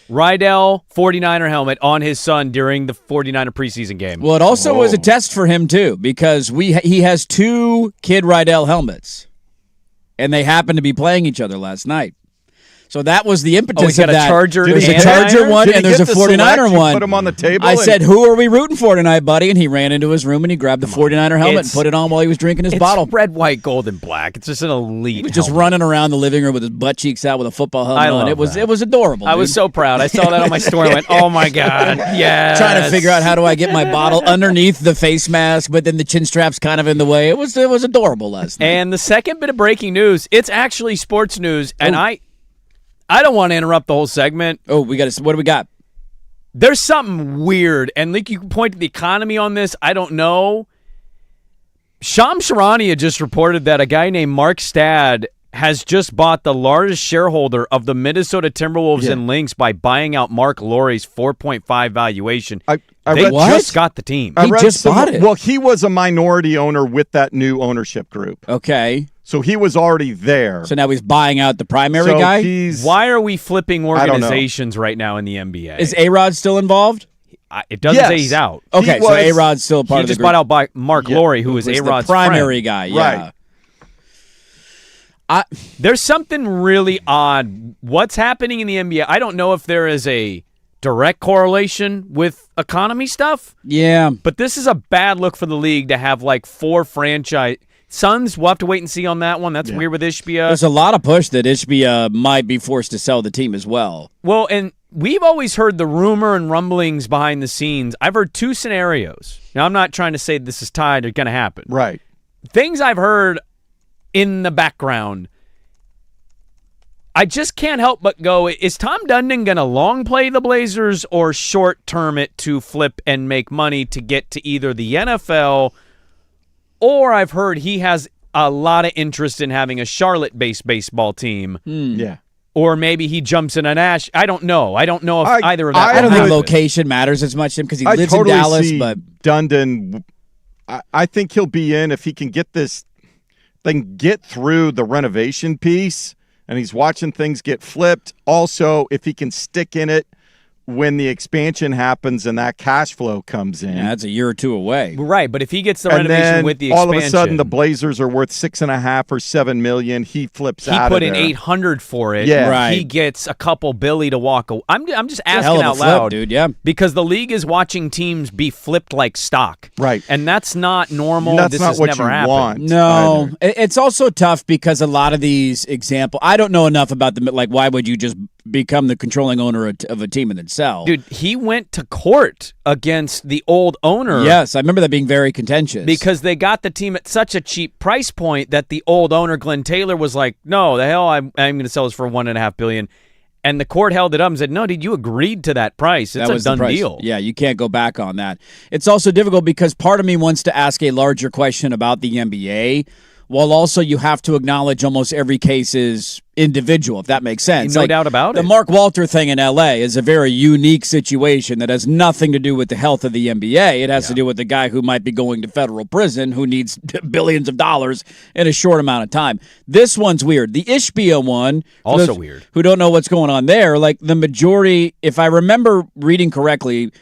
Rydell 49er helmet on his son during the 49er preseason game. Well, it also was a test for him, too, because he has 2 kid Rydell helmets, and they happened to be playing each other last night. So that was the impetus he's got of a that. Charger There's a and Charger Niner? one, Did he and there's a get the select? 49er You one. put him on the table. I and- said, "Who are we rooting for tonight, buddy?" And he ran into his room and he grabbed the 49er helmet and put it on while he was drinking his It's bottle. red, white, gold, and black. It's just an elite. He was just helmet. running around the living room with his butt cheeks out with a football helmet I on. love It was that. it was adorable. I was dude. so proud. I saw that on my story. I went, "Oh my god, yeah!" Trying to figure out how do I get my bottle underneath the face mask, but then the chin strap's kind of in the way. It was adorable last night. And the second bit of breaking news, it's actually sports news, and I don't want to interrupt the whole segment. Oh, what do we got? There's something weird, and like you can point to the economy on this. I don't know. Shams Charania just reported that a guy named Mark Stad has just bought the largest shareholder of the Minnesota Timberwolves and Lynx by buying out Mark Lowry's 4.5 valuation. They just got the team. He just bought it. Well, he was a minority owner with that new ownership group. Okay. So he was already there. So now he's buying out the primary So guy? Why are we flipping I don't know. organizations right now in the NBA? Is A-Rod still involved? It doesn't say he's out. Okay, so A-Rod's still a part He of the just group. bought out by Mark Lowry, who is A-Rod's the primary friend. guy, yeah. Right. There's something really odd. What's happening in the NBA? I don't know if there is a direct correlation with economy stuff. Yeah. But this is a bad look for the league to have like 4 franchise. Suns, we'll have to wait and see on that one. That's weird with Ishbia. There's a lot of push that Ishbia might be forced to sell the team as well. Well, and we've always heard the rumor and rumblings behind the scenes. I've heard 2 scenarios. Now, I'm not trying to say this is tied or going to happen. Right. Things I've heard in the background. I just can't help but go, is Tom Dundon going to long play the Blazers or short term it to flip and make money to get to either the NFL, or I've heard he has a lot of interest in having a Charlotte-based baseball team. Yeah. Or maybe he jumps in an Ash. I don't know. I don't know if either of that. I don't think location matters as much to him because he lives totally in Dallas. see But Dundon, I think he'll be in if he can get this thing, get through the renovation piece, and he's watching things get flipped. Also, if he can stick in it when the expansion happens and that cash flow comes in. yeah, that's a year or 2 away. Right, but if he gets the And renovation then with the expansion, all of a sudden the Blazers are worth $6.5 or $7 million. He flips he out put of in there. $800 for it. Yeah. Right. He gets a couple Billy to walk away. I'm just hell asking of a out flip, loud, dude, yeah. because the league is watching teams be flipped like stock. Right. And that's not normal. That's this not has what never you happened. want. No, it's also tough because a lot of these examples, I don't know enough about them. Like, why would you just become the controlling owner of a team and then sell? Dude, he went to court against the old owner. Yes, I remember that being very contentious. Because they got the team at such a cheap price point that the old owner, Glenn Taylor, was like, no, the hell, I'm going to sell this for $1.5 billion. And the court held it up and said, no, dude, you agreed to that price. It's that a was the done price. deal. Yeah, you can't go back on that. It's also difficult because part of me wants to ask a larger question about the NBA, while also you have to acknowledge almost every case is individual, if that makes sense. No doubt about the it. The Mark Walter thing in L.A. is a very unique situation that has nothing to do with the health of the NBA. It has to do with the guy who might be going to federal prison who needs billions of dollars in a short amount of time. This one's weird. The Ishbia one, for Also those weird. who don't know what's going on there, like the majority, if I remember reading correctly,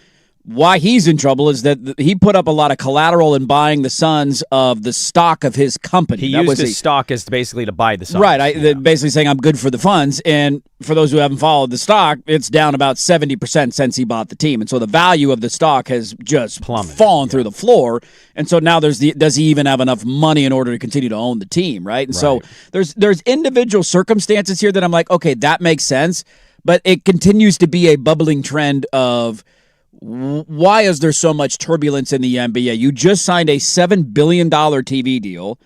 why he's in trouble is that he put up a lot of collateral in buying the Suns of the stock of his company. He That used was his stock as basically to buy the Suns. Right, basically saying I'm good for the funds. And for those who haven't followed the stock, it's down about 70% since he bought the team. And so the value of the stock has just fallen through the floor. And so now does he even have enough money in order to continue to own the team, right? And so there's individual circumstances here that I'm like, okay, that makes sense. But it continues to be a bubbling trend of why is there so much turbulence in the NBA? You just signed a $7 billion TV deal.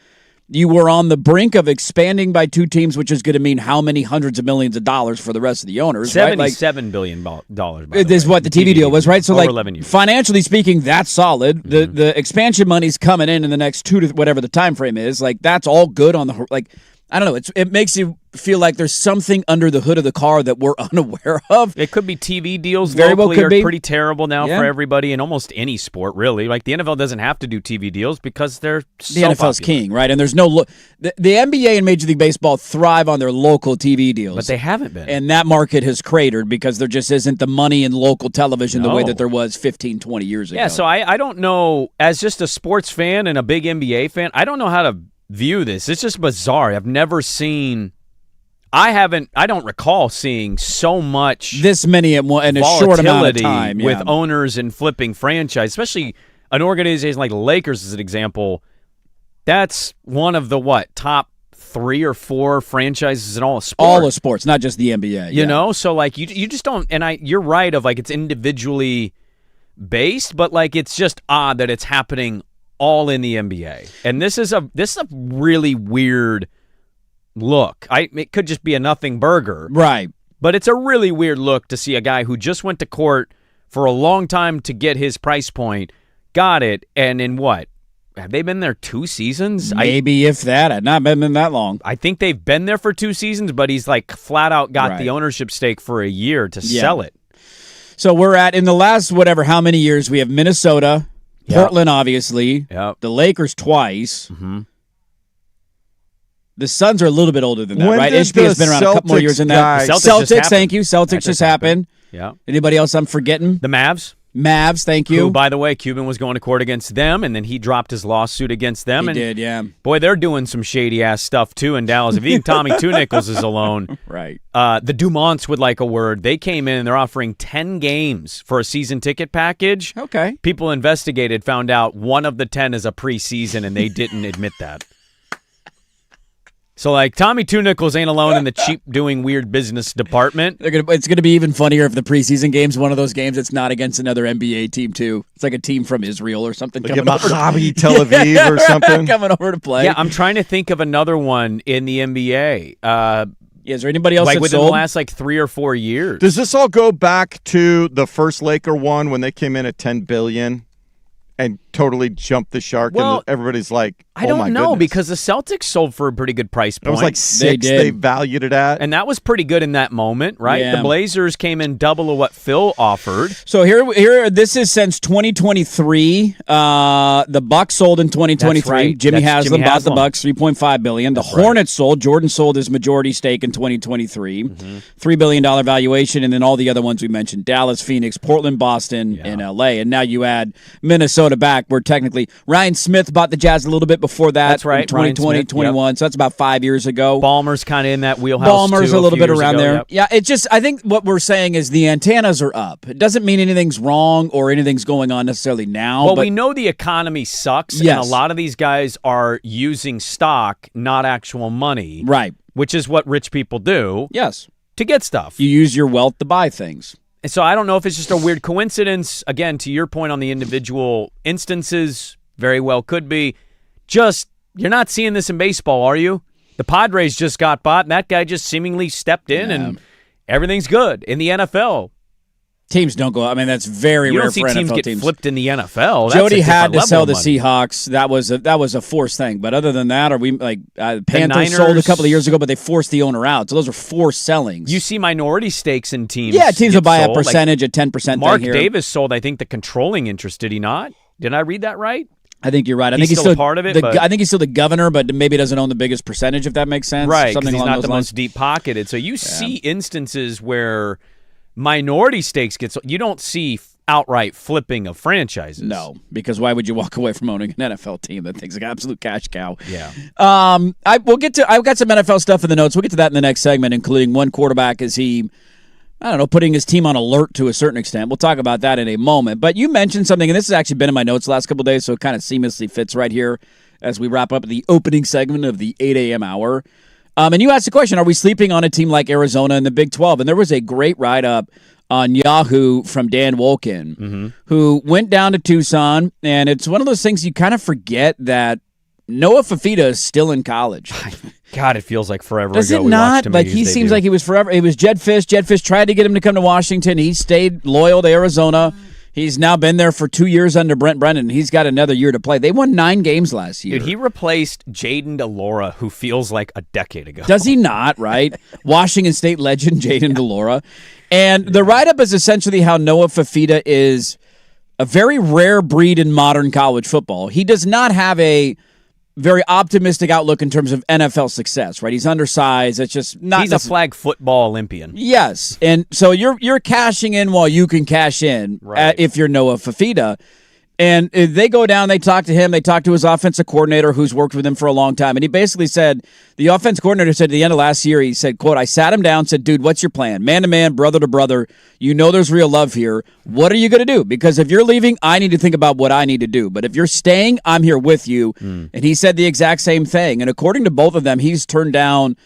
You were on the brink of expanding by 2 teams, which is going to mean how many hundreds of millions of dollars for the rest of the owners, right? $77 billion. By It is what the TV deal was, right? So, over like, 11 years. financially speaking, that's solid. The expansion money's coming in the next 2 to whatever the time frame is. Like, that's all good on the like. I don't know. It makes you feel like there's something under the hood of the car that we're unaware of. It could be TV deals Very well locally could are be. pretty terrible now Yeah. for everybody in almost any sport, really. Like the NFL doesn't have to do TV deals because they're so The NFL's popular. king, right? And there's no the NBA and Major League Baseball thrive on their local TV deals, But they haven't been. and that market has cratered because there just isn't the money in local television the way No. that there was 15, 20 years ago. Yeah, so I don't know, as just a sports fan and a big NBA fan, I don't know how to view this. It's just bizarre. I've never seen I don't recall seeing so much this many in a short amount of time with owners and flipping franchise, especially an organization like the Lakers as an example. That's one of the top 3 or 4 franchises in all of sports. All of sports, not just the NBA. You know, so like you just don't. And you're right of like it's individually based, but like it's just odd that it's happening all in the NBA. And this is a really weird look. It could just be a nothing burger, right? But it's a really weird look to see a guy who just went to court for a long time to get his price point, got it, and in what? Have they been there 2 seasons? Maybe if that. Had not been that long. I think they've been there for 2 seasons, but he's like flat out got the ownership stake for a year to sell it. So we're at, in the last how many years, we have Minnesota, Portland, obviously, the Lakers twice. Mm-hmm. The Suns are a little bit older than that, when right? Did HB has been around a couple more years than that. Celtics, thank you. Celtics just happened. Yeah. Anybody else I'm forgetting? The Mavs. Mavs, thank you. Who, by the way, Cuban was going to court against them, and then he dropped his lawsuit against them. He did, yeah. Boy, they're doing some shady-ass stuff, too, in Dallas. If even Tommy Two Nichols is alone. Right. The Dumonts would like a word. They came in, and they're offering 10 games for a season ticket package. Okay. People investigated, found out one of the 10 is a preseason, and they didn't admit that. So, like, Tommy Two Nichols ain't alone in the cheap doing weird business department. It's going to be even funnier if the preseason game's one of those games that's not against another NBA team, too. It's like a team from Israel or something. Like Maccabi Tel Aviv or something. Coming over to play. Yeah, I'm trying to think of another one in the NBA. Is there anybody else like that's within sold? the last 3 or 4 years? Does this all go back to the first Laker one when they came in at $10 billion? And totally jumped the shark, and everybody's like, I don't know, goodness. because the Celtics sold for a pretty good price point. It was like 6 they valued it at. And that was pretty good in that moment, right? Yeah. The Blazers came in double of what Phil offered. So here, this is since 2023. The Bucks sold in 2023. That's right. Jimmy That's Haslam Jimmy bought the Haslam. Bucks, $3.5 billion. The Hornets sold. Jordan sold his majority stake in 2023. $3 billion valuation, and then all the other ones we mentioned: Dallas, Phoenix, Portland, Boston, and LA. And now you add Minnesota back, where technically Ryan Smith bought the Jazz a little bit before that. That's right. In 2020, 21. So that's about 5 years ago. Ballmer's kind of in that wheelhouse. Ballmer's too, a little few bit years around ago, there. yep. Yeah, it's just, I think what we're saying is the antennas are up. It doesn't mean anything's wrong or anything's going on necessarily now. Well, but we know the economy sucks, Yes. and a lot of these guys are using stock, not actual money. Right. Which is what rich people do. Yes. To get stuff. You use your wealth to buy things. And so I don't know if it's just a weird coincidence. Again, to your point on the individual instances, very well could be. Just, you're not seeing this in baseball, are you? The Padres just got bought, and that guy just seemingly stepped in, and everything's good. In the NFL, teams don't go. I mean, that's very rare don't see for teams NFL get teams. flipped in the NFL. That's Jody a had to different sell level the of money. Seahawks. That was a forced thing. But other than that, are we like Panthers Niners sold a couple of years ago, but they forced the owner out. So those are forced sellings. You see minority stakes in teams. Yeah, teams will get buy sold. a percentage, a 10% Mark thing here. Davis sold, I think, the controlling interest. Did he not? Did I read that right? I think you're right. I He's think still a part of it, but- I think he's still the governor, but maybe doesn't own the biggest percentage, if that makes sense. Right, because Something he's along not those the lines. most deep-pocketed. So you see instances where minority stakes get sold. You don't see outright flipping of franchises. No, because why would you walk away from owning an NFL team that thinks like an absolute cash cow? Yeah. I've got some NFL stuff in the notes. We'll get to that in the next segment, including one quarterback as he, I don't know, putting his team on alert to a certain extent. We'll talk about that in a moment. But you mentioned something, and this has actually been in my notes the last couple of days, so it kind of seamlessly fits right here as we wrap up the opening segment of the 8 a.m. hour. And you asked the question, are we sleeping on a team like Arizona in the Big 12? And there was a great write-up on Yahoo from Dan Wolkin, who went down to Tucson, and it's one of those things you kind of forget that Noah Fafita is still in college. God, it feels like forever Does ago it we not? watched him. Like, he seems like he was forever. It was Jed Fish. Jed Fish tried to get him to come to Washington. He stayed loyal to Arizona. He's now been there for 2 years under Brent Brennan. He's got another year to play. They won 9 games last year. Dude, he replaced Jaden DeLora, who feels like a decade ago. Does he not, right? Washington State legend Jaden DeLora. And the write-up is essentially how Noah Fafita is a very rare breed in modern college football. He does not have a very optimistic outlook in terms of NFL success, right? He's undersized. It's just not. He's a flag football Olympian. Yes, and so you're cashing in while you can cash in, Right. if you're Noah Fafita. And they go down, they talk to him, they talk to his offensive coordinator who's worked with him for a long time. And he basically said, the offense coordinator said at the end of last year, he said, quote, I sat him down, said, dude, what's your plan? Man to man, brother to brother. You know there's real love here. What are you going to do? Because if you're leaving, I need to think about what I need to do. But if you're staying, I'm here with you. And he said the exact same thing. And according to both of them, he's turned down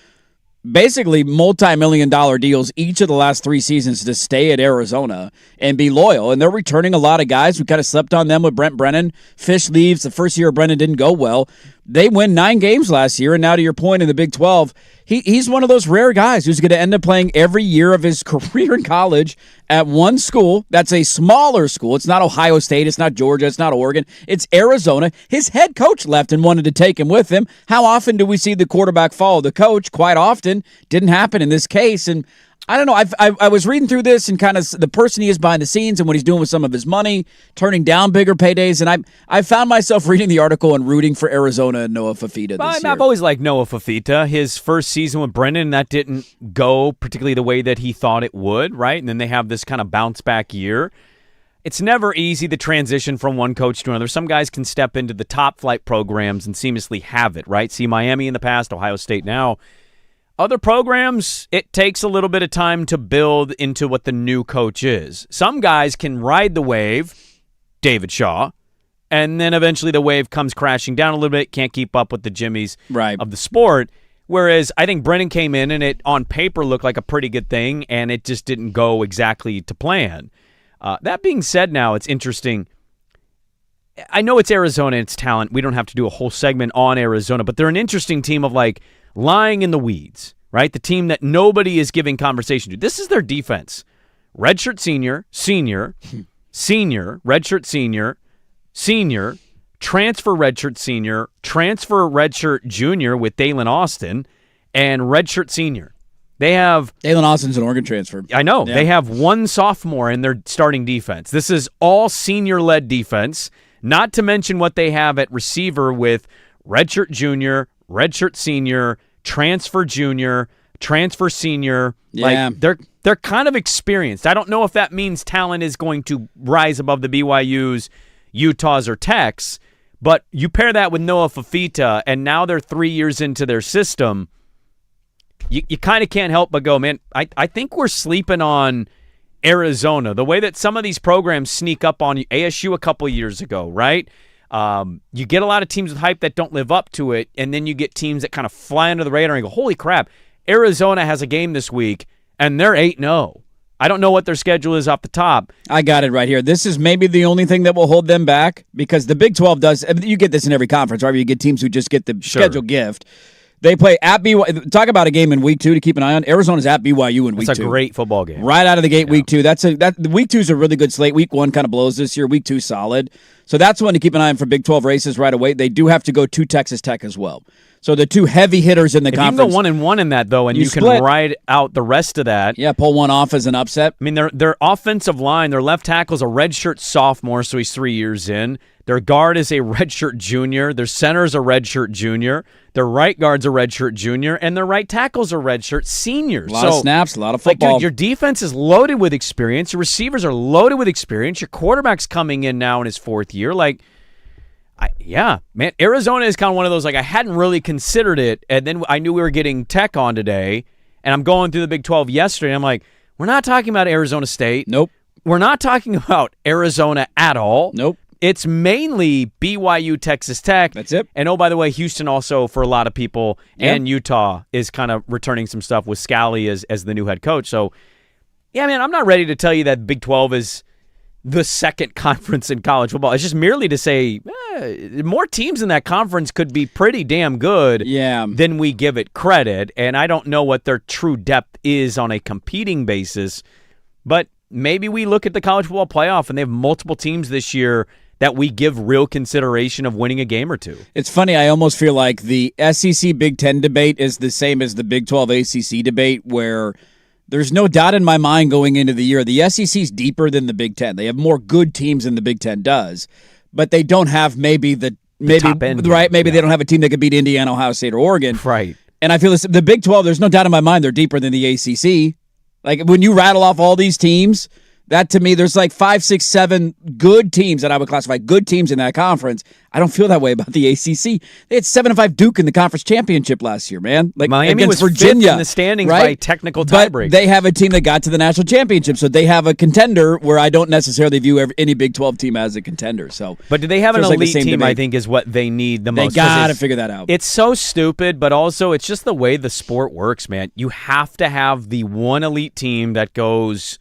basically multi-million-dollar deals each of the last 3 seasons to stay at Arizona and be loyal. And they're returning a lot of guys. We kind of slept on them with Brent Brennan. Fish leaves. The first year of Brennan didn't go well. They win 9 games last year, and now to your point in the Big 12, he's one of those rare guys who's going to end up playing every year of his career in college at one school. That's a smaller school. It's not Ohio State. It's not Georgia. It's not Oregon. It's Arizona. His head coach left and wanted to take him with him. How often do we see the quarterback follow the coach? Quite often. Didn't happen in this case, and I don't know. I was reading through this and kind of the person he is behind the scenes and what he's doing with some of his money, turning down bigger paydays. And I found myself reading the article and rooting for Arizona and Noah Fafita this year. I've always liked Noah Fafita. His first season with Brennan, that didn't go particularly the way that he thought it would, right? And then they have this kind of bounce back year. It's never easy to transition from one coach to another. Some guys can step into the top flight programs and seamlessly have it, right? See Miami in the past, Ohio State now. Other programs, it takes a little bit of time to build into what the new coach is. Some guys can ride the wave, David Shaw, and then eventually the wave comes crashing down a little bit, can't keep up with the Jimmies of the sport. Whereas I think Brennan came in and it on paper looked like a pretty good thing, and it just didn't go exactly to plan. That being said now, it's interesting. I know it's Arizona, it's talent. We don't have to do a whole segment on Arizona, but they're an interesting team of like lying in the weeds, right? The team that nobody is giving conversation to. This is their defense. Redshirt senior, senior, redshirt senior, senior, transfer redshirt senior, transfer redshirt junior with Dalen Austin, and redshirt senior. They have Dalen Austin's an Oregon transfer. I know. Yeah. They have one sophomore in their starting defense. This is all senior-led defense, not to mention what they have at receiver with redshirt junior, redshirt senior, transfer junior, transfer senior. Yeah. Like they're kind of experienced. I don't know if that means talent is going to rise above the BYUs, Utahs, or Techs, but you pair that with Noah Fafita, and now they're 3 years into their system. You kind of can't help but go, man, I think we're sleeping on Arizona. The way that some of these programs sneak up on you, ASU a couple of years ago, right? You get a lot of teams with hype that don't live up to it, and then you get teams that kind of fly under the radar and go, holy crap, Arizona has a game this week, and they're 8-0. I don't know what their schedule is off the top. I got it right here. This is maybe the only thing that will hold them back because the Big 12 does. You get this in every conference, right? You get teams who just get the schedule gift. They play at BYU. Talk about a game in week 2 to keep an eye on. Arizona's at BYU in week 2. It's a great football game. Right out of the gate, week 2. The week 2 is a really good slate. Week 1 kind of blows this year. Week 2 solid. So that's one to keep an eye on for Big 12 races right away. They do have to go to Texas Tech as well. So the two heavy hitters in the conference. You can go 1-1 in that, though, and you can ride out the rest of that. Yeah, pull one off as an upset. I mean, their offensive line, their left tackle is a redshirt sophomore, so he's 3 years in. Their guard is a redshirt junior. Their center is a redshirt junior. Their right guard's a redshirt junior, and their right tackle's a redshirt senior. A lot of snaps, a lot of football. Like, dude, your defense is loaded with experience. Your receivers are loaded with experience. Your quarterback's coming in now in his 4th year. Like, yeah, man, Arizona is kind of one of those, like, I hadn't really considered it, and then I knew we were getting Tech on today, and I'm going through the Big 12 yesterday, and I'm like, we're not talking about Arizona State. Nope. We're not talking about Arizona at all. Nope. It's mainly BYU, Texas Tech. That's it. And, oh, by the way, Houston also, for a lot of people, and Utah is kind of returning some stuff with Scally as the new head coach. So, yeah, man, I'm not ready to tell you that Big 12 is the second conference in college football. It's just merely to say more teams in that conference could be pretty damn good than we give it credit. And I don't know what their true depth is on a competing basis. But maybe we look at the college football playoff and they have multiple teams this year that we give real consideration of winning a game or two. It's funny. I almost feel like the SEC Big Ten debate is the same as the Big 12 ACC debate, where there's no doubt in my mind going into the year, the SEC's deeper than the Big Ten. They have more good teams than the Big Ten does, but they don't have maybe the top end, right? Maybe they don't have a team that could beat Indiana, Ohio State, or Oregon. Right. And I feel this, the Big 12, there's no doubt in my mind they're deeper than the ACC. Like, when you rattle off all these teams, That to me, there's like 5, 6, 7 good teams that I would classify good teams in that conference. I don't feel that way about the ACC. They had 7-5 Duke in the conference championship last year, man. Like Miami was Virginia fifth in the standings right? by technical tiebreak. But they have a team that got to the national championship, so they have a contender where I don't necessarily view any Big 12 team as a contender. So, but do they have an feels like the elite same team? debate. I think is what they need the They most. got to figure that out. It's so stupid, but also it's just the way the sport works, man. You have to have the one elite team that goes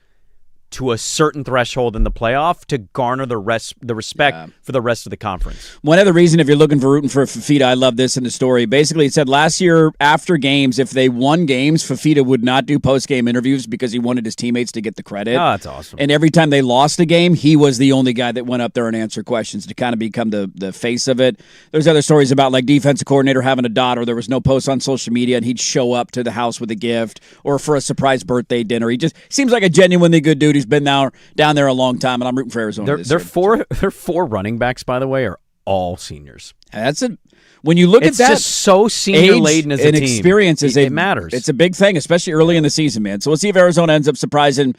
to a certain threshold in the playoff to garner the respect for the rest of the conference. One other reason, if you're looking for rooting for Fafita, I love this in the story. Basically, it said last year after games, if they won games, Fafita would not do post-game interviews because he wanted his teammates to get the credit. Oh, that's awesome. And every time they lost a game, he was the only guy that went up there and answered questions to kind of become the face of it. There's other stories about like defensive coordinator having a daughter. There was no post on social media, and he'd show up to the house with a gift or for a surprise birthday dinner. He just seems like a genuinely good dude. He's been down there a long time, and I'm rooting for Arizona this year. Their four running backs, by the way, are all seniors. That's it. When you look it's at that, just so senior laden as a and team. Experience it matters. It's a big thing, especially early in the season, man. So we'll see if Arizona ends up surprising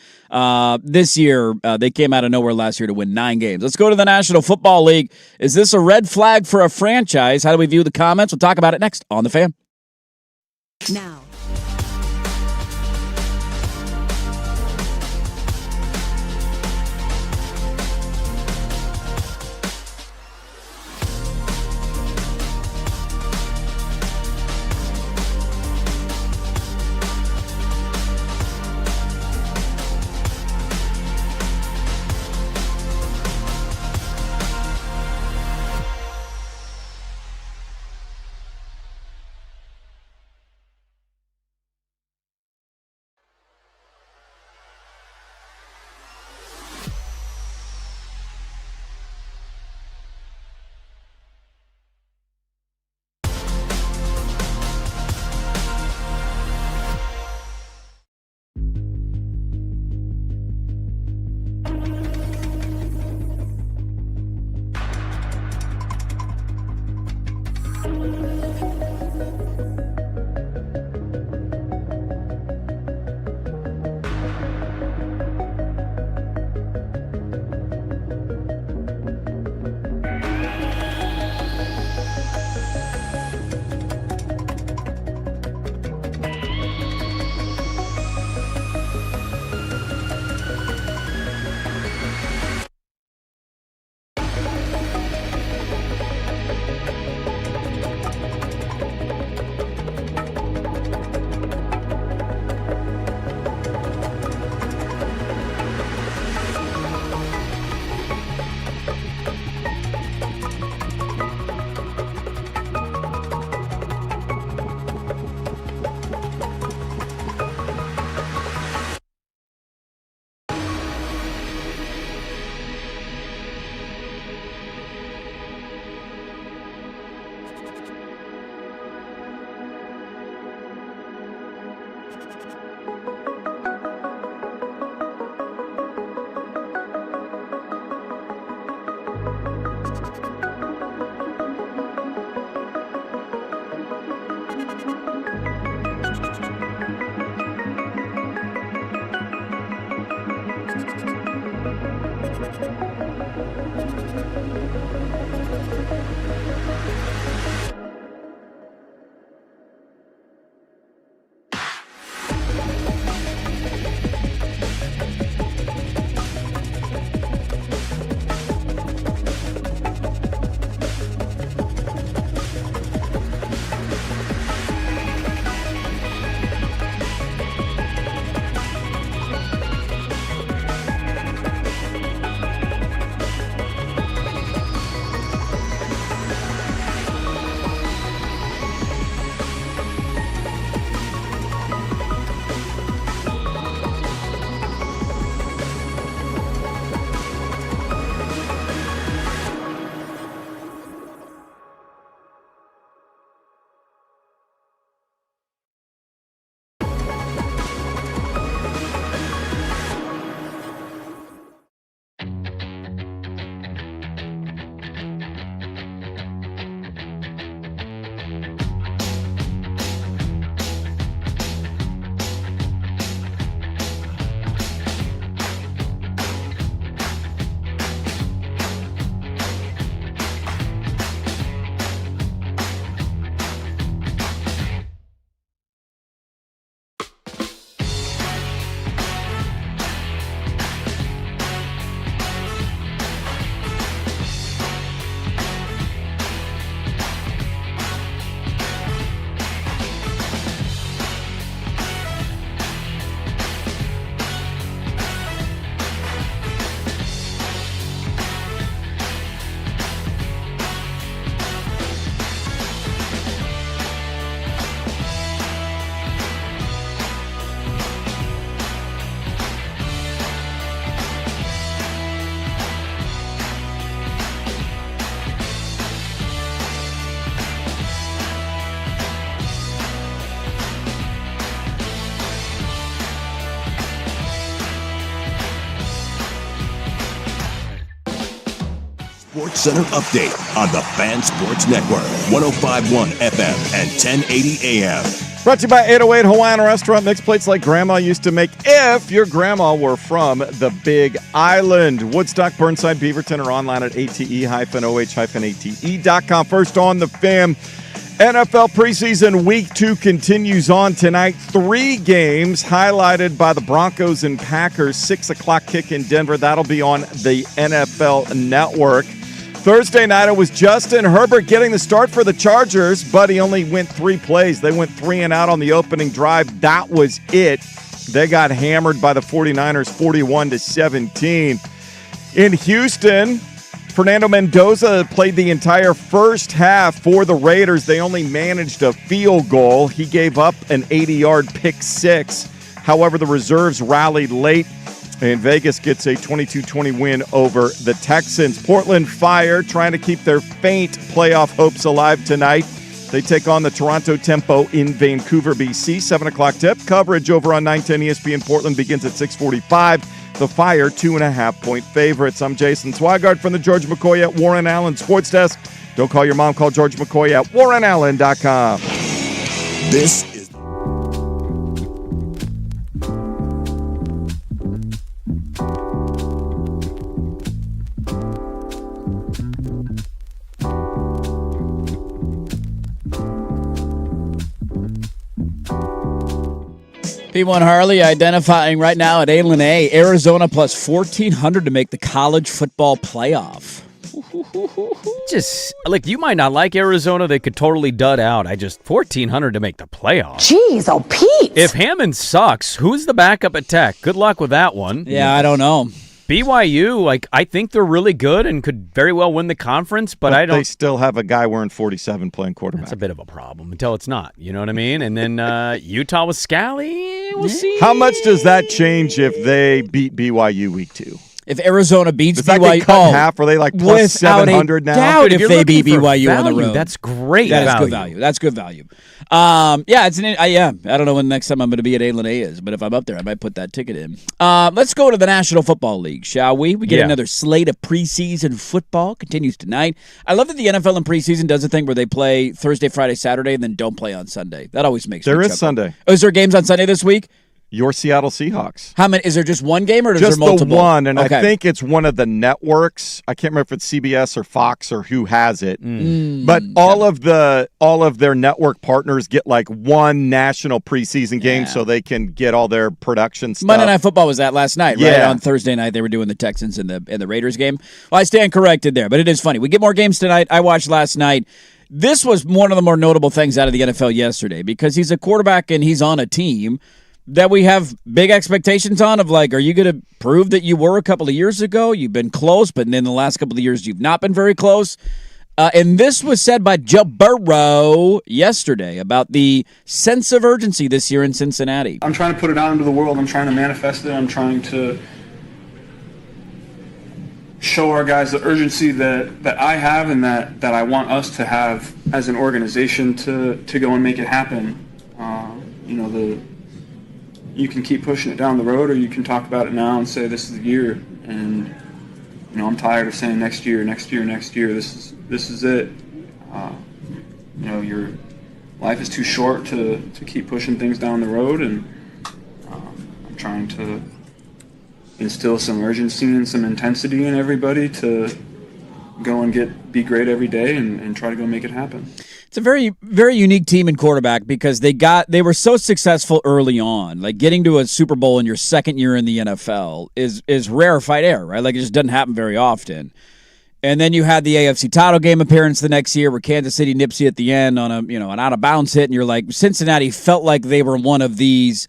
this year. They came out of nowhere last year to win 9 games. Let's go to the National Football League. Is this a red flag for a franchise? How do we view the comments? We'll talk about it next on The Fan. Now. Sports Center update on the Fan Sports Network, 105.1 FM and 1080 AM. Brought to you by 808 Hawaiian Restaurant. Mixed plates like Grandma used to make if your grandma were from the Big Island. Woodstock, Burnside, Beaverton, or online at ate-oh-ate.com. First on the Fan. NFL preseason week 2 continues on tonight. 3 games highlighted by the Broncos and Packers. 6 o'clock kick in Denver. That'll be on the NFL Network. Thursday night, it was Justin Herbert getting the start for the Chargers, but he only went 3 plays. They went 3 and out on the opening drive. That was it. They got hammered by the 49ers 41-17. In Houston, Fernando Mendoza played the entire first half for the Raiders. They only managed a field goal. He gave up an 80-yard pick six. However, the reserves rallied late, and Vegas gets a 22-20 win over the Texans. Portland Fire trying to keep their faint playoff hopes alive tonight. They take on the Toronto Tempo in Vancouver, BC. 7 o'clock tip. Coverage over on 910 ESPN Portland begins at 6:45. The Fire, 2.5-point favorites. I'm Jason Swigard from the George McCoy at Warren Allen Sports Desk. Don't call your mom. Call George McCoy at warrenallen.com. This is P1 Harley identifying right now at Alien A, Arizona plus 1,400 to make the college football playoff. Just, like, you might not like Arizona. They could totally dud out. 1,400 to make the playoffs. Jeez, oh, Pete. If Hammond sucks, who's the backup at Tech? Good luck with that one. Yeah, I don't know. BYU, I think they're really good and could very well win the conference, but I don't. They still have a guy wearing 47 playing quarterback. That's a bit of a problem until it's not. You know what I mean? And then Utah with Scally, we'll see. How much does that change if they beat BYU week 2? If Arizona beats Does that BYU, get cut in half? Are they like plus 700 now? Doubt Dude, if they beat BYU value, on the road. That's great. That is value. good value. That's good value. Yeah, I don't know when the next time I'm going to be at Alien A is, but if I'm up there, I might put that ticket in. Let's go to the National Football League, shall we? We get another slate of preseason football. Continues tonight. I love that the NFL in preseason does a thing where they play Thursday, Friday, Saturday, and then don't play on Sunday. That always makes me There is chuckle. Sunday. Oh, is there games on Sunday this week? Your Seattle Seahawks. How many? Is there just one game, or is Just there multiple? the one, and Okay. I think it's one of the networks. I can't remember if it's CBS or Fox or who has it. But all of their network partners get like one national preseason game, so they can get all their production stuff. Monday Night Football was that last night, right? Yeah. On Thursday night, they were doing the Texans and the Raiders game. Well, I stand corrected there, but it is funny. We get more games tonight. I watched last night. This was one of the more notable things out of the NFL yesterday because he's a quarterback and he's on a team that we have big expectations on of, like, are you going to prove that you were a couple of years ago? You've been close, but in the last couple of years, you've not been very close. And this was said by Joe Burrow yesterday about the sense of urgency this year in Cincinnati. I'm trying to put it out into the world. I'm trying to manifest it. I'm trying to show our guys the urgency that I have and that I want us to have as an organization to go and make it happen. You can keep pushing it down the road, or you can talk about it now and say this is the year. And I'm tired of saying next year. This is it. Your life is too short to keep pushing things down the road, and I'm trying to instill some urgency and some intensity in everybody to go and be great every day and try to go make it happen. It's a very, very unique team in quarterback because they were so successful early on. Like, getting to a Super Bowl in your second year in the NFL is rarefied air, right? Like, it just doesn't happen very often. And then you had the AFC title game appearance the next year where Kansas City nips you at the end on an out of bounds hit, and you're like, Cincinnati felt like they were one of these.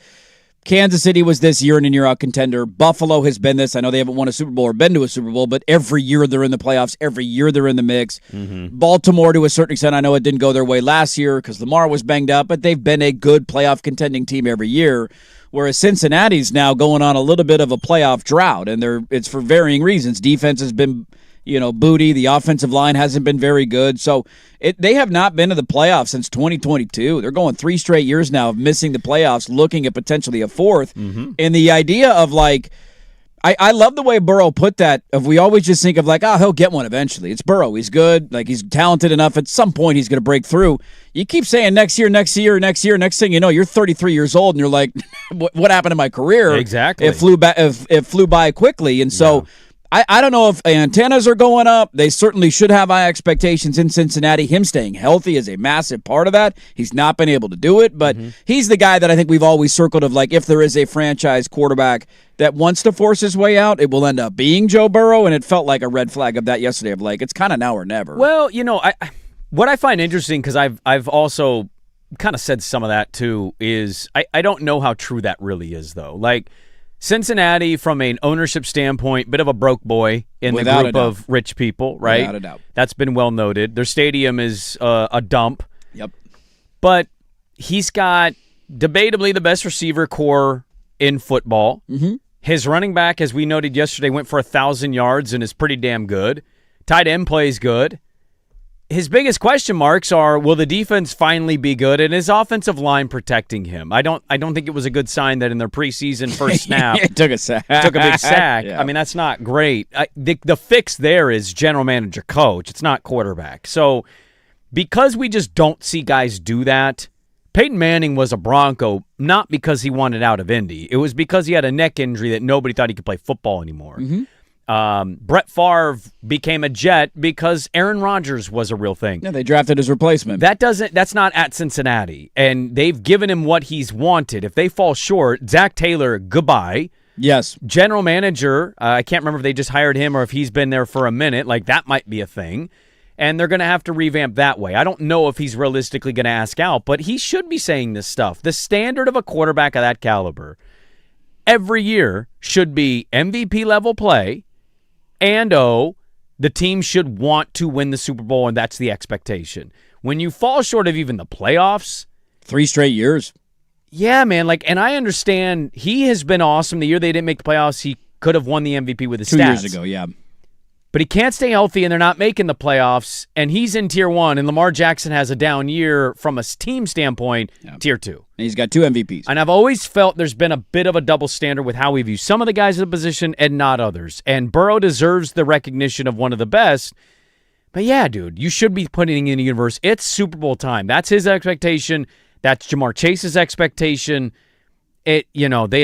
Kansas City was this year in and year out contender. Buffalo has been this. I know they haven't won a Super Bowl or been to a Super Bowl, but every year they're in the playoffs. Every year they're in the mix. Mm-hmm. Baltimore, to a certain extent, I know it didn't go their way last year because Lamar was banged up, but they've been a good playoff contending team every year. Whereas Cincinnati's now going on a little bit of a playoff drought, and it's for varying reasons. Defense has been booty. The offensive line hasn't been very good. So they have not been to the playoffs since 2022. They're going 3 straight years now of missing the playoffs, looking at potentially a fourth. Mm-hmm. And the idea of, like, I love the way Burrow put that. If we always just think of like, he'll get one eventually. It's Burrow. He's good. Like, he's talented enough. At some point, he's going to break through. You keep saying next year. Next thing you know, you're 33 years old, and you're like, what happened to my career? Exactly. It flew by quickly, and so. I don't know if antennas are going up. They certainly should have high expectations in Cincinnati. Him staying healthy is a massive part of that. He's not been able to do it, but he's the guy that I think we've always circled of like, if there is a franchise quarterback that wants to force his way out, it will end up being Joe Burrow, and it felt like a red flag of that yesterday of like, it's kind of now or never. Well, what I find interesting, because I've also kind of said some of that too, is I don't know how true that really is, though. Like, Cincinnati, from an ownership standpoint, bit of a broke boy in the group of rich people, right? Without a doubt. That's been well noted. Their stadium is a dump. Yep. But he's got debatably the best receiver core in football. Mm-hmm. His running back, as we noted yesterday, went for 1,000 yards and is pretty damn good. Tight end plays good. His biggest question marks are, will the defense finally be good, and his offensive line protecting him? I don't think it was a good sign that in their preseason first snap took a sack. Took a big sack. Yeah. I mean, that's not great. The fix there is general manager coach. It's not quarterback. So because we just don't see guys do that, Peyton Manning was a Bronco not because he wanted out of Indy. It was because he had a neck injury that nobody thought he could play football anymore. Mm-hmm. Brett Favre became a Jet because Aaron Rodgers was a real thing. Yeah, they drafted his replacement. That's not at Cincinnati, and they've given him what he's wanted. If they fall short, Zach Taylor, goodbye. Yes. General manager, I can't remember if they just hired him or if he's been there for a minute. Like, that might be a thing, and they're going to have to revamp that way. I don't know if he's realistically going to ask out, but he should be saying this stuff. The standard of a quarterback of that caliber every year should be MVP level play. And the team should want to win the Super Bowl, and that's the expectation. When you fall short of even the playoffs, 3 straight years. Yeah, man. Like, and I understand he has been awesome. The year they didn't make the playoffs, he could have won the MVP with his 2 stats. years ago, yeah. But he can't stay healthy, and they're not making the playoffs, and he's in Tier 1, and Lamar Jackson has a down year from a team standpoint, Tier 2. And he's got 2 MVPs. And I've always felt there's been a bit of a double standard with how we view some of the guys in the position and not others. And Burrow deserves the recognition of one of the best. But yeah, dude, you should be putting in the universe. It's Super Bowl time. That's his expectation. That's Jamar Chase's expectation. They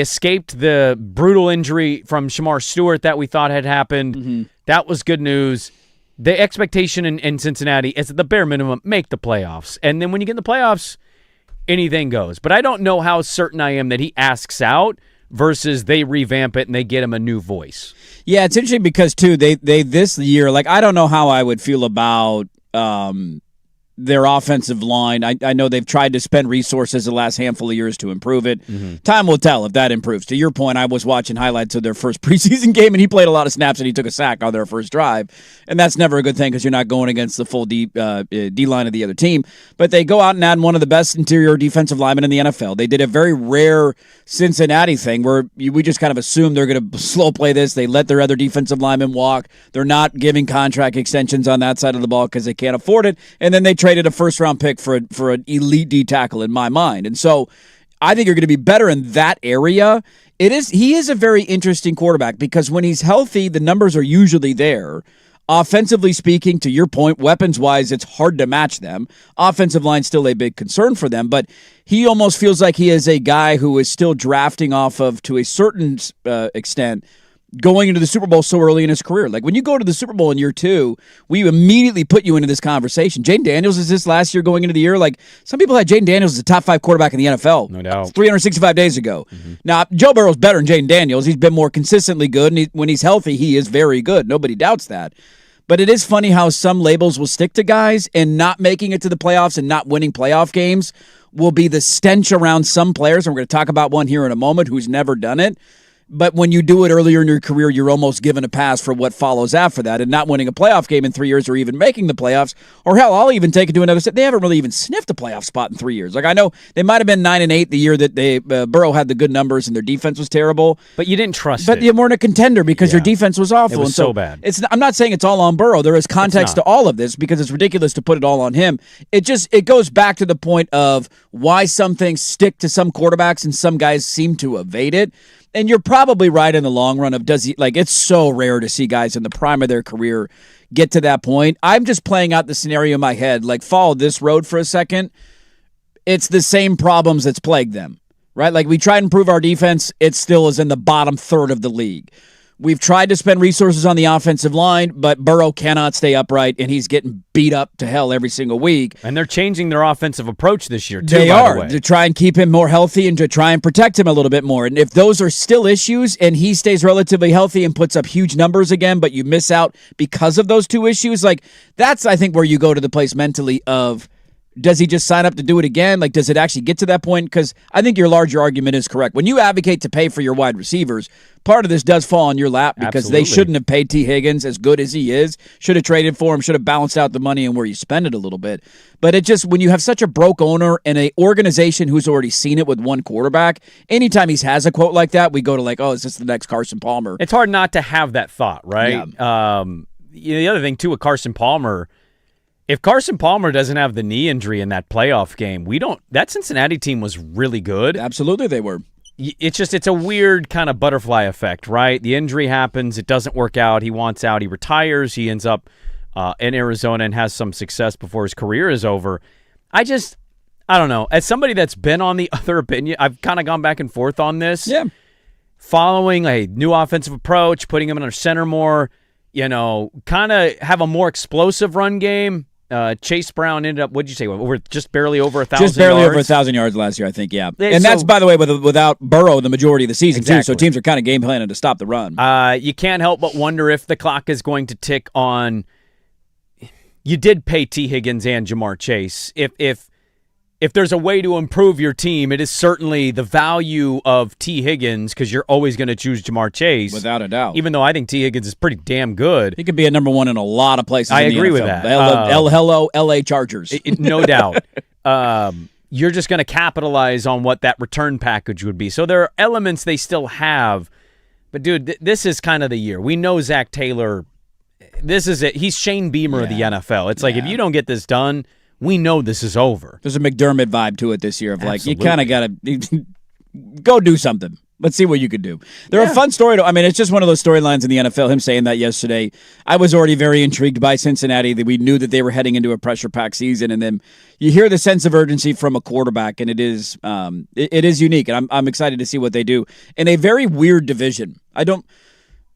escaped the brutal injury from Shamar Stewart that we thought had happened. Mm-hmm. That was good news. The expectation in Cincinnati is at the bare minimum, make the playoffs. And then when you get in the playoffs, anything goes. But I don't know how certain I am that he asks out versus they revamp it and they get him a new voice. Yeah, it's interesting because, too, they this year, like, I don't know how I would feel about their offensive line. I know they've tried to spend resources the last handful of years to improve it. Mm-hmm. Time will tell if that improves. To your point, I was watching highlights of their first preseason game, and he played a lot of snaps, and he took a sack on their first drive. And that's never a good thing because you're not going against the full D-line of the other team. But they go out and add one of the best interior defensive linemen in the NFL. They did a very rare Cincinnati thing where we just kind of assume they're going to slow play this. They let their other defensive linemen walk. They're not giving contract extensions on that side of the ball because they can't afford it. And then they traded a first-round pick for an elite D tackle in my mind. And so I think you're going to be better in that area. He is a very interesting quarterback because when he's healthy, the numbers are usually there. Offensively speaking, to your point, weapons-wise, it's hard to match them. Offensive line's still a big concern for them, but he almost feels like he is a guy who is still drafting off of, to a certain extent, going into the Super Bowl so early in his career. Like, when you go to the Super Bowl in year 2, we immediately put you into this conversation. Jaden Daniels is this last year going into the year. Like, some people had Jaden Daniels as a top 5 quarterback in the NFL. No doubt. 365 days ago. Mm-hmm. Now, Joe Burrow's better than Jaden Daniels. He's been more consistently good, and when he's healthy, he is very good. Nobody doubts that. But it is funny how some labels will stick to guys, and not making it to the playoffs and not winning playoff games will be the stench around some players. And we're going to talk about one here in a moment who's never done it. But when you do it earlier in your career, you're almost given a pass for what follows after that, and not winning a playoff game in 3 years or even making the playoffs. Or hell, I'll even take it to another step. They haven't really even sniffed a playoff spot in 3 years. Like, I know they might have been 9-8 the year that Burrow had the good numbers and their defense was terrible. But you didn't trust But it. you weren't a contender because your defense was awful. It was and so bad. I'm not saying it's all on Burrow. There is context to all of this because it's ridiculous to put it all on him. It goes back to the point of why some things stick to some quarterbacks and some guys seem to evade it. And you're probably right in the long run of does he, like, it's so rare to see guys in the prime of their career get to that point. I'm just playing out the scenario in my head, like follow this road for a second. It's the same problems that's plagued them, right? Like we tried to improve our defense. It still is in the bottom third of the league. We've tried to spend resources on the offensive line, but Burrow cannot stay upright, and he's getting beat up to hell every single week. And they're changing their offensive approach this year, too, They by are, the way. to try and keep him more healthy and to try and protect him a little bit more. And if those are still issues and he stays relatively healthy and puts up huge numbers again, but you miss out because of those two issues, like that's, I think, where you go to the place mentally of, does he just sign up to do it again? Like, does it actually get to that point? Because I think your larger argument is correct. When you advocate to pay for your wide receivers, part of this does fall on your lap because they shouldn't have paid T. Higgins as good as he is. Should have traded for him, should have balanced out the money and where you spend it a little bit. But it just, when you have such a broke owner and an organization who's already seen it with one quarterback, anytime he has a quote like that, we go to like, oh, is this the next Carson Palmer? It's hard not to have that thought, right? Yeah. The other thing, too, with Carson Palmer, if Carson Palmer doesn't have the knee injury in that playoff game, that Cincinnati team was really good. Absolutely, they were. It's a weird kind of butterfly effect, right? The injury happens, it doesn't work out, he wants out, he retires, he ends up in Arizona and has some success before his career is over. I don't know. As somebody that's been on the other opinion, I've kind of gone back and forth on this. Yeah. Following a new offensive approach, putting him under center more, kind of have a more explosive run game. Chase Brown ended up, what'd you say, just barely over 1,000 yards? Just barely over 1,000 yards last year, I think, yeah. And So- that's, by the way, without Burrow the majority of the season, too, so Exactly. teams are kind of game planning to stop the run. You can't help but wonder if the clock is going to tick on. You did pay T. Higgins and Jamar Chase. If there's a way to improve your team, it is certainly the value of T. Higgins because you're always going to choose Jamar Chase. Without a doubt. Even though I think T. Higgins is pretty damn good. He could be a number one in a lot of places. I in the agree with NFL. that. Hello, L.A. Chargers. No doubt. You're just going to capitalize on what that return package would be. So there are elements they still have. But, dude, this is kind of the year. We know Zach Taylor. This is it. He's Shane Beamer of the NFL. It's like if you don't get this done, we know this is over. There's a McDermott vibe to it this year of like, Absolutely. you kind of got to go do something. Let's see what you could do. They're a fun story. It's just one of those storylines in the NFL, him saying that yesterday. I was already very intrigued by Cincinnati. That we knew that they were heading into a pressure-packed season, and then you hear the sense of urgency from a quarterback, and it is unique, and I'm excited to see what they do. In a very weird division.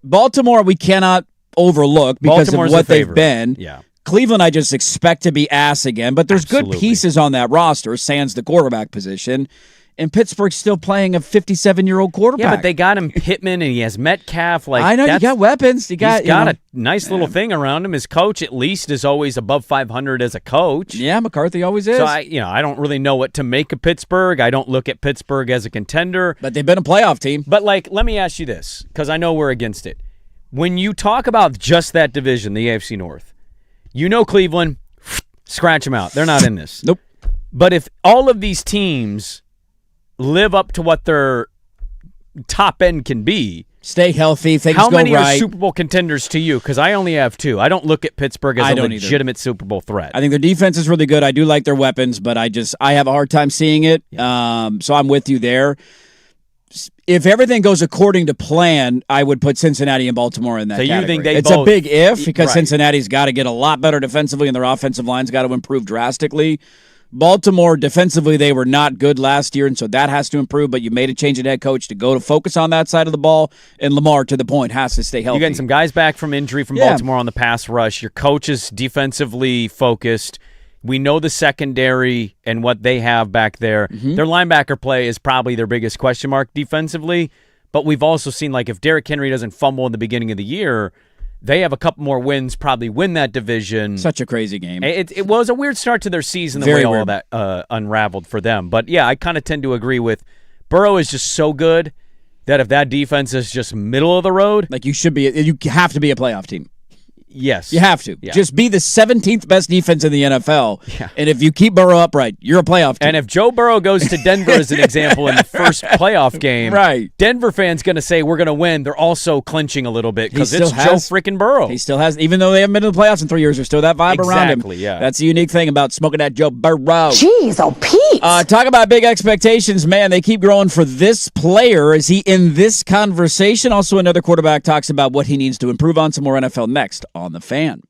Baltimore, we cannot overlook because Baltimore's of what a favorite. they've been. Yeah. Cleveland, I just expect to be ass again, but there's Absolutely. good pieces on that roster, sans the quarterback position. And Pittsburgh's still playing a 57-year-old quarterback. Yeah, but they got him Pittman, and he has Metcalf. Like I know, you got weapons. He's got a nice little thing around him. His coach, at least, is always above 500 as a coach. Yeah, McCarthy always is. So I don't really know what to make of Pittsburgh. I don't look at Pittsburgh as a contender. But they've been a playoff team. But let me ask you this, because I know we're against it. When you talk about just that division, the AFC North, Cleveland, scratch them out. They're not in this. Nope. But if all of these teams live up to what their top end can be, stay healthy, things how go many right. are Super Bowl contenders to you? Because I only have two. I don't look at Pittsburgh as a legitimate Super Bowl threat. I think their defense is really good. I do like their weapons, but I have a hard time seeing it. So I'm with you there. If everything goes according to plan, I would put Cincinnati and Baltimore in that category. You think it's a big if because Cincinnati's got to get a lot better defensively and their offensive line's got to improve drastically. Baltimore, defensively, they were not good last year, and so that has to improve, but you made a change in head coach to go to focus on that side of the ball, and Lamar, to the point, has to stay healthy. You're getting some guys back from injury from Baltimore on the pass rush. Your coach is defensively focused. We know the secondary and what they have back there. Mm-hmm. Their linebacker play is probably their biggest question mark defensively, but we've also seen, if Derrick Henry doesn't fumble in the beginning of the year, they have a couple more wins, probably win that division. Such a crazy game. It was a weird start to their season, the Very way all weird. that unraveled for them. But, yeah, I kind of tend to agree with Burrow is just so good that if that defense is just middle of the road. You have to be a playoff team. Yes. You have to. Yeah. Just be the 17th best defense in the NFL. Yeah. And if you keep Burrow upright, you're a playoff team. And if Joe Burrow goes to Denver as an example in the first playoff game, right. Denver fans going to say we're going to win. They're also clinching a little bit because it's Joe freaking Burrow. He still has, even though they haven't been to the playoffs in 3 years, there's still that vibe around him. Exactly, yeah. That's the unique thing about smoking that Joe Burrow. Jeez, oh, Pete. Talk about big expectations, man. They keep growing for this player. Is he in this conversation? Also, another quarterback talks about what he needs to improve on. Some more NFL next on The Fan.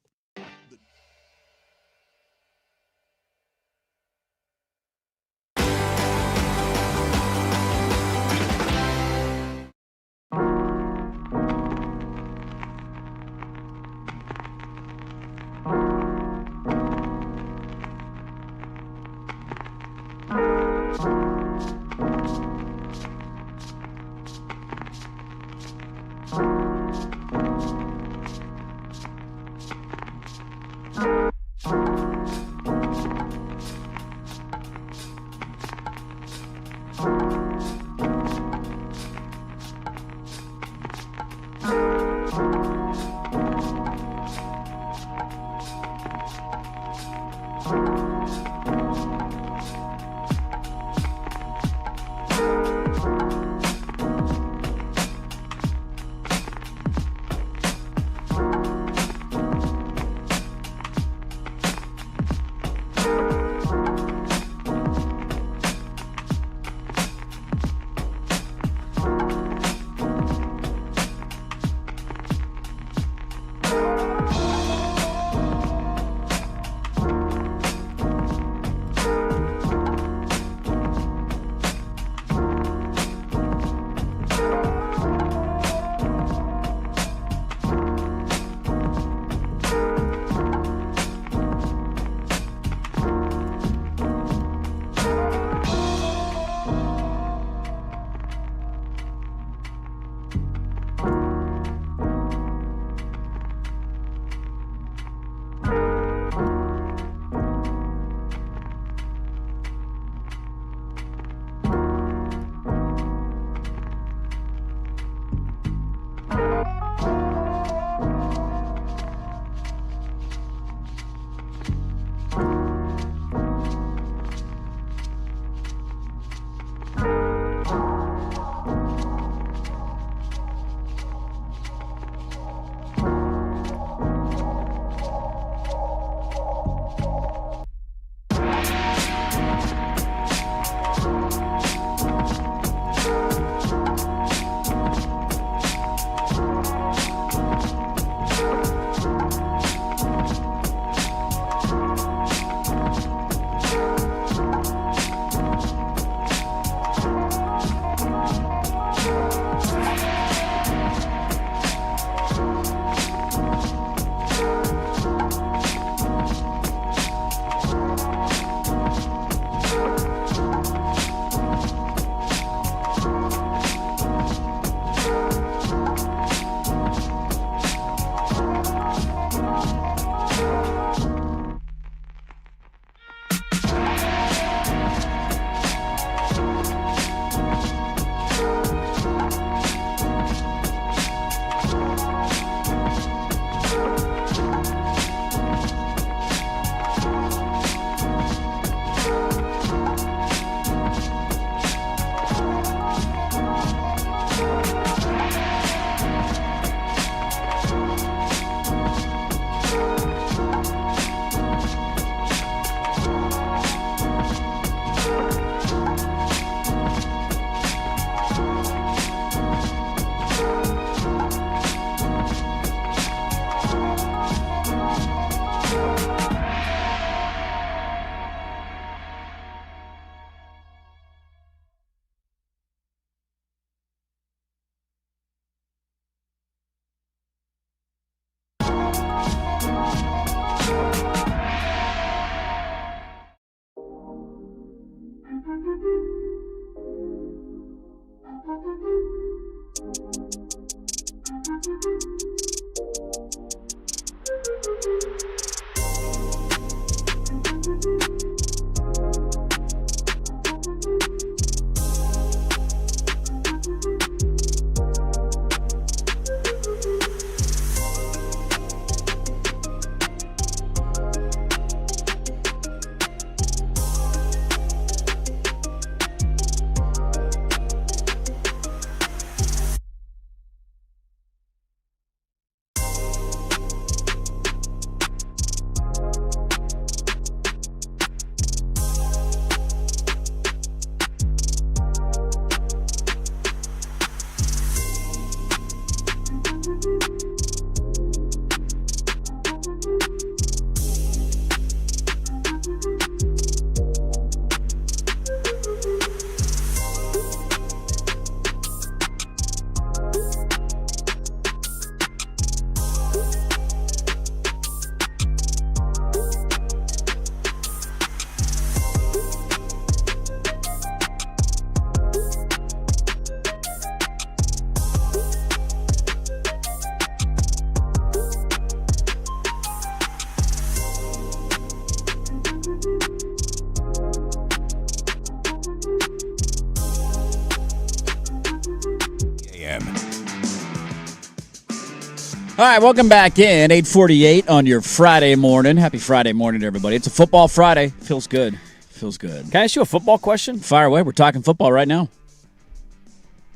All right, welcome back in. 8:48 on your Friday morning. Happy Friday morning to everybody. It's a football Friday. Feels good. Feels good. Can I ask you a football question? Fire away. We're talking football right now.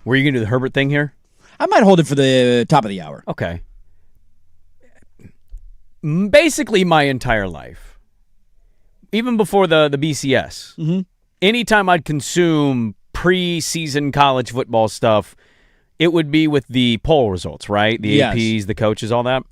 Were you going to do the Herbert thing here? I might hold it for the top of the hour. Okay. Basically my entire life, even before the BCS, anytime I'd consume preseason college football stuff, it would be with the poll results, right? The APs, the coaches, all that.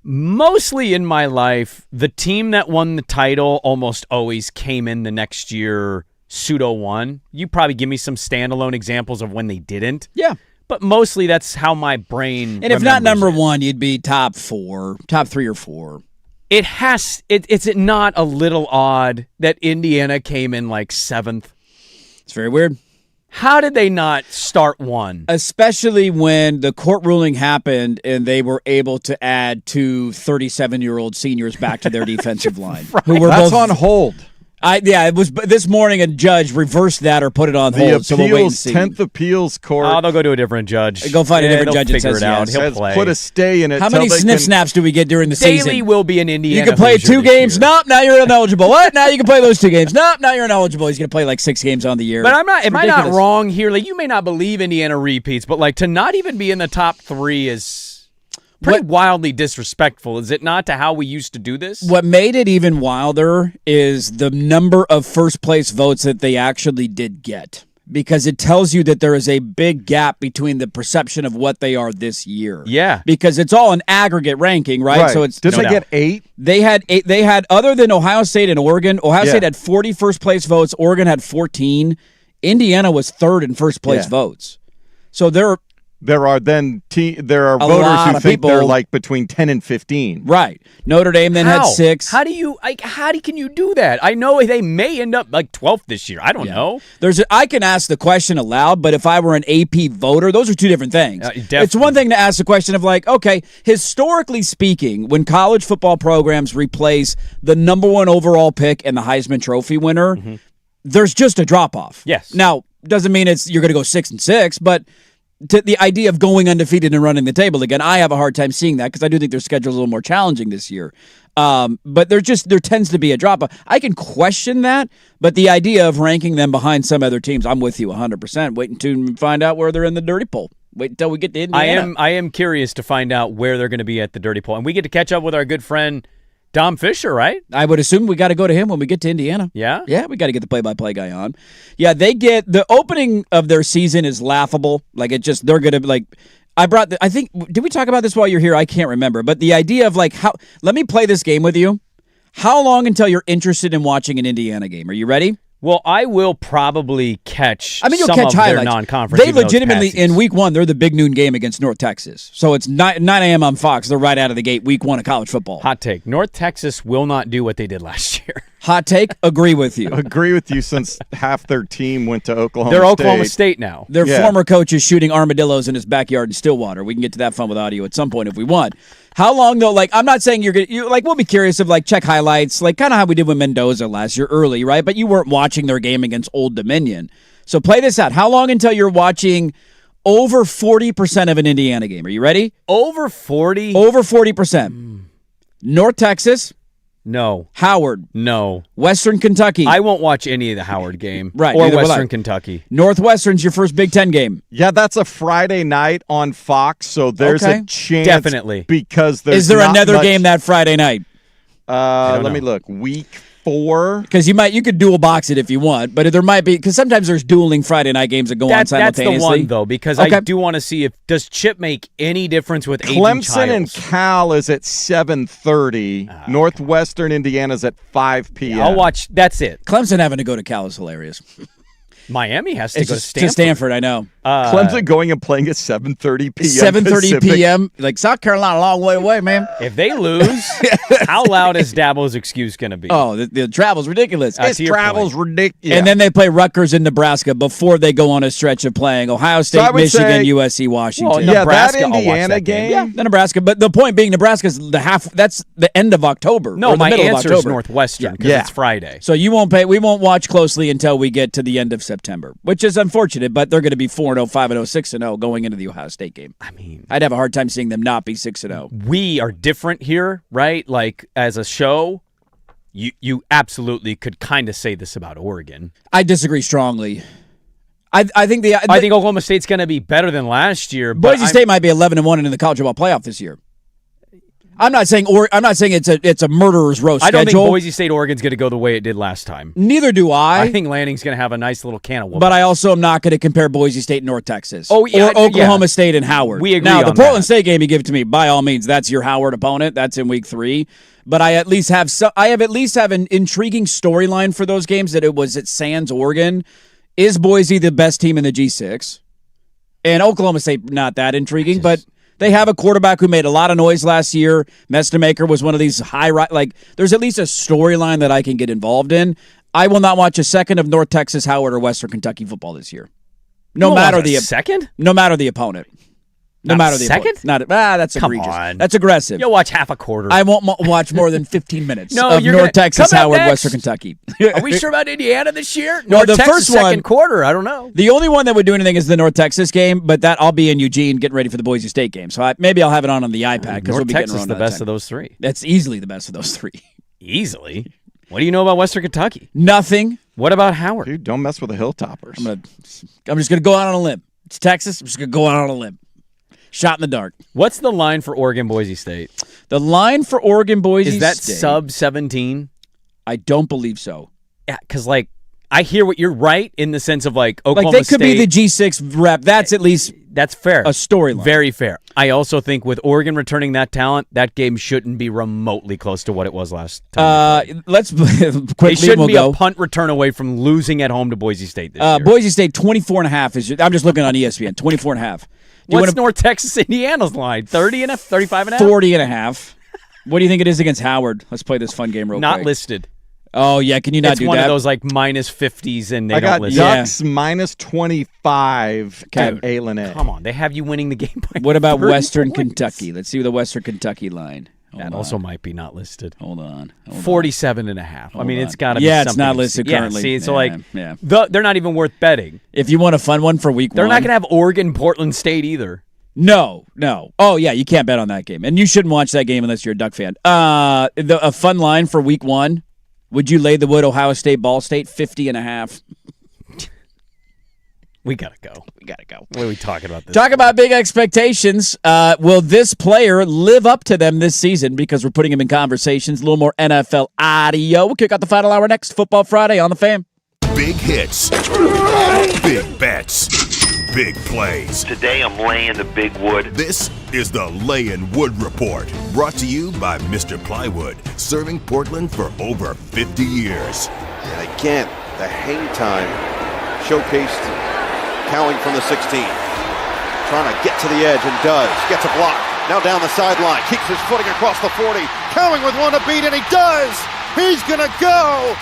Mostly in my life, the team that won the title almost always came in the next year pseudo-won. You probably give me some standalone examples of when they didn't. Yeah. But mostly that's how my brain And if not number one, you'd be top 3 or 4. It's not a little odd that Indiana came in like 7th? It's very weird. How did they not start one? Especially when the court ruling happened and they were able to add 2 37-year-old seniors back to their defensive line. Right. Who were That's both on hold. It was this morning. A judge reversed that or put it on hold. So we'll wait and see. 10th Appeals Court. Oh, they'll go to a different judge. Go find a different judge. Figure it out. Yes. He'll Has play. put a stay in it. How many snaps do we get during the Daly season? will be in Indiana. You can play Hoosier 2 this games. year. Nope, now you're ineligible. What? Now you can play those 2 games. Nope, now you're ineligible. He's going to play like 6 games on the year. But am I not ridiculous. wrong here? Like, you may not believe Indiana repeats, but like to not even be in the top 3 is pretty wildly disrespectful, is it not, to how we used to do this? What made it even wilder is the number of first-place votes that they actually did get, because it tells you that there is a big gap between the perception of what they are this year. Yeah. Because it's all an aggregate ranking, right? So it's Did they get 8? They had 8. They had, other than Ohio State and Oregon, Ohio State had 40 first-place votes. Oregon had 14. Indiana was 3rd in first-place votes. So there are voters lot who of think they're people- like between 10 and 15. Right. Notre Dame then had 6. How can you do that? I know they may end up like 12th this year. I don't know. I can ask the question aloud, but if I were an AP voter, those are 2 different things. It's one thing to ask the question of like, okay, historically speaking, when college football programs replace the number 1 overall pick and the Heisman Trophy winner, there's just a drop-off. Yes. Now, doesn't mean you're going to go 6-6, but the idea of going undefeated and running the table again, I have a hard time seeing that because I do think their schedule's a little more challenging this year. But there tends to be a drop-off. I can question that, but the idea of ranking them behind some other teams, I'm with you 100%. Wait until we find out where they're in the dirty poll. Wait until we get to Indiana. I am curious to find out where they're going to be at the dirty poll. And we get to catch up with our good friend Dom Fisher, right? I would assume we got to go to him when we get to Indiana. Yeah? Yeah, we got to get the play-by-play guy on. Yeah, the opening of their season is laughable. Like, they're going to, like, did we talk about this while you're here? I can't remember. But the idea of, like, let me play this game with you. How long until you're interested in watching an Indiana game? Are you ready? Well, I will probably catch you'll some catch of highlights. their non-conference. They legitimately, in week 1, they're the big noon game against North Texas. So it's 9 a.m. on Fox. They're right out of the gate, week 1 of college football. Hot take. North Texas will not do what they did last year. Hot take, agree with you. Agree with you, since half their team went to Oklahoma They're State. Oklahoma State now. Their former coach is shooting armadillos in his backyard in Stillwater. We can get to that fun with audio at some point if we want. How long, though? Like, I'm not saying we'll be curious of, like, check highlights, like kind of how we did with Mendoza last year early, right? But you weren't watching their game against Old Dominion. So play this out. How long until you're watching over 40% of an Indiana game? Are you ready? Over 40? Over 40%. North Texas. No. Howard. No. Western Kentucky. I won't watch any of the Howard game. Right. Or neither will Western I. Kentucky. Northwestern's your first Big Ten game. Yeah, that's a Friday night on Fox, so there's a chance. Definitely. Because there's Is there not another much, game that Friday night? Let me look. Week 4. Because you could dual box it if you want, but there might be, because sometimes there's dueling Friday night games that go on simultaneously. That's the one, though, because I do want to see does Chip make any difference with Aiden Clemson and Childs? Cal is at 7:30. Northwestern Indiana's at 5 p.m. I'll watch. That's it. Clemson having to go to Cal is hilarious. Miami has to It's go to just Stanford. to Stanford, I know. Clemson going and playing at 7:30 p.m. 7:30 Pacific. p.m. Like, South Carolina, a long way away, man. If they lose, how loud is Dabo's excuse going to be? Oh, the travel's ridiculous. This travel's ridiculous. And then they play Rutgers in Nebraska before they go on a stretch of playing Ohio State, I would Michigan, say- USC, Washington. Well, yeah, Nebraska, that I'll watch Indiana that game. Yeah, the Nebraska. But the point being, Nebraska's that's the end of October. No, or the my middle of answer is October. Northwestern because Yeah. it's Friday. So we won't watch closely until we get to the end of September, which is unfortunate, but they're going to be 4-0, 5-0, 6-0 going into the Ohio State game. I mean, I'd have a hard time seeing them not be 6-0. We are different here, right? Like, as a show, you absolutely could kind of say this about Oregon. I disagree strongly. I think I think Oklahoma State's going to be better than last year. But Boise State might be 11-1 in the college football playoff this year. I'm not saying it's a murderer's row schedule. I don't think Boise State Oregon's going to go the way it did last time. Neither do I. I think Lanning's going to have a nice little can of whooping. But I also am not going to compare Boise State and North Texas. Oh, yeah, or Oklahoma State and Howard. We agree now, on the Portland that. State game you give it to me, by all means, that's your Howard opponent. That's in week 3. But I at least have an intriguing storyline for those games that it was at Sands, Oregon. Is Boise the best team in the G6? And Oklahoma State, not that intriguing, but they have a quarterback who made a lot of noise last year. Mestamaker was one of these there's at least a storyline that I can get involved in. I will not watch a second of North Texas, Howard, or Western Kentucky football this year. No matter the second? No matter the opponent. No Not matter a the second? opponent. That's Come egregious. on. That's aggressive. You'll watch half a quarter. I won't watch more than 15 minutes No, of you're North gonna- Texas, come up Howard, next. Western Kentucky. Are we sure about Indiana this year? No, North the Texas first second one- quarter. I don't know. The only one that would do anything is the North Texas game, but I'll be in Eugene getting ready for the Boise State game. So maybe I'll have it on the iPad because North we'll be Texas getting around the to that best time. of those three. That's easily the best of those 3. Easily. What do you know about Western Kentucky? Nothing. What about Howard? Dude, don't mess with the Hilltoppers. I'm just going to go out on a limb. It's Texas. I'm just going to go out on a limb. Shot in the dark. What's the line for Oregon Boise State? The line for Oregon Boise Is that State. sub 17? I don't believe so. Yeah, because I hear what you're right in the sense of Oklahoma Like they could State. be the G6 rep. That's at least That's fair. a storyline. Very fair. I also think with Oregon returning that talent, that game shouldn't be remotely close to what it was last time. Let's quickly. They shouldn't we'll be go. a punt return away from losing at home to Boise State this year. Boise State 24.5 is. I'm just looking on ESPN. 24.5. What's North Texas Indiana's line? 30 and a 35 and a 40.5. What do you think it is against Howard? Let's play this fun game real Not quick. listed. Oh yeah, can you not It's do one that? of those minus 50s and they I don't got list Ducks minus 25 at Dude, A. Come on, they have you winning the game by What about 30 Western points. Kentucky? Let's see the Western Kentucky line. That also might be not listed. Hold on. 47 and a half. I mean, it's got to be Yeah, something. it's not listed currently. See, so Yeah. they're not even worth betting. If you want a fun one for week They're 1. not going to have Oregon, Portland State either. No. Oh, yeah, you can't bet on that game. And you shouldn't watch that game unless you're a Duck fan. A fun line for week 1. Would you lay the wood Ohio State, Ball State, 50.5? We got to go. What are we talking about this? Talk about big expectations. Will this player live up to them this season? Because we're putting him in conversations. A little more NFL audio. We'll kick out the final hour next. Football Friday on the Fan. Big hits, big bets, big plays. Today I'm laying the big wood. This is the Layin' Wood Report, brought to you by Mr. Plywood, serving Portland for over 50 years. And again, the hang time showcased Cowling from the 16. Trying to get to the edge and does. Gets a block. Now down the sideline. Keeps his footing across the 40. Cowling with one to beat, and he does. He's going to go.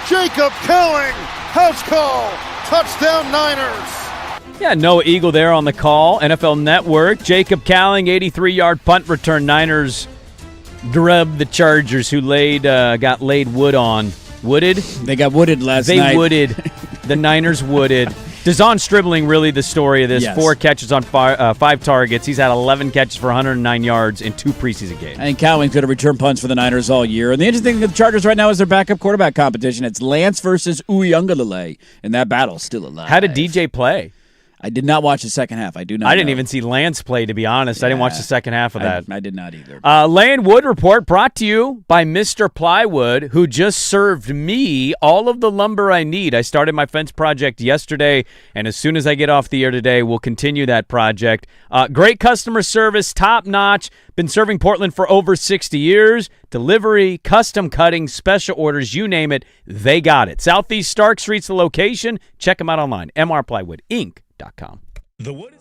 Jacob Cowling. House call. Touchdown Niners. Yeah, Noah Eagle there on the call. NFL Network. Jacob Cowling, 83-yard punt return. Niners drubbed the Chargers, who got laid wood on. Wooded? They got wooded last night. They wooded. The Niners wooded. DeZon Stribling really the story of this. Yes. 4 catches on 5 targets. He's had 11 catches for 109 yards in 2 preseason games. I think Cowling's going to return punts for the Niners all year. And the interesting thing with the Chargers right now is their backup quarterback competition. It's Lance versus Uiagalelei, and that battle's still alive. How did DJ play? I did not watch the second half. I didn't even see Lance play, to be honest. I didn't watch the second half of that. I did not either. Layin' Wood Report brought to you by Mr. Plywood, who just served me all of the lumber I need. I started my fence project yesterday, and as soon as I get off the air today, we'll continue that project. Great customer service, top notch. Been serving Portland for over 60 years. Delivery, custom cutting, special orders, you name it, they got it. Southeast Stark Street's the location. Check them out online, mrplywoodinc.com. The wood is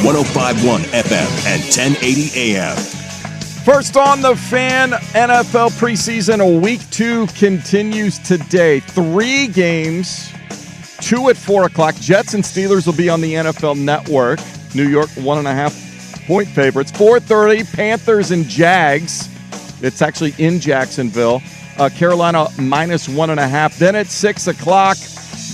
105.1 FM and 1080 AM. First on the Fan, NFL preseason week 2 continues today. 3 games, 2 at 4 o'clock. Jets and Steelers will be on the NFL Network. New York 1.5-point favorites. 4:30, Panthers and Jags. It's actually in Jacksonville. Carolina minus 1.5. Then at 6 o'clock,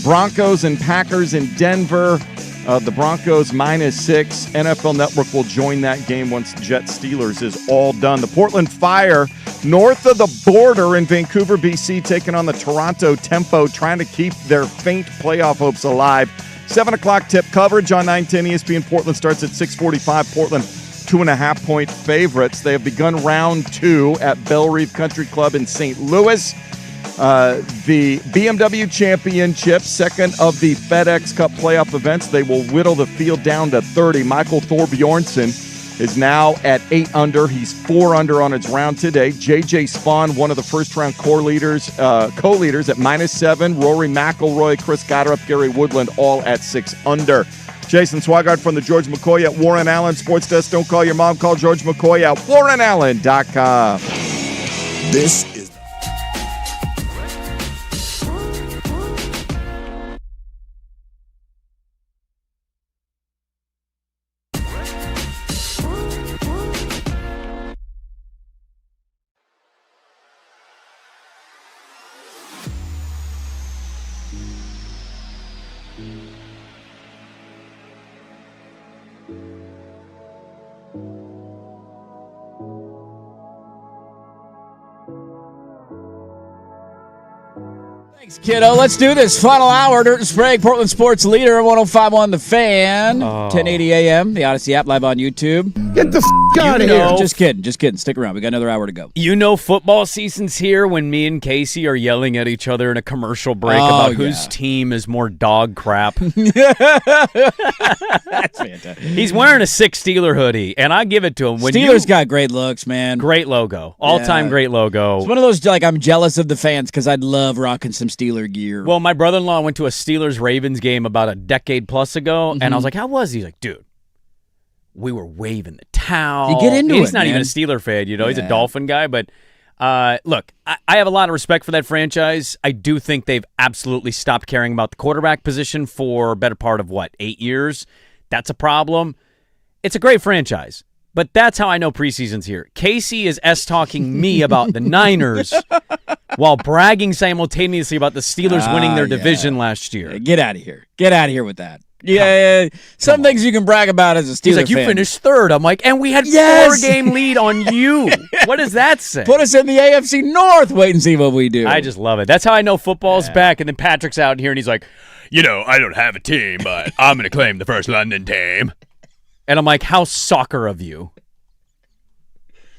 Broncos and Packers in Denver. The Broncos -6. NFL Network will join that game once Jets-Steelers is all done. The Portland Fire, north of the border in Vancouver, BC, taking on the Toronto Tempo, trying to keep their faint playoff hopes alive. 7 o'clock tip coverage on 910 ESPN. Portland starts at 6:45. Portland 2.5-point favorites. They have begun round 2 at Belle Reve Country Club in St. Louis. The BMW Championship, second of the FedEx Cup playoff events. They will whittle the field down to 30. Michael Thorbjornsen is now at 8 under. He's 4 under on its round today. J.J. Spawn, one of the first-round co-leaders at -7. Rory McIlroy, Chris Gotterup, Gary Woodland, all at 6 under. Jason Swigart from the George McCoy at Warren Allen Sports Desk. Don't call your mom. Call George McCoy at warrenallen.com. This is Thanks, kiddo. Let's do this. Final hour. Dirt and Sprague, Portland Sports Leader, 105.1 The Fan, 1080 AM, the Odyssey app, live on YouTube. Get the out of here. Just kidding. Stick around. We got another hour to go. You know football season's here when me and Casey are yelling at each other in a commercial break about whose team is more dog crap. That's fantastic. He's wearing a 6 Steeler hoodie, and I give it to him. Steelers got great looks, man. Great logo. All-time great logo. It's one of those, I'm jealous of the fans because I'd love rocking some Steeler gear. Well, my brother-in-law went to a Steelers-Ravens game about a decade plus ago, and I was like, how was he? He's like, dude, we were waving the towel. You get into it, He's not even man. a Steeler fan, he's a Dolphin guy, but look, I have a lot of respect for that franchise. I do think they've absolutely stopped caring about the quarterback position for a better part of, 8 years? That's a problem. It's a great franchise. But that's how I know preseason's here. Casey is S-talking me about the Niners while bragging simultaneously about the Steelers winning their division last year. Get out of here. Get out of here with that. Yeah. Some things you can brag about as a Steelers He's like, you fan. finished 3rd. I'm like, and we had 4-game lead on you. What does that say? Put us in the AFC North. Wait and see what we do. I just love it. That's how I know football's back. And then Patrick's out here and he's like, I don't have a team, but I'm going to claim the first London team. And I'm like, how soccer of you.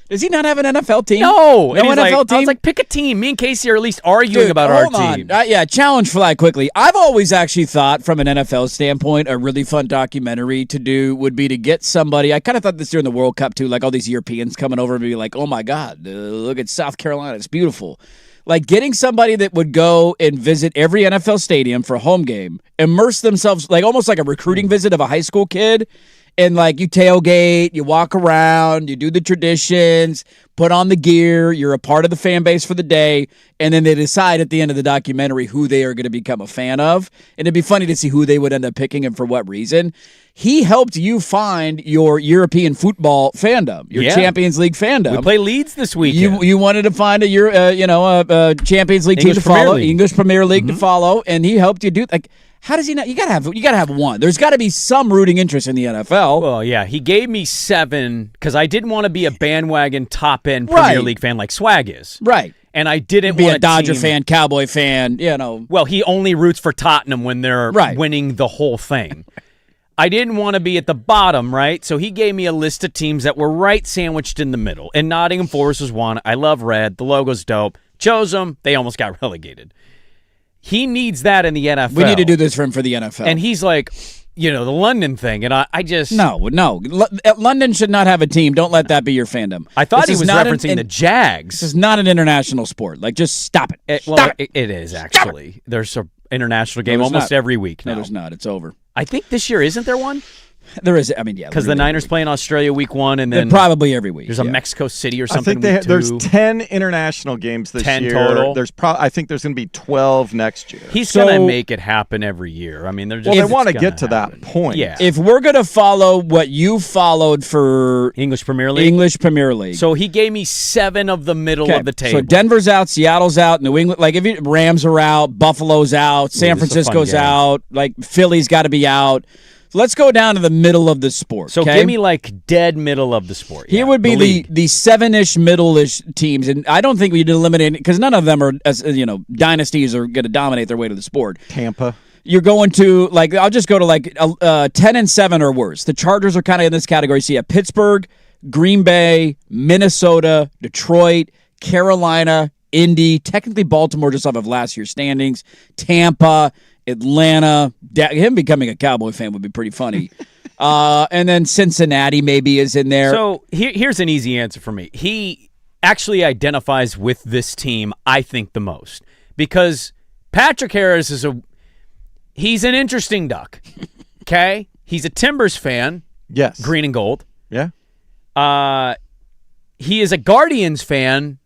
Does he not have an NFL team? No. And NFL like, team? I was like, pick a team. Me and Casey are at least arguing about our team. Challenge fly quickly. I've always actually thought from an NFL standpoint, a really fun documentary to do would be to get somebody. I kind of thought this during the World Cup too, like all these Europeans coming over and be like, oh my God, look at South Carolina. It's beautiful. Like getting somebody that would go and visit every NFL stadium for a home game, immerse themselves, like almost like a recruiting visit of a high school kid. And, you tailgate, you walk around, you do the traditions, put on the gear, you're a part of the fan base for the day, and then they decide at the end of the documentary who they are going to become a fan of. And it'd be funny to see who they would end up picking and for what reason. He helped you find your European football fandom, your Champions League fandom. We play Leeds this weekend. You wanted to find a Champions League team to follow, English Premier League to follow, and he helped you do how does he not? You gotta have one. There's got to be some rooting interest in the NFL. Well, yeah, he gave me 7 because I didn't want to be a bandwagon top end Premier League fan like Swag is. Right. And I didn't be want a Dodger fan, Cowboy fan. Well, he only roots for Tottenham when they're winning the whole thing. I didn't want to be at the bottom, right? So he gave me a list of teams that were right sandwiched in the middle. And Nottingham Forest was one. I love red. The logo's dope. Chose them. They almost got relegated. He needs that in the NFL. We need to do this for him for the NFL. And he's like, the London thing. And I just... No. London should not have a team. Don't let that be your fandom. I thought he was referencing the Jags. This is not an international sport. Just stop it. It is, actually. There's an international game almost every week now. No, there's not. It's over. I think this year, isn't there one? There is. I mean, yeah. Because the Niners play in Australia week 1, and then probably every week. There's a Mexico City or something. I think there's 10 international games this 10 year. total. I think there's going to be 12 next year. He's going to make it happen every year. I mean, they're just, they want to get to that point. Yeah. If we're going to follow what you followed for English Premier League. So he gave me 7 of the middle of the table. So Denver's out, Seattle's out, New England. Like if Rams are out, Buffalo's out, San Francisco's out, like Philly's got to be out. Let's go down to the middle of the sport. So give me like dead middle of the sport. Here would be the 7-ish, middle-ish teams, and I don't think we'd eliminate because none of them are, as dynasties are going to dominate their way to the sport. Tampa. You're going to I'll just go to 10 and 7 or worse. The Chargers are kind of in this category. So you have Pittsburgh, Green Bay, Minnesota, Detroit, Carolina, Indy, technically Baltimore just off of last year's standings, Tampa, Atlanta. Him becoming a Cowboy fan would be pretty funny. And then Cincinnati maybe is in there. So here's an easy answer for me. He actually identifies with this team, I think, the most. Because Patrick Harris he's an interesting duck. Okay? He's a Timbers fan. Yes. Green and gold. Yeah. He is a Guardians fan.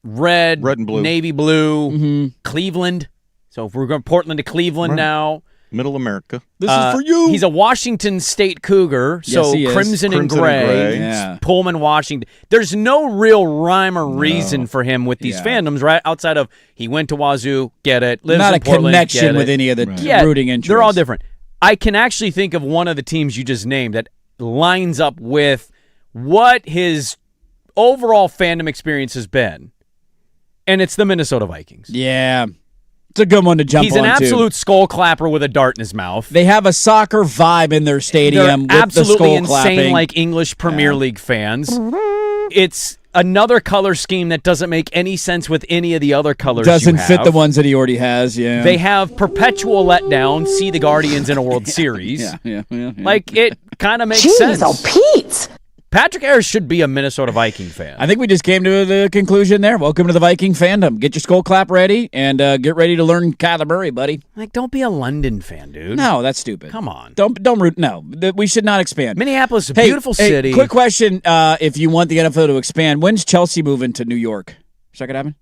Red and blue. Navy blue. Cleveland. So if we're going Portland to Cleveland now. Middle America. This is for you. He's a Washington State Cougar, so he is. crimson and gray. Yeah. Pullman, Washington. There's no real rhyme or reason for him with these fandoms, right? Outside of he went to Wazoo, get it. Lives Not in a Portland, connection with any of the rooting interests. They're all different. I can actually think of one of the teams you just named that lines up with what his overall fandom experience has been, and it's the Minnesota Vikings. Yeah. It's a good one to jump on. He's an absolute skull clapper with a dart in his mouth. They have a soccer vibe in their stadium. They're with absolutely the skull clapping. insane, like English Premier League fans. It's another color scheme that doesn't make any sense with any of the other colors. Doesn't fit the ones that he already has. Yeah, they have perpetual letdown. See the Guardians in a World Series. Yeah. Like it kind of makes Jeez, sense. oh Pete! Patrick Harris should be a Minnesota Viking fan. I think we just came to the conclusion there. Welcome to the Viking fandom. Get your skull clap ready and get ready to learn Kyler Murray, buddy. Like, don't be a London fan, dude. No, that's stupid. Come on. Don't root. No, we should not expand. Minneapolis is a beautiful city. Quick question: if you want the NFL to expand, when's Chelsea moving to New York? Is that gonna happen?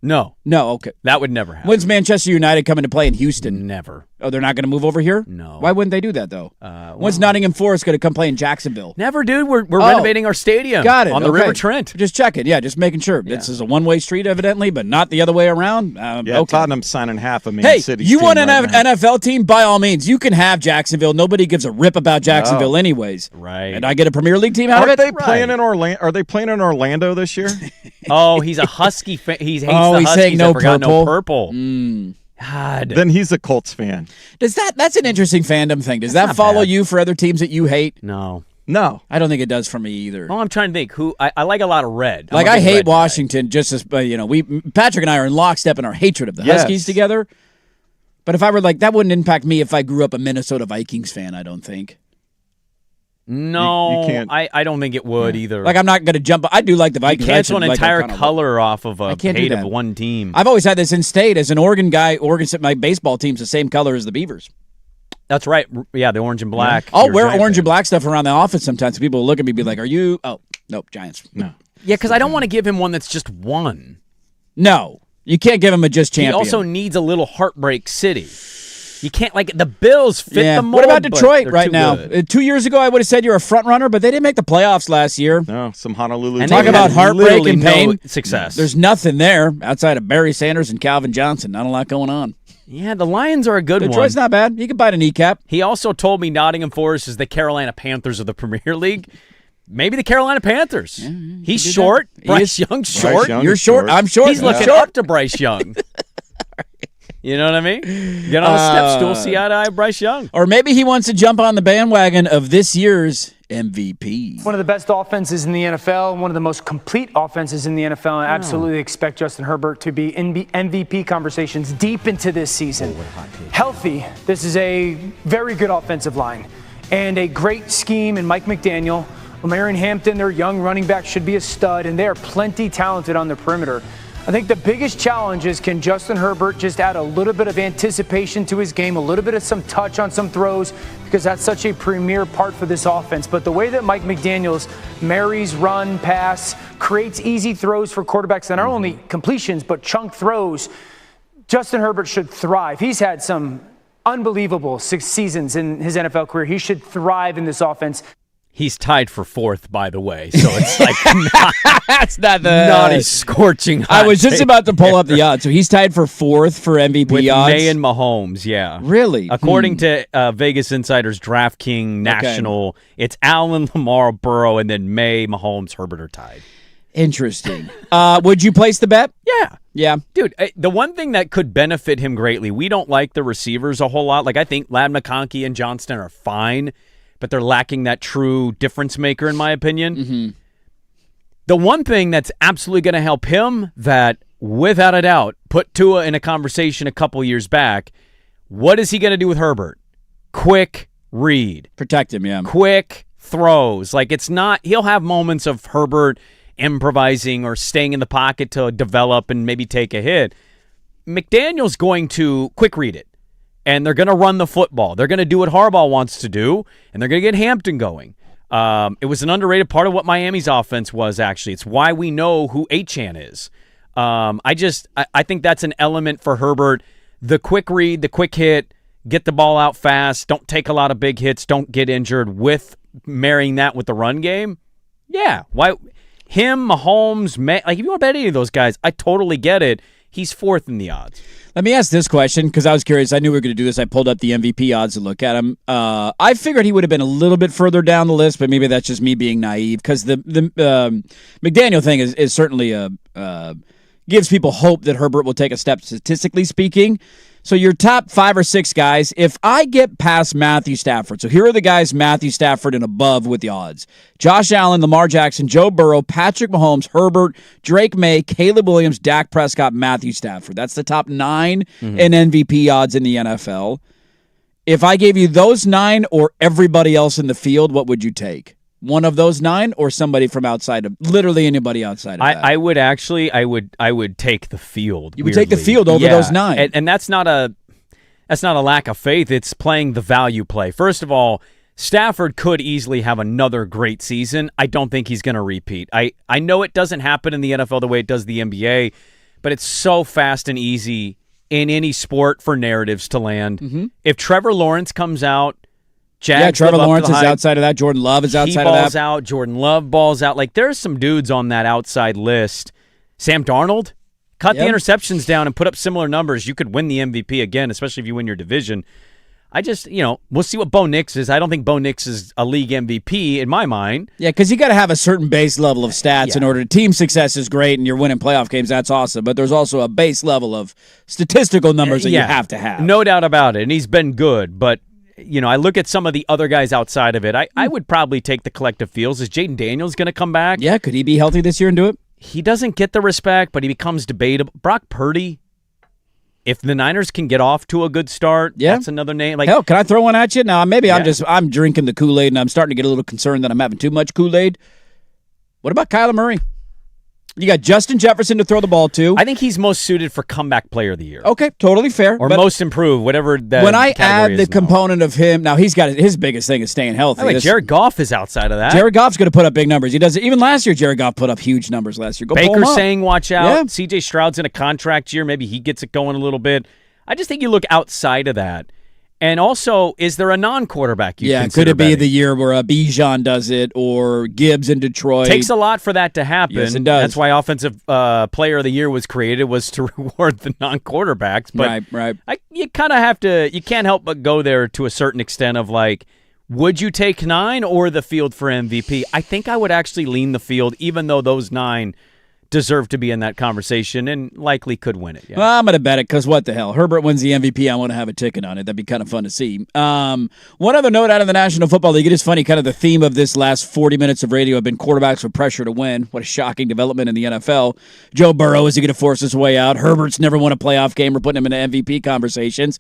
No. Okay. That would never happen. When's Manchester United coming to play in Houston? Never. Oh, they're not going to move over here? No. Why wouldn't they do that, though? When's Nottingham Forest going to come play in Jacksonville? Never, dude. We're renovating our stadium. Got it. On the River Trent. Just checking. Yeah, just making sure. This is a one-way street, evidently, but not the other way around. Tottenham's signing half a Man City. Hey, you want an NFL team? By all means. You can have Jacksonville. Nobody gives a rip about Jacksonville anyways. Right. And I get a Premier League team out of it? Are they playing in Orlando this year? Oh, he's a Husky fan. He hates the he's Huskies. saying no purple. No purple. God. Then he's a Colts fan. That's an interesting fandom thing. Does that follow you for other teams that you hate? No. I don't think it does for me either. Well, I'm trying to think. Who I like a lot of red. Like I hate Washington just as Patrick and I are in lockstep in our hatred of the Huskies together. But if I were that wouldn't impact me if I grew up a Minnesota Vikings fan, I don't think. No, you can't. I don't think it would either. I'm not going to jump. I do like the Vikings. You cancel an entire color off of a can't hate do of that. one team. I've always had this in state as an Oregon guy. My baseball team's the same color as the Beavers. That's right. Yeah, the orange and black. I'll wear orange and black stuff around the office sometimes. People will look at me and be like, "Are you?" Oh, nope, Giants. No. Yeah, because I don't want to give him one that's just one. No, you can't give him a just champion. He also needs a little heartbreak city. You can't the Bills fit the mold. What about Detroit right now? Good. 2 years ago, I would have said you're a front runner, but they didn't make the playoffs last year. No, some Honolulu. Talk about heartbreak and pain. No success. There's nothing there outside of Barry Sanders and Calvin Johnson. Not a lot going on. Yeah, the Lions are a good one. Detroit's not bad. You can bite a kneecap. He also told me Nottingham Forest is the Carolina Panthers of the Premier League. Maybe the Carolina Panthers. Yeah, he's short. Bryce Young's short. You're short. I'm short. He's looking up to Bryce Young. You know what I mean? Get on a step stool, see eye to eye Bryce Young. Or maybe he wants to jump on the bandwagon of this year's MVP. One of the best offenses in the NFL, one of the most complete offenses in the NFL, and I absolutely expect Justin Herbert to be in MVP conversations deep into this season. Healthy, this is a very good offensive line and a great scheme in Mike McDaniel. O'Marion Hampton, their young running back, should be a stud, and they are plenty talented on the perimeter. I think the biggest challenge is, can Justin Herbert just add a little bit of anticipation to his game, a little bit of some touch on some throws, because that's such a premier part for this offense. But the way that Mike McDaniels marries run, pass, creates easy throws for quarterbacks, and not only completions, but chunk throws, Justin Herbert should thrive. He's had some unbelievable seasons in his NFL career. He should thrive in this offense. He's tied for 4th, by the way, so it's like that's not a scorching hot I was just take. about to pull up the odds. So he's tied for 4th for MVP with odds. May and Mahomes, yeah. Really? According to Vegas Insider's DraftKings National, it's Allen, Lamar, Burrow, and then May, Mahomes, Herbert are tied. Interesting. Would you place the bet? Yeah. Yeah. Dude, the one thing that could benefit him greatly, we don't like the receivers a whole lot. Like, I think Ladd McConkey and Johnston are fine, but they're lacking that true difference maker, in my opinion. Mm-hmm. The one thing that's absolutely going to help him, that without a doubt put Tua in a conversation a couple years back, what is he going to do with Herbert? Quick read. Protect him, yeah. Quick throws. Like, it's not, he'll have moments of Herbert improvising or staying in the pocket to develop and maybe take a hit. McDaniel's going to quick read it. And they're going to run the football. They're going to do what Harbaugh wants to do, and they're going to get Hampton going. It was an underrated part of what Miami's offense was, actually. It's why we know who Achane is. I think that's an element for Herbert. The quick read, the quick hit, get the ball out fast, don't take a lot of big hits, don't get injured, with marrying that with the run game. Yeah. Why? Him, Mahomes, like, if you want to bet any of those guys, I totally get it. He's 4th in the odds. Let me ask this question, because I was curious. I knew we were going to do this. I pulled up the MVP odds to look at him. I figured he would have been a little bit further down the list, but maybe that's just me being naive, because the McDaniel thing is certainly gives people hope that Herbert will take a step, statistically speaking. So your top 5 or 6 guys, if I get past Matthew Stafford, so here are the guys Matthew Stafford and above with the odds: Josh Allen, Lamar Jackson, Joe Burrow, Patrick Mahomes, Herbert, Drake May, Caleb Williams, Dak Prescott, Matthew Stafford. That's the top 9 in MVP odds in the NFL. If I gave you those 9 or everybody else in the field, what would you take? One of those 9 or somebody from outside of, literally anybody outside of that? I would actually, I would take the field. You would take the field over those 9. And that's not a lack of faith. It's playing the value play. First of all, Stafford could easily have another great season. I don't think he's going to repeat. I know it doesn't happen in the NFL the way it does the NBA, but it's so fast and easy in any sport for narratives to land. Mm-hmm. If Trevor Lawrence comes out, Jags Trevor Lawrence is outside of that. Jordan Love is outside of that. He balls out. Jordan Love balls out. Like, there's some dudes on that outside list. Sam Darnold, cut the interceptions down and put up similar numbers. You could win the MVP again, especially if you win your division. I just, we'll see what Bo Nix is. I don't think Bo Nix is a league MVP in my mind. Yeah, because you got to have a certain base level of stats in order. Team success is great, and you're winning playoff games. That's awesome. But there's also a base level of statistical numbers that you have to have. No doubt about it. And he's been good, but I look at some of the other guys outside of it. I would probably take the collective feels. Is Jaden Daniels going to come back? Yeah, could he be healthy this year and do it? He doesn't get the respect, but he becomes debatable. Brock Purdy, if the Niners can get off to a good start, that's another name. Like, hell, can I throw one at you? Now, maybe I'm drinking the Kool-Aid, and I'm starting to get a little concerned that I'm having too much Kool-Aid. What about Kyler Murray? You got Justin Jefferson to throw the ball to. I think he's most suited for comeback player of the year. Okay, totally fair. Or most improved, whatever that when I add the component of him, now he's got his biggest thing is staying healthy. Jared Goff is outside of that. Jared Goff's going to put up big numbers. He does it. Even last year, Jared Goff put up huge numbers last year. Baker saying watch out. Yeah. C.J. Stroud's in a contract year. Maybe he gets it going a little bit. I just think you look outside of that. And also, is there a non-quarterback you consider could it be betting? the year where Bijan does it or Gibbs in Detroit? Takes a lot for that to happen. Yes, it does. That's why Offensive Player of the Year was created, was to reward the non-quarterbacks. But right. You kind of have to, you can't help but go there to a certain extent of like, would you take 9 or the field for MVP? I think I would actually lean the field, even though those 9 deserve to be in that conversation and likely could win it. Yeah. Well, I'm going to bet it because what the hell? Herbert wins the MVP. I want to have a ticket on it. That'd be kind of fun to see. One other note out of the National Football League. It is funny, kind of the theme of this last 40 minutes of radio have been quarterbacks with pressure to win. What a shocking development in the NFL. Joe Burrow, is he going to force his way out? Herbert's never won a playoff game. We're putting him in the MVP conversations.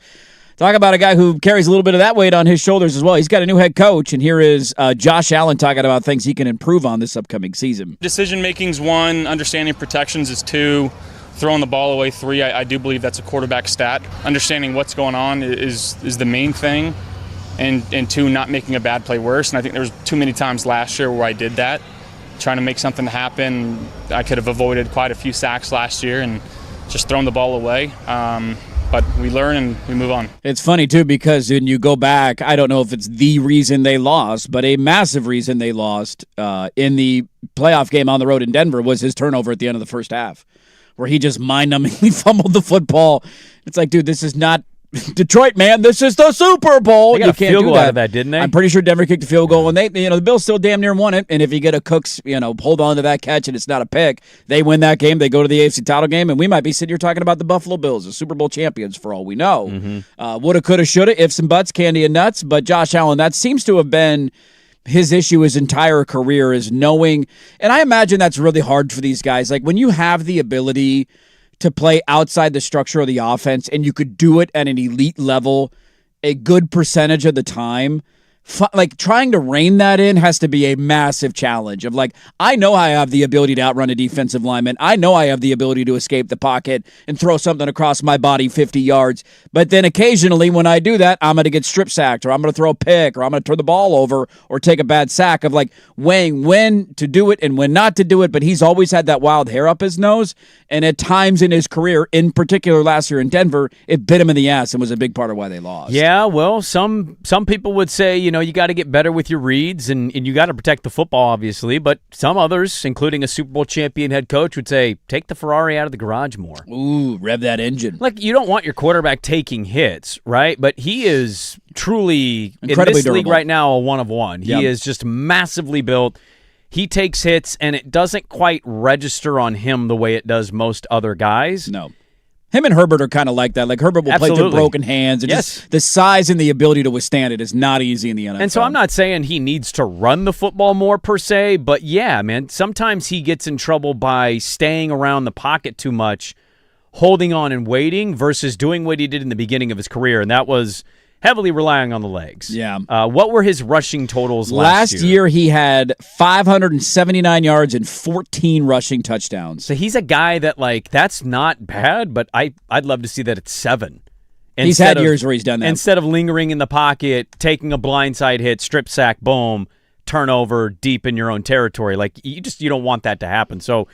Talk about a guy who carries a little bit of that weight on his shoulders as well. He's got a new head coach, and here is Josh Allen talking about things he can improve on this upcoming season. Decision-making's 1, understanding protections is 2. throwing the ball away 3, I do believe that's a quarterback stat. Understanding what's going on is the main thing, and 2, not making a bad play worse. And I think there was too many times last year where I did that, trying to make something happen. I could have avoided quite a few sacks last year and just thrown the ball away. But we learn and we move on. It's funny, too, because when you go back, I don't know if it's the reason they lost, but a massive reason they lost in the playoff game on the road in Denver was his turnover at the end of the first half, where he just mind-numbingly fumbled the football. It's like, dude, this is not Detroit, man. This is the Super Bowl. They got a field goal out of that, didn't they? I'm pretty sure Denver kicked a field goal, and the Bills still damn near won it. And if you get a Cooks, hold on to that catch and it's not a pick, they win that game. They go to the AFC title game, and we might be sitting here talking about the Buffalo Bills, the Super Bowl champions, for all we know. Woulda, coulda, shoulda, ifs and buts, candy and nuts. But Josh Allen, that seems to have been his issue his entire career, is knowing, and I imagine that's really hard for these guys. Like, when you have the ability to play outside the structure of the offense, and you could do it at an elite level a good percentage of the time, like, trying to rein that in has to be a massive challenge of, like, I know I have the ability to outrun a defensive lineman. I know I have the ability to escape the pocket and throw something across my body 50 yards. But then occasionally when I do that, I'm going to get strip sacked, or I'm going to throw a pick, or I'm going to turn the ball over or take a bad sack, of, like, weighing when to do it and when not to do it. But he's always had that wild hair up his nose. And at times in his career, in particular last year in Denver, it bit him in the ass and was a big part of why they lost. Yeah, well, some people would say, you got to get better with your reads, and you got to protect the football, obviously. But some others, including a Super Bowl champion head coach, would say, take the Ferrari out of the garage more. Ooh, rev that engine. Like, you don't want your quarterback taking hits, right? But he is truly, incredibly in this durable league right now, a one of one. Yep. He is just massively built. He takes hits, and it doesn't quite register on him the way it does most other guys. No. Him and Herbert are kind of like that. Like, Herbert will play through broken hands. And just the size and the ability to withstand it is not easy in the NFL. And so I'm not saying he needs to run the football more per se, but yeah, man, sometimes he gets in trouble by staying around the pocket too much, holding on and waiting versus doing what he did in the beginning of his career, and that was heavily relying on the legs. Yeah. What were his rushing totals last year? He had 579 yards and 14 rushing touchdowns. So he's a guy that, like, that's not bad, but I'd love to see that it's 7. He's had years where he's done that. Instead of lingering in the pocket, taking a blindside hit, strip sack, boom, turnover deep in your own territory. Like, you don't want that to happen. So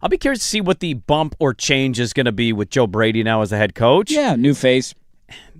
I'll be curious to see what the bump or change is going to be with Joe Brady now as the head coach. Yeah, new face.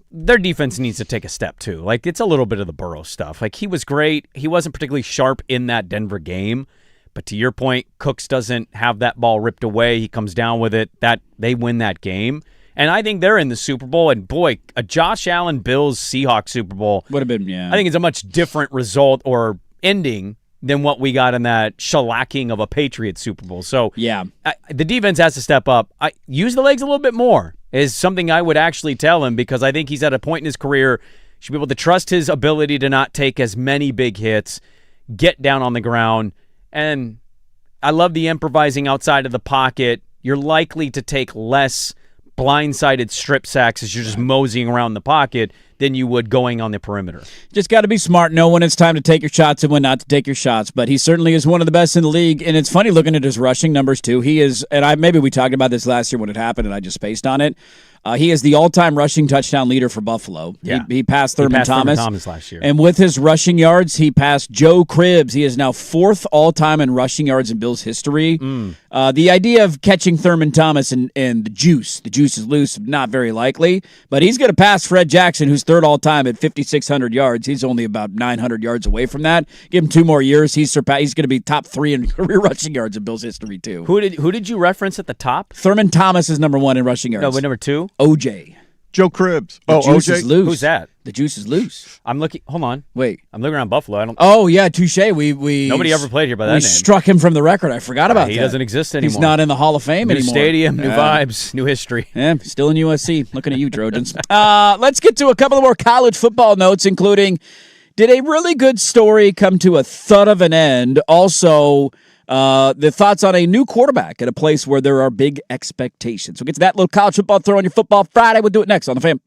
Their defense needs to take a step, too. Like, it's a little bit of the Burrow stuff. Like, he was great. He wasn't particularly sharp in that Denver game. But to your point, Cooks doesn't have that ball ripped away. He comes down with it. They win that game. And I think they're in the Super Bowl. And, boy, a Josh Allen Bills-Seahawks Super Bowl would have been, yeah. I think it's a much different result or ending than what we got in that shellacking of a Patriots Super Bowl. So, yeah, the defense has to step up. Use the legs a little bit more is something I would actually tell him, because I think he's at a point in his career, should be able to trust his ability to not take as many big hits, get down on the ground. And I love the improvising outside of the pocket. You're likely to take less blindsided strip sacks as you're just moseying around the pocket than you would going on the perimeter. Just got to be smart, know when it's time to take your shots and when not to take your shots. But he certainly is one of the best in the league, and it's funny looking at his rushing numbers too. He is, and maybe we talked about this last year when it happened, and I just spaced on it. He is the all-time rushing touchdown leader for Buffalo. Yeah. He passed Thurman Thomas last year. And with his rushing yards, he passed Joe Cribbs. He is now 4th all-time in rushing yards in Bills history. The idea of catching Thurman Thomas and the juice is loose, not very likely. But he's going to pass Fred Jackson, who's 3rd all-time at 5,600 yards. He's only about 900 yards away from that. Give him 2 more years. He's going to be top 3 in career rushing yards in Bills history, too. Who did you reference at the top? Thurman Thomas is number 1 in rushing yards. No, but number 2? OJ. Joe Cribbs. The juice is loose. Who's that? The juice is loose. I'm looking. Hold on. Wait. I'm looking around Buffalo. Oh yeah, touche. We nobody ever played here by that name. We struck him from the record. I forgot about that. He doesn't exist anymore. He's not in the Hall of Fame anymore. New stadium, new vibes, new history. Yeah, still in USC. Looking at you, Trojans. Let's get to a couple of more college football notes, including, did a really good story come to a thud of an end? Also, the thoughts on a new quarterback at a place where there are big expectations. We'll get to that little college football throw on your Football Friday. We'll do it next on The Fan.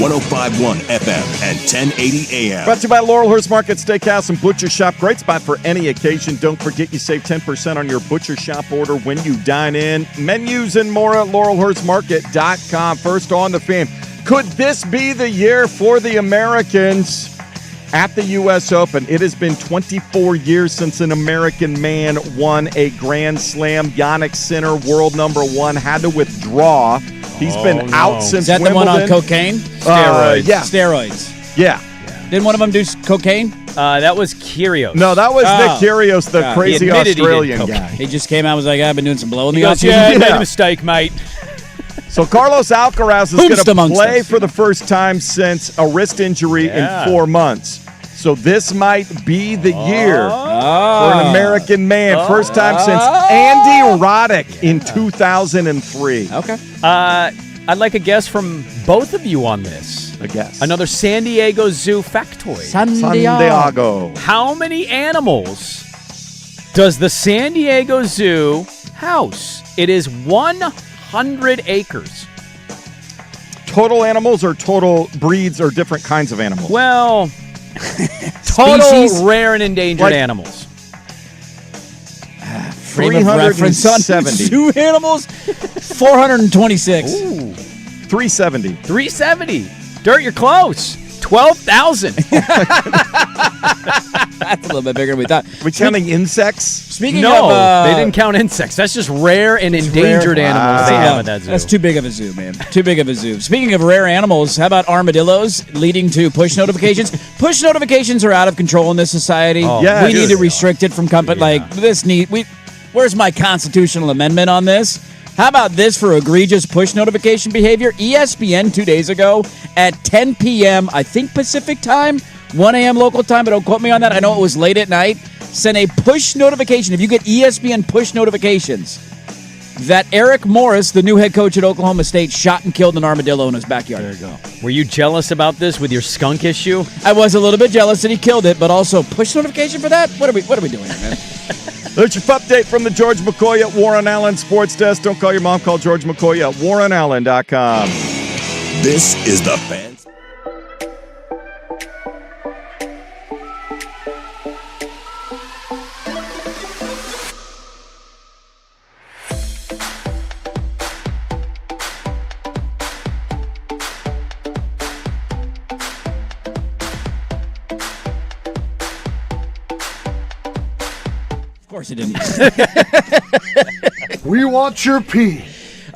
105.1 FM and 1080 AM. Brought to you by Laurelhurst Market Steakhouse and Butcher Shop. Great spot for any occasion. Don't forget you save 10% on your Butcher Shop order when you dine in. Menus and more at laurelhurstmarket.com. First on the Fan. Could this be the year for the Americans at the U.S. Open? It has been 24 years since an American man won a Grand Slam. Jannik Sinner, world number one, had to withdraw. He's been out since Is that Wimbledon. the one on cocaine? Steroids. Yeah. Steroids. Yeah. Didn't one of them do cocaine? That was Kyrgios. No, that was Nick Kyrgios, the crazy Australian guy. He just came out and was like, I've been doing some blow in the goes, offseason. yeah, I made a mistake, mate. So Carlos Alcaraz is going to play for the first time since a wrist injury in 4 months. So this might be the year for an American man. First time since Andy Roddick in 2003. Okay. I'd like a guess from both of you on this. A guess. Another San Diego Zoo factoid. San Diego. How many animals does the San Diego Zoo house? It is 100 acres. Total animals or total breeds or different kinds of animals? Well, total Species? rare and endangered animals. Frame of reference on 370. zoo animals? 426. Ooh. 370. 370. Dirt, you're close. 12,000. That's a little bit bigger than we thought. Are we counting insects? Speaking No, of... they didn't count insects. That's just rare and endangered animals they have at that zoo. That's too big of a zoo, man. Too big of a zoo. Speaking of rare animals, how about armadillos leading to push notifications? Push notifications are out of control in this society. Yeah, we need to restrict it from company. Like this where's my constitutional amendment on this? How about this for egregious push notification behavior? ESPN 2 days ago at 10 p.m., I think Pacific time, 1 a.m. local time, but don't quote me on that. I know it was late at night. Sent a push notification. If you get ESPN push notifications, that Eric Morris, the new head coach at Oklahoma State, shot and killed an armadillo in his backyard. There you go. Were you jealous about this with your skunk issue? I was a little bit jealous that he killed it, but also push notification for that? What are we doing, man? There's your update from the George McCoy at Warren Allen Sports Desk. Don't call your mom, call George McCoy at warrenallen.com. This is the Fan. Of course it didn't. We want your pee.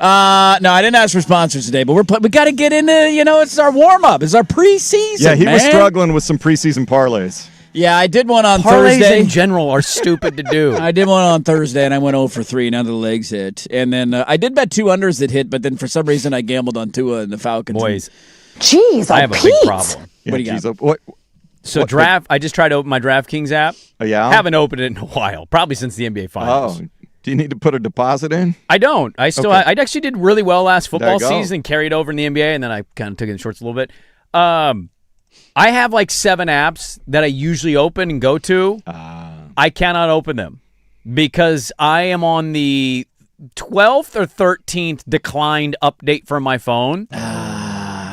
No, I didn't ask for sponsors today, but we got to get into, it's our warm-up. It's our preseason, Yeah, he was man. struggling with some preseason parlays. Yeah, I did one on Parlays Thursday. in general are stupid to do. I did one on Thursday, and I went 0 for 3. None of the legs hit. And then I did bet 2 unders that hit, but then for some reason I gambled on Tua and the Falcons. Boys, Jeez, I have a big problem. Yeah, What do you got? geez, what? So I just tried to open my DraftKings app. Oh, yeah? Haven't opened it in a while, probably since the NBA Finals. Oh, do you need to put a deposit in? I don't. I actually did really well last There football you go. season, carried over in the NBA, and then I kind of took it in shorts a little bit. I have like 7 apps that I usually open and go to. I cannot open them because I am on the 12th or 13th declined update from my phone.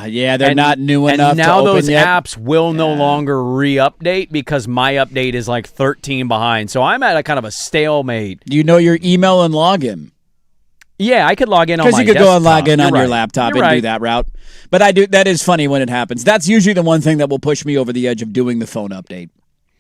Yeah, they're not new enough And now to open those yet. apps will no longer re-update because my update is like 13 behind. So I'm at a kind of a stalemate. Do you know your email and login? Yeah, I could log in on my Because you could go and log in desktop. on You're your right. laptop You're and do right. that route. But that is funny when it happens. That's usually the one thing that will push me over the edge of doing the phone update.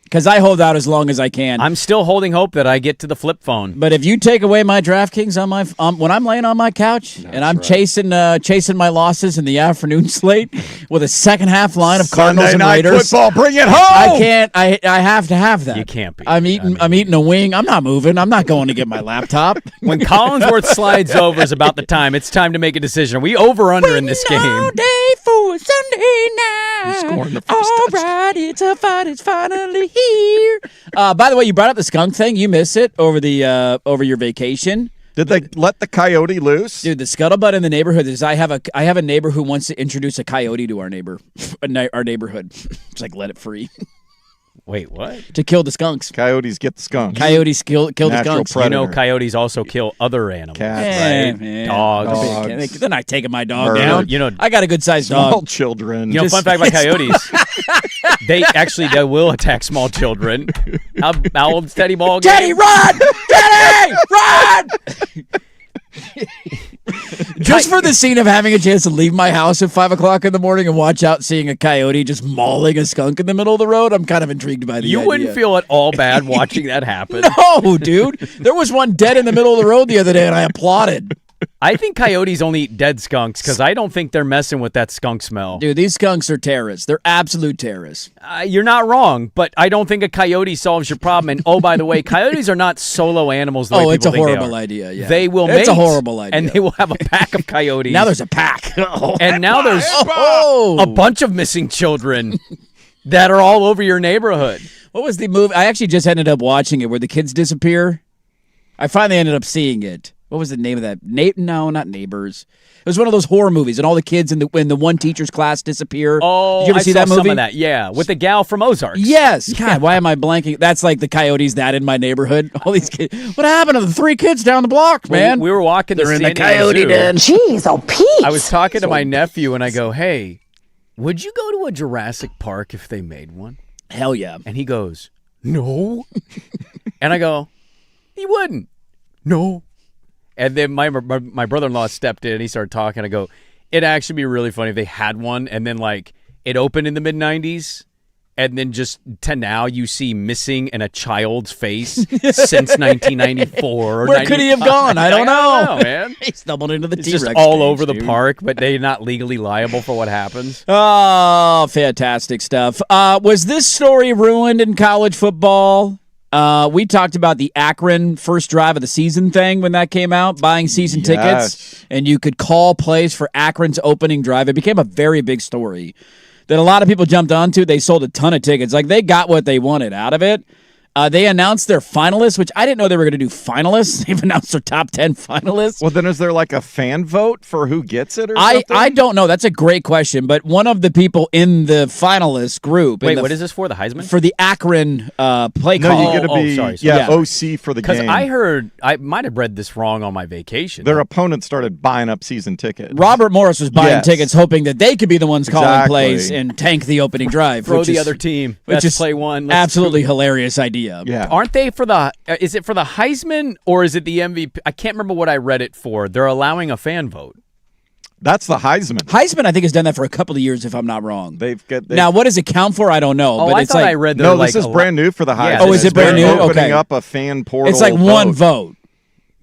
Because I hold out as long as I can. I'm still holding hope that I get to the flip phone. But if you take away my DraftKings on my when I'm laying on my couch and I'm chasing my losses in the afternoon slate with a second half line of Cardinals Sunday and night Raiders, football, bring it home. I can't. I have to have that. You can't be. I'm eating a wing. I'm not moving. I'm not going to get my laptop. When Collinsworth slides over is about the time. It's time to make a decision. Are we over or under in this game? All day for Sunday night. Scoring the first All right, it's a fight. It's finally here. By the way, you brought up the skunk thing. You missed it over your vacation. Did they let the coyote loose? Dude, the scuttlebutt in the neighborhood is I have a neighbor who wants to introduce a coyote to our neighborhood. It's like let it free. Wait, what? To kill the skunks. Coyotes get the skunks. Coyotes kill the Natural skunks. predator. You know, coyotes also kill other animals, Cats. right? Dogs. They're not taking my dog Birds. down. You know, I got a good sized Small dog. children. You know, fun fact about coyotes, they will attack small children. How old's Teddy Ball? Teddy, run! Teddy, run! Just for the scene of having a chance to leave my house at 5 o'clock in the morning and watch out seeing a coyote just mauling a skunk in the middle of the road, I'm kind of intrigued by the idea. You wouldn't feel at all bad watching that happen. No, dude. There was one dead in the middle of the road the other day, and I applauded. I think coyotes only eat dead skunks because I don't think they're messing with that skunk smell. Dude, these skunks are terrorists. They're absolute terrorists. You're not wrong, but I don't think a coyote solves your problem. And oh, by the way, coyotes are not solo animals the way it's people a think they horrible are. idea. Yeah. They will mate. It's a horrible idea. And they will have a pack of coyotes. Now there's a pack. And now there's a bunch of missing children that are all over your neighborhood. What was the movie? I actually just ended up watching it where the kids disappear. I finally ended up seeing it. What was the name of that? No, not Neighbors. It was one of those horror movies, and all the kids in the one teacher's class disappear. Oh, did you ever see that movie? Some of that, yeah, with the gal from Ozarks. Yes. God, why am I blanking? That's like the coyotes that in my neighborhood. All these kids. What happened to the 3 kids down the block, man? We were walking They're to in San the coyote Diego den. Jeez, oh, Pete. I was talking to my nephew, and I go, hey, would you go to a Jurassic Park if they made one? Hell yeah. And he goes, no. And I go, he wouldn't. No. And then my brother-in-law stepped in and he started talking. I go, it'd actually be really funny if they had one and then like it opened in the mid-90s and then just to now you see missing in a child's face since 1994 or Where could he have gone? I don't know. Man. He stumbled into the It's T-Rex just all cage, over the dude. park, but they're not legally liable for what happens. Oh, fantastic stuff. Was this story ruined in college football? We talked about the Akron first drive of the season thing when that came out, buying season tickets, and you could call plays for Akron's opening drive. It became a very big story that a lot of people jumped onto. They sold a ton of tickets. Like, they got what they wanted out of it. They announced their finalists, which I didn't know they were going to do finalists. They've announced their top 10 finalists. Well, then is there like a fan vote for who gets it or something? I don't know. That's a great question. But one of the people in the finalist group. Wait, what is this for? The Heisman? For the Akron play No, call. you got to be sorry. OC for the game. Because I heard, I might have read this wrong on my vacation. Their opponent started buying up season tickets. Robert Morris was buying tickets hoping that they could be the ones calling plays and tank the opening drive. Throw which the is- other team. Which Best is play one. absolutely hilarious idea. Yeah. Aren't they for the, is it for the Heisman or is it the MVP? I can't remember what I read it for. They're allowing a fan vote. That's the Heisman. Heisman, I think, has done that for a couple of years, if I'm not wrong. They've Now, what does it count for? I don't know. Oh, but I it's thought like, I read No, they're this like is brand new for the Heisman. Yeah, Oh, is it brand new? They're opening Okay. up a fan portal. It's like one vote.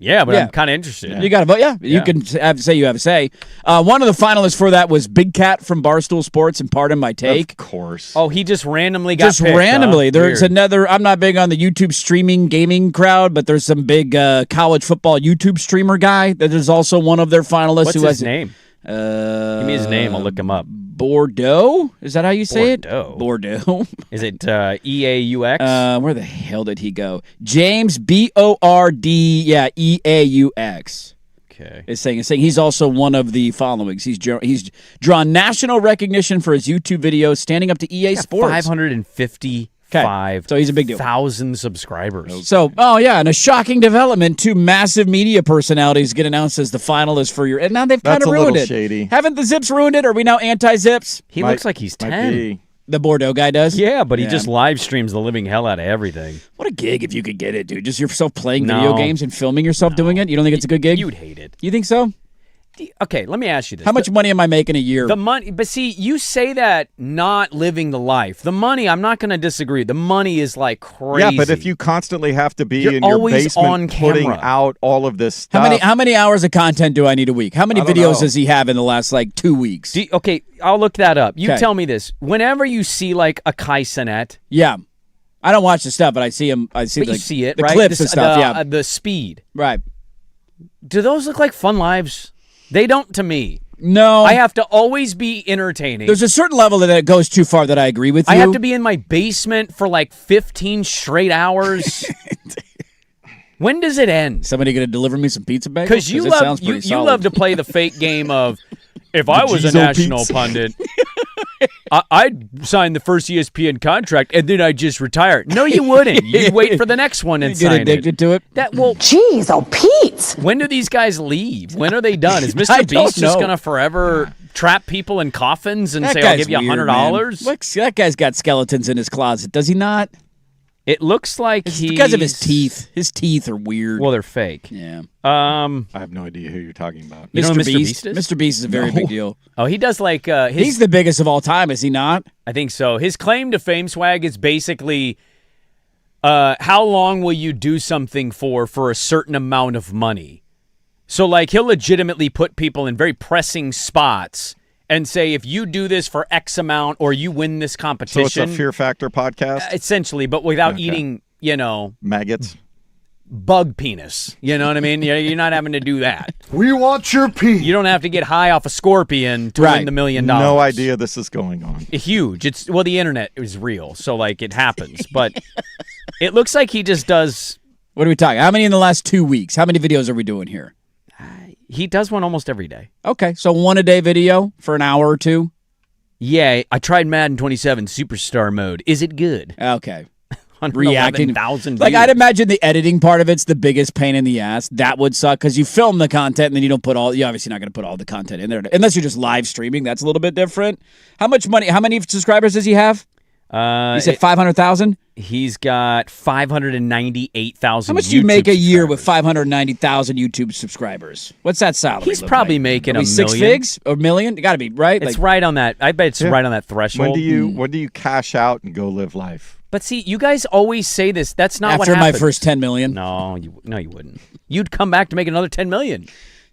Yeah, but Yeah. I'm kind of interested. You got to vote. Yeah, you can say you have a say. One of the finalists for that was Big Cat from Barstool Sports, and pardon my take. Of course. Oh, he just randomly got Just picked, randomly. huh? There's Weird. another. I'm not big on the YouTube streaming gaming crowd, but there's some big college football YouTube streamer guy that is also one of their finalists. What's who his has name? Give me his name. I'll look him up. Bordeaux? Is that how you say Bordeaux. it? Bordeaux. Is it EAUX? Where the hell did he go? James B-O-R-D. Yeah, EAUX. Okay. Is saying he's also one of the followings. He's drawn national recognition for his YouTube videos, standing up to EA Sports. 555. So he's a big deal. 1,000 subscribers. So, and a shocking development: 2 massive media personalities get announced as the finalists for your. And now they've kind That's of a ruined little it. shady. Haven't the Zips ruined it? Are we now anti-Zips? He looks like he's 10. be. The Bordeaux guy does. Yeah, but he just live streams the living hell out of everything. What a gig if you could get it, dude. Just yourself playing No. video games and filming yourself doing it. You don't think it's a good gig? You'd hate it. You think so? Okay, let me ask you this. How much money am I making a year? The money, but see, you say that not living the life. The money, I'm not going to disagree. The money is like crazy. Yeah, but if you constantly have to be You're in your always basement on putting camera. out all of this stuff. How many hours of content do I need a week? How many I don't videos know. does he have in the last 2 weeks? Okay, I'll look that up. You Okay. tell me this. Whenever you see like a Kai Cenat, Yeah. I don't watch the stuff, but I see him. I see but the, you see it, the right? clips The- and stuff. the, Yeah, the speed. right. Do those look like fun lives? They don't to me. No, I have to always be entertaining. There's a certain level that it goes too far that I agree with you. I have to be in my basement for like 15 straight hours. When does it end? Somebody going to deliver me some pizza bagels? Because you it love sounds you, pretty you solid. love to play the fake game of if I was a Gizo national pizza. pundit, I'd sign the first ESPN contract and then I'd just retire. No, you wouldn't. You'd wait for the next one and sign Get addicted to it. Jeez, oh Pete. When do these guys leave? When are they done? Is I Mr. don't Beast just know. going to forever trap people in coffins and That say, I'll guy's give you weird, $100? man. Look, that guy's got skeletons in his closet, does he not? It looks like It's he's... because of his teeth. His teeth are weird. Well, they're fake. Yeah. I have no idea who you're talking about. You know who Mr. Mr. Beast. Beast is? Mr. Beast is a very big deal. Oh, he does like... He's the biggest of all time, is he not? I think so. His claim to fame, Swag, is basically how long will you do something for a certain amount of money? So, like, he'll legitimately put people in very pressing spots and say, if you do this for X amount or you win this competition... So it's a Fear Factor podcast? Essentially, but without Okay. eating, maggots? Bug penis. You know what I mean? You're not having to do that. We want your pee. You don't have to get high off a scorpion to win the $1 million. No idea this is going on. Huge. The internet is real, so like it happens. But it looks like he just does. What are we talking? How many in the last 2 weeks? How many videos are we doing here? He does one almost every day. Okay, so one a day video for an hour or two. Yeah, I tried Madden 27 Superstar mode. Is it good? Okay. 111,000 Like, views. I'd imagine the editing part of it's the biggest pain in the ass. That would suck because you film the content and then you don't put all. You're obviously not going to put all the content in there unless you're just live streaming. That's a little bit different. How much money? How many subscribers does he have? You said 500,000. He's got 598,000. How much do you make a year with 590,000 YouTube subscribers? What's that salary? He's look probably like? making Are we $1 six million. figs or $1 million? Got to be right. It's right on that. I bet it's right on that threshold. When do you cash out and go live life? But see, you guys always say this. That's not what After my happens. first 10 million. No, you wouldn't. You'd come back to make another 10 million.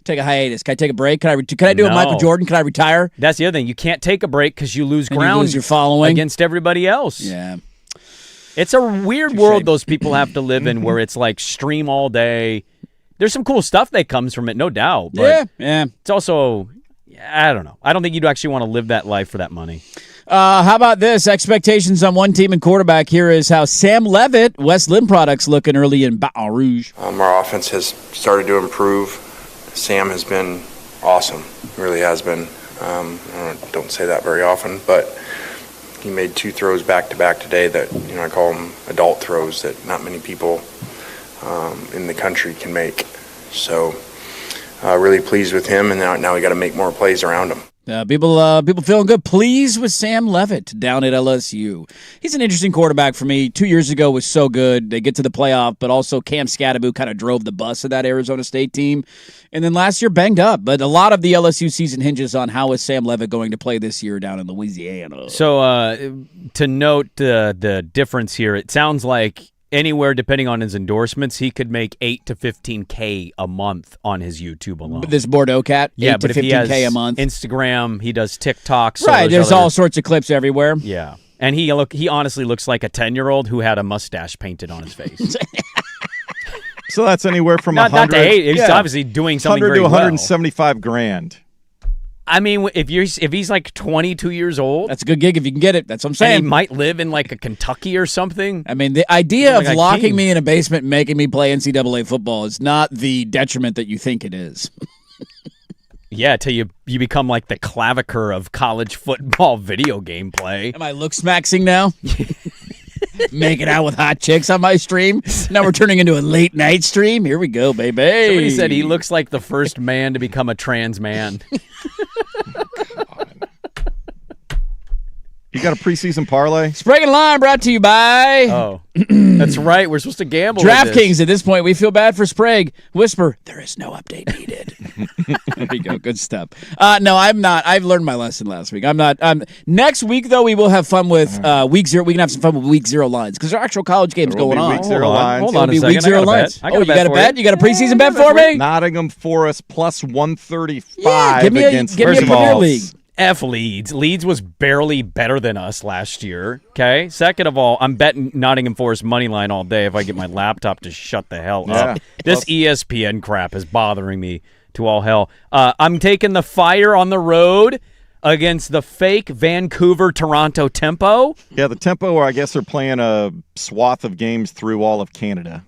Take a hiatus. Can I take a break? Can I do a Michael Jordan? Can I retire? That's the other thing. You can't take a break because you lose And you ground lose your following against everybody else. Yeah. It's a weird world those people have to live in where it's like stream all day. There's some cool stuff that comes from it, no doubt. But yeah. It's also, I don't know. I don't think you'd actually want to live that life for that money. How about this? Expectations on one team and quarterback. Here is how Sam Levitt, West Lynn products, looking early in Baton Rouge. Our offense has started to improve. Sam has been awesome. Really has been. I don't say that very often, but he made 2 throws back-to-back today that, I call them adult throws that not many people in the country can make. So really pleased with him, and now we got to make more plays around him. People feeling good. Pleased with Sam Levitt down at LSU. He's an interesting quarterback for me. 2 years ago was so good. They get to the playoff, but also Cam Scatterbo kind of drove the bus of that Arizona State team. And then last year banged up. But a lot of the LSU season hinges on how is Sam Levitt going to play this year down in Louisiana. So to note the difference here, it sounds like anywhere, depending on his endorsements, he could make $8 to $15K a month on his YouTube alone. This Bordeaux cat, Yeah, 8 to but if he 15K has a month. Instagram, he does TikTok. So Right, there's all sorts of clips everywhere. Yeah, and he honestly looks like a 10-year-old who had a mustache painted on his face. So that's anywhere from not 100. to hate. He's obviously doing something 100 very to well. 175 grand. I mean, if he's like 22 years old, that's a good gig if you can get it. That's what I'm saying. And he might live in like a Kentucky or something. I mean, the idea Like of a locking king. me in a basement and making me play NCAA football is not the detriment that you think it is. Yeah, till you become like the clavicle of college football video game play. Am I look smaxing now? Making out with hot chicks on my stream. Now we're turning into a late night stream. Here we go, baby. Somebody said he looks like the first man to become a trans man. You got a preseason parlay? Sprague and Line brought to you by... Oh, that's right. We're supposed to gamble with DraftKings. At this point, we feel bad for Sprague. Whisper, there is no update needed. There you go. Good stuff. No, I'm not. I've learned my lesson last week. I'm not. Next week, though, we will have fun with week 0. We can have some fun with week 0 lines because there are actual college games going on. Week 0 lines. Hold on a It'll be second. week 0 lines. I Oh, you got a for bet? You got a preseason bet for me? Nottingham Forest plus 135 Yeah, give me a against Premier First League. F Leeds. Leeds was barely better than us last year. Okay. Second of all, I'm betting Nottingham Forest money line all day if I get my laptop to shut the hell up. This ESPN crap is bothering me to all hell. I'm taking the Fire on the road against the fake Vancouver-Toronto Tempo. Yeah, the Tempo, I guess, are playing a swath of games through all of Canada.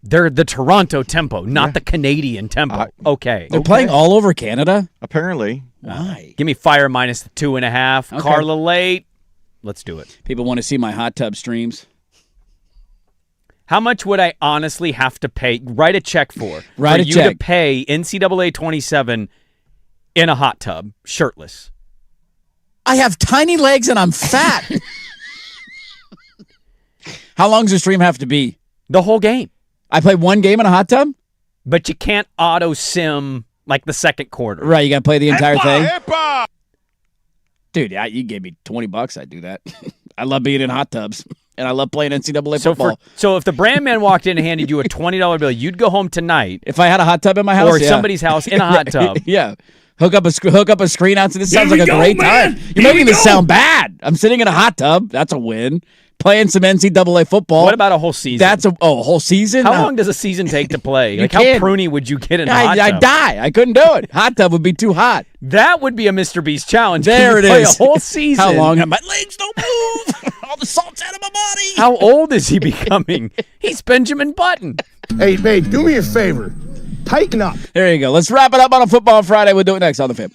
They're the Toronto tempo, not the Canadian tempo. Okay. They're playing all over Canada? Apparently. Why? Give me Fire minus the 2.5. Okay. Carla late. Let's do it. People want to see my hot tub streams. How much would I honestly have to pay? Write a check for Write a you check. to pay NCAA 27 in a hot tub, shirtless. I have tiny legs and I'm fat. How long does the stream have to be? The whole game. I play one game in a hot tub? But you can't auto sim like the second quarter. Right, you got to play the entire thing? Dude, you gave me $20, I'd do that. I love being in hot tubs. And I love playing NCAA football. So if the brand man walked in and handed you a $20 bill, you'd go home tonight. If I had a hot tub in my house, or somebody's house in a hot tub. Yeah. Hook up a screen out to this. Sounds like a great time. You're making this sound bad. I'm sitting in a hot tub. That's a win. Playing some NCAA football. What about a whole season? That's a whole season. How long does a season take to play? Like can't. how pruny would you get in a hot tub? I'd die. I couldn't do it. Hot tub would be too hot. That would be a Mr. Beast challenge. There it play is. A whole season. How long? My legs don't move. All the salt's out of my body. How old is he becoming? He's Benjamin Button. Hey, babe, do me a favor. Tighten up. There you go. Let's wrap it up on a Football Friday. We'll do it next on the Fib.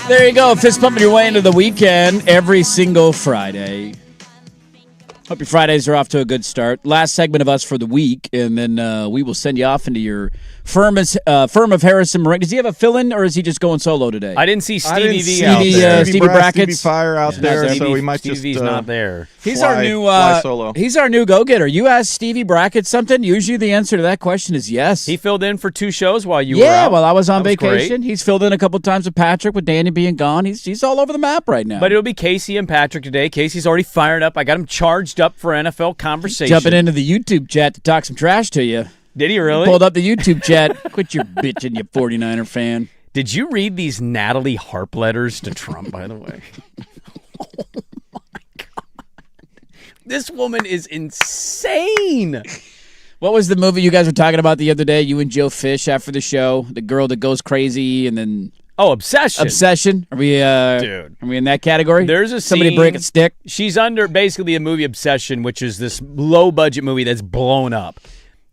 There you go. Fist pumping your way into the weekend every single Friday. Hope your Fridays are off to a good start. Last segment of us for the week, and then we will send you off into your firm of Harrison Moran. Does he have a fill-in, or is he just going solo today? I didn't see Stevie V out there. Stevie Brackett. Stevie Fire out there, so we might Stevie's just not there. He's fly solo. He's our new go-getter. You asked Stevie Brackett something. Usually the answer to that question is yes. He filled in for 2 shows while you were out. Yeah, while I was on vacation. Great. He's filled in a couple times with Patrick, with Danny being gone. He's all over the map right now. But it'll be Casey and Patrick today. Casey's already fired up. I got him charged up for NFL conversation. Jumping into the YouTube chat to talk some trash to you. Did he really? Pulled up the YouTube chat. Quit your bitching, you 49er fan. Did you read these Natalie Harp letters to Trump, by the way? Oh, my God. This woman is insane. What was the movie you guys were talking about the other day, you and Joe Fish, after the show? The girl that goes crazy and then... Oh, Obsession. Obsession. Are we, Dude. Are we in that category? There's a Somebody scene, break a stick? She's under basically a movie Obsession, which is this low-budget movie that's blown up.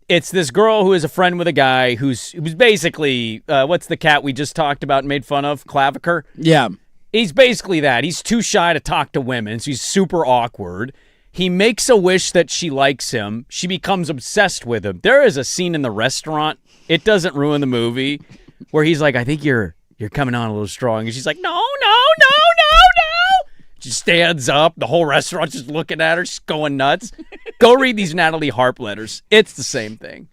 It's this girl who is a friend with a guy who's basically, what's the cat we just talked about and made fun of? Claviker? Yeah. He's basically that. He's too shy to talk to women, so he's super awkward. He makes a wish that she likes him. She becomes obsessed with him. There is a scene in the restaurant, it doesn't ruin the movie, where he's like, I think you're coming on a little strong. And she's like, no. She stands up. The whole restaurant's just looking at her. She's going nuts. Go read these Natalie Harp letters. It's the same thing.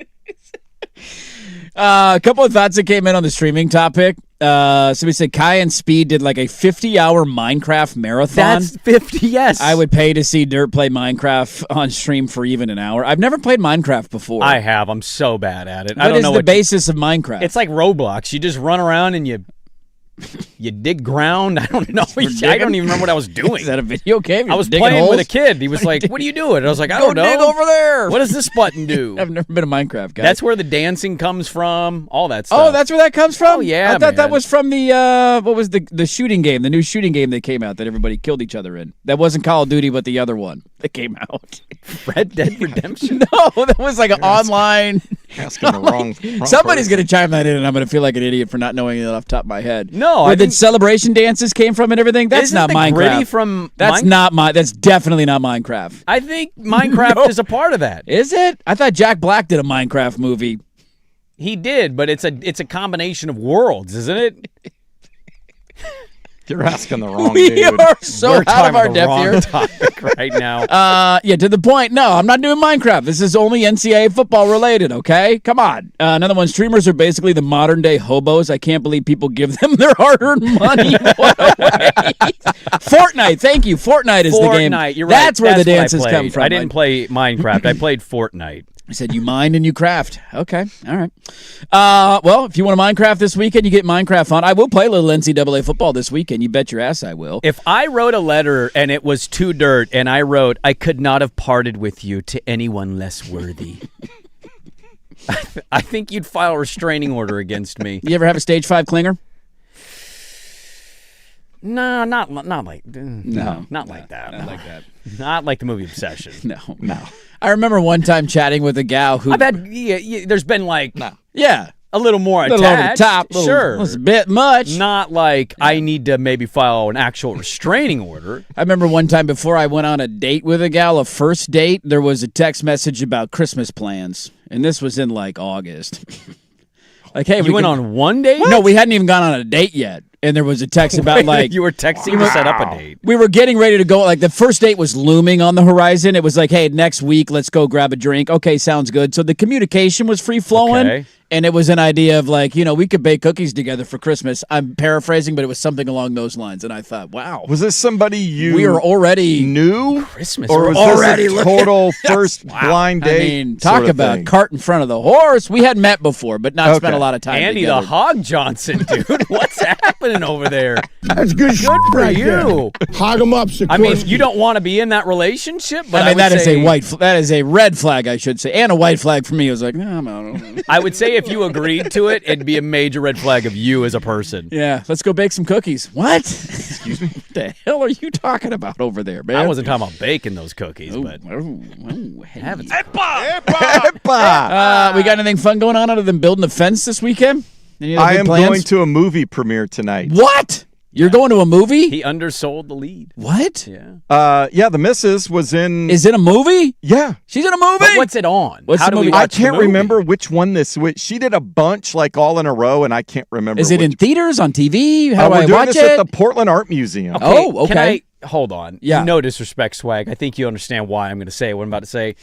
A couple of thoughts that came in on the streaming topic. Somebody said Kai and Speed did like a 50-hour Minecraft marathon. That's 50, yes. I would pay to see Dirt play Minecraft on stream for even an hour. I've never played Minecraft before. I have. I'm so bad at it. What I don't is know the basis of Minecraft? It's like Roblox. You just run around and you dig ground. I don't know. I don't even remember what I was doing. Is that a video game? I was playing with a kid. He was like, what are you doing? And I was like, I don't know. Go dig over there. What does this button do? I've never been a Minecraft guy. That's where the dancing comes from, all that stuff. Oh, that's where that comes from? Oh, yeah, I thought that man. was from the, what was the shooting game, the new shooting game that came out that everybody killed each other in. That wasn't Call of Duty, but the other one that came out. Red Dead Redemption? No, that was like an online. Asking the wrong Somebody's going to chime that in, and I'm going to feel like an idiot for not knowing it off the top of my head. No, where the celebration dances came from and everything. That's not Minecraft. Gritty from That's That's definitely not Minecraft. I think Minecraft is a part of that. Is it? I thought Jack Black did a Minecraft movie. He did, but it's a combination of worlds, isn't it? You're asking the wrong we dude. are so We're out of our the depth wrong here. topic right now. Yeah, to the point. No, I'm not doing Minecraft. This is only NCAA football related, okay? Come on. Another one, streamers are basically the modern day hobos. I can't believe people give them their hard-earned money. Fortnite, thank you. Fortnite is the game. Fortnite, you're right. That's where the what I dances played. come from. I didn't play Minecraft. I played Fortnite. I said you mine and you craft. Okay, all right. Well, if you want to Minecraft this weekend, you get Minecraft on. I will play a little NCAA football this weekend. You bet your ass I will. If I wrote a letter and it was to Dirt and I wrote, I could not have parted with you to anyone less worthy, I think you'd file a restraining order against me. You ever have a stage 5 clinger? No, not like No, like that. Not like that. Not like the movie Obsession. No. I remember one time chatting with a gal who I bet there's been like yeah, a little more a little attached. over the top, sure, it's a bit much. Not like I need to maybe file an actual restraining order. I remember one time before I went on a date with a gal, a first date, there was a text message about Christmas plans, and this was in like August. Like, hey, you went on one date? No, we hadn't even gone on a date yet. And there was a text about like you were texting to set up a date. We were getting ready to go. Like the first date was looming on the horizon. It was like, hey, next week, let's go grab a drink. Okay, sounds good. So the communication was free flowing. Okay. And it was an idea of like, we could bake cookies together for Christmas. I'm paraphrasing, but it was something along those lines. And I thought, wow. Was this somebody we are already knew? Christmas. Or was already this a total first blind date? I mean, talk about thing? cart in front of the horse. We had met before, but not spent a lot of time Andy together. the Hog Johnson, dude. What's happening over there? That's good shit for right you. There. Hog 'em up, Sikorsky. I mean, you don't want to be in that relationship, but I mean, would that is say, that is a red flag, I should say, and a white flag for me. I was like, no, I'm out. I would say if you agreed to it, it'd be a major red flag of you as a person. Yeah, let's go bake some cookies. What? Excuse me. What the hell are you talking about over there, man? I wasn't talking about baking those cookies, but heavens. Epa! We got anything fun going on other than building a fence this weekend? I am going to a movie premiere tonight. What? You're going to a movie? He undersold the lead. What? Yeah. Yeah, the missus was in. Is it a movie? Yeah. She's in a movie? But what's it on? What's How the do we movie? watch I can't the movie? remember which one she did a bunch like all in a row, and I can't remember. Is it in theaters, on TV? How do we're I doing watch this it? at the Portland Art Museum. Oh, okay. Can I hold on? Yeah. No disrespect, Swag. I think you understand why I'm going to say what I'm about to say.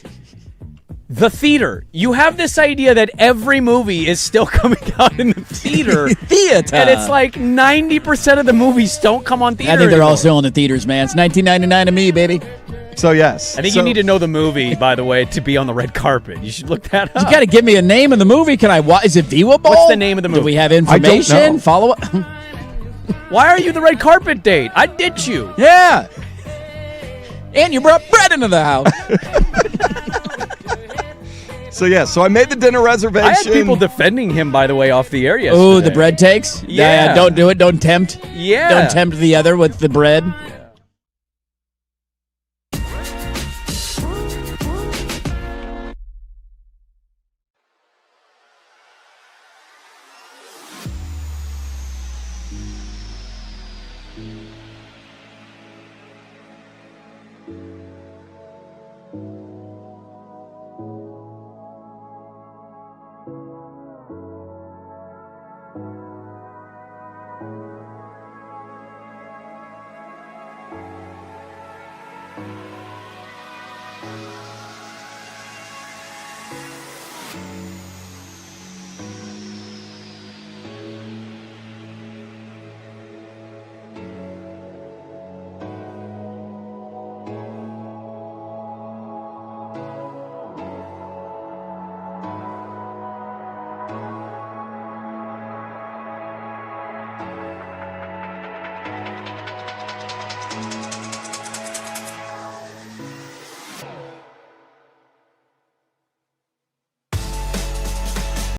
The theater. You have this idea that every movie is still coming out in the theater. Theater. And it's like 90% of the movies don't come on theater I think they're all anymore. still in the theaters, man. It's $19.99 to me, baby. So, yes. I think you need to know the movie, by the way, to be on the red carpet. You should look that up. You got to give me a name of the movie. Can I watch? Is it Viva Ball? What's the name of the movie? Do we have I don't information? know. Follow up? Why are you the red carpet date? I ditch you. Yeah. And you brought bread into the house. So, yeah. So, I made the dinner reservation. I had people defending him, by the way, off the air yesterday. Oh, the bread takes? Yeah. Don't do it. Don't tempt. Yeah. Don't tempt the other with the bread.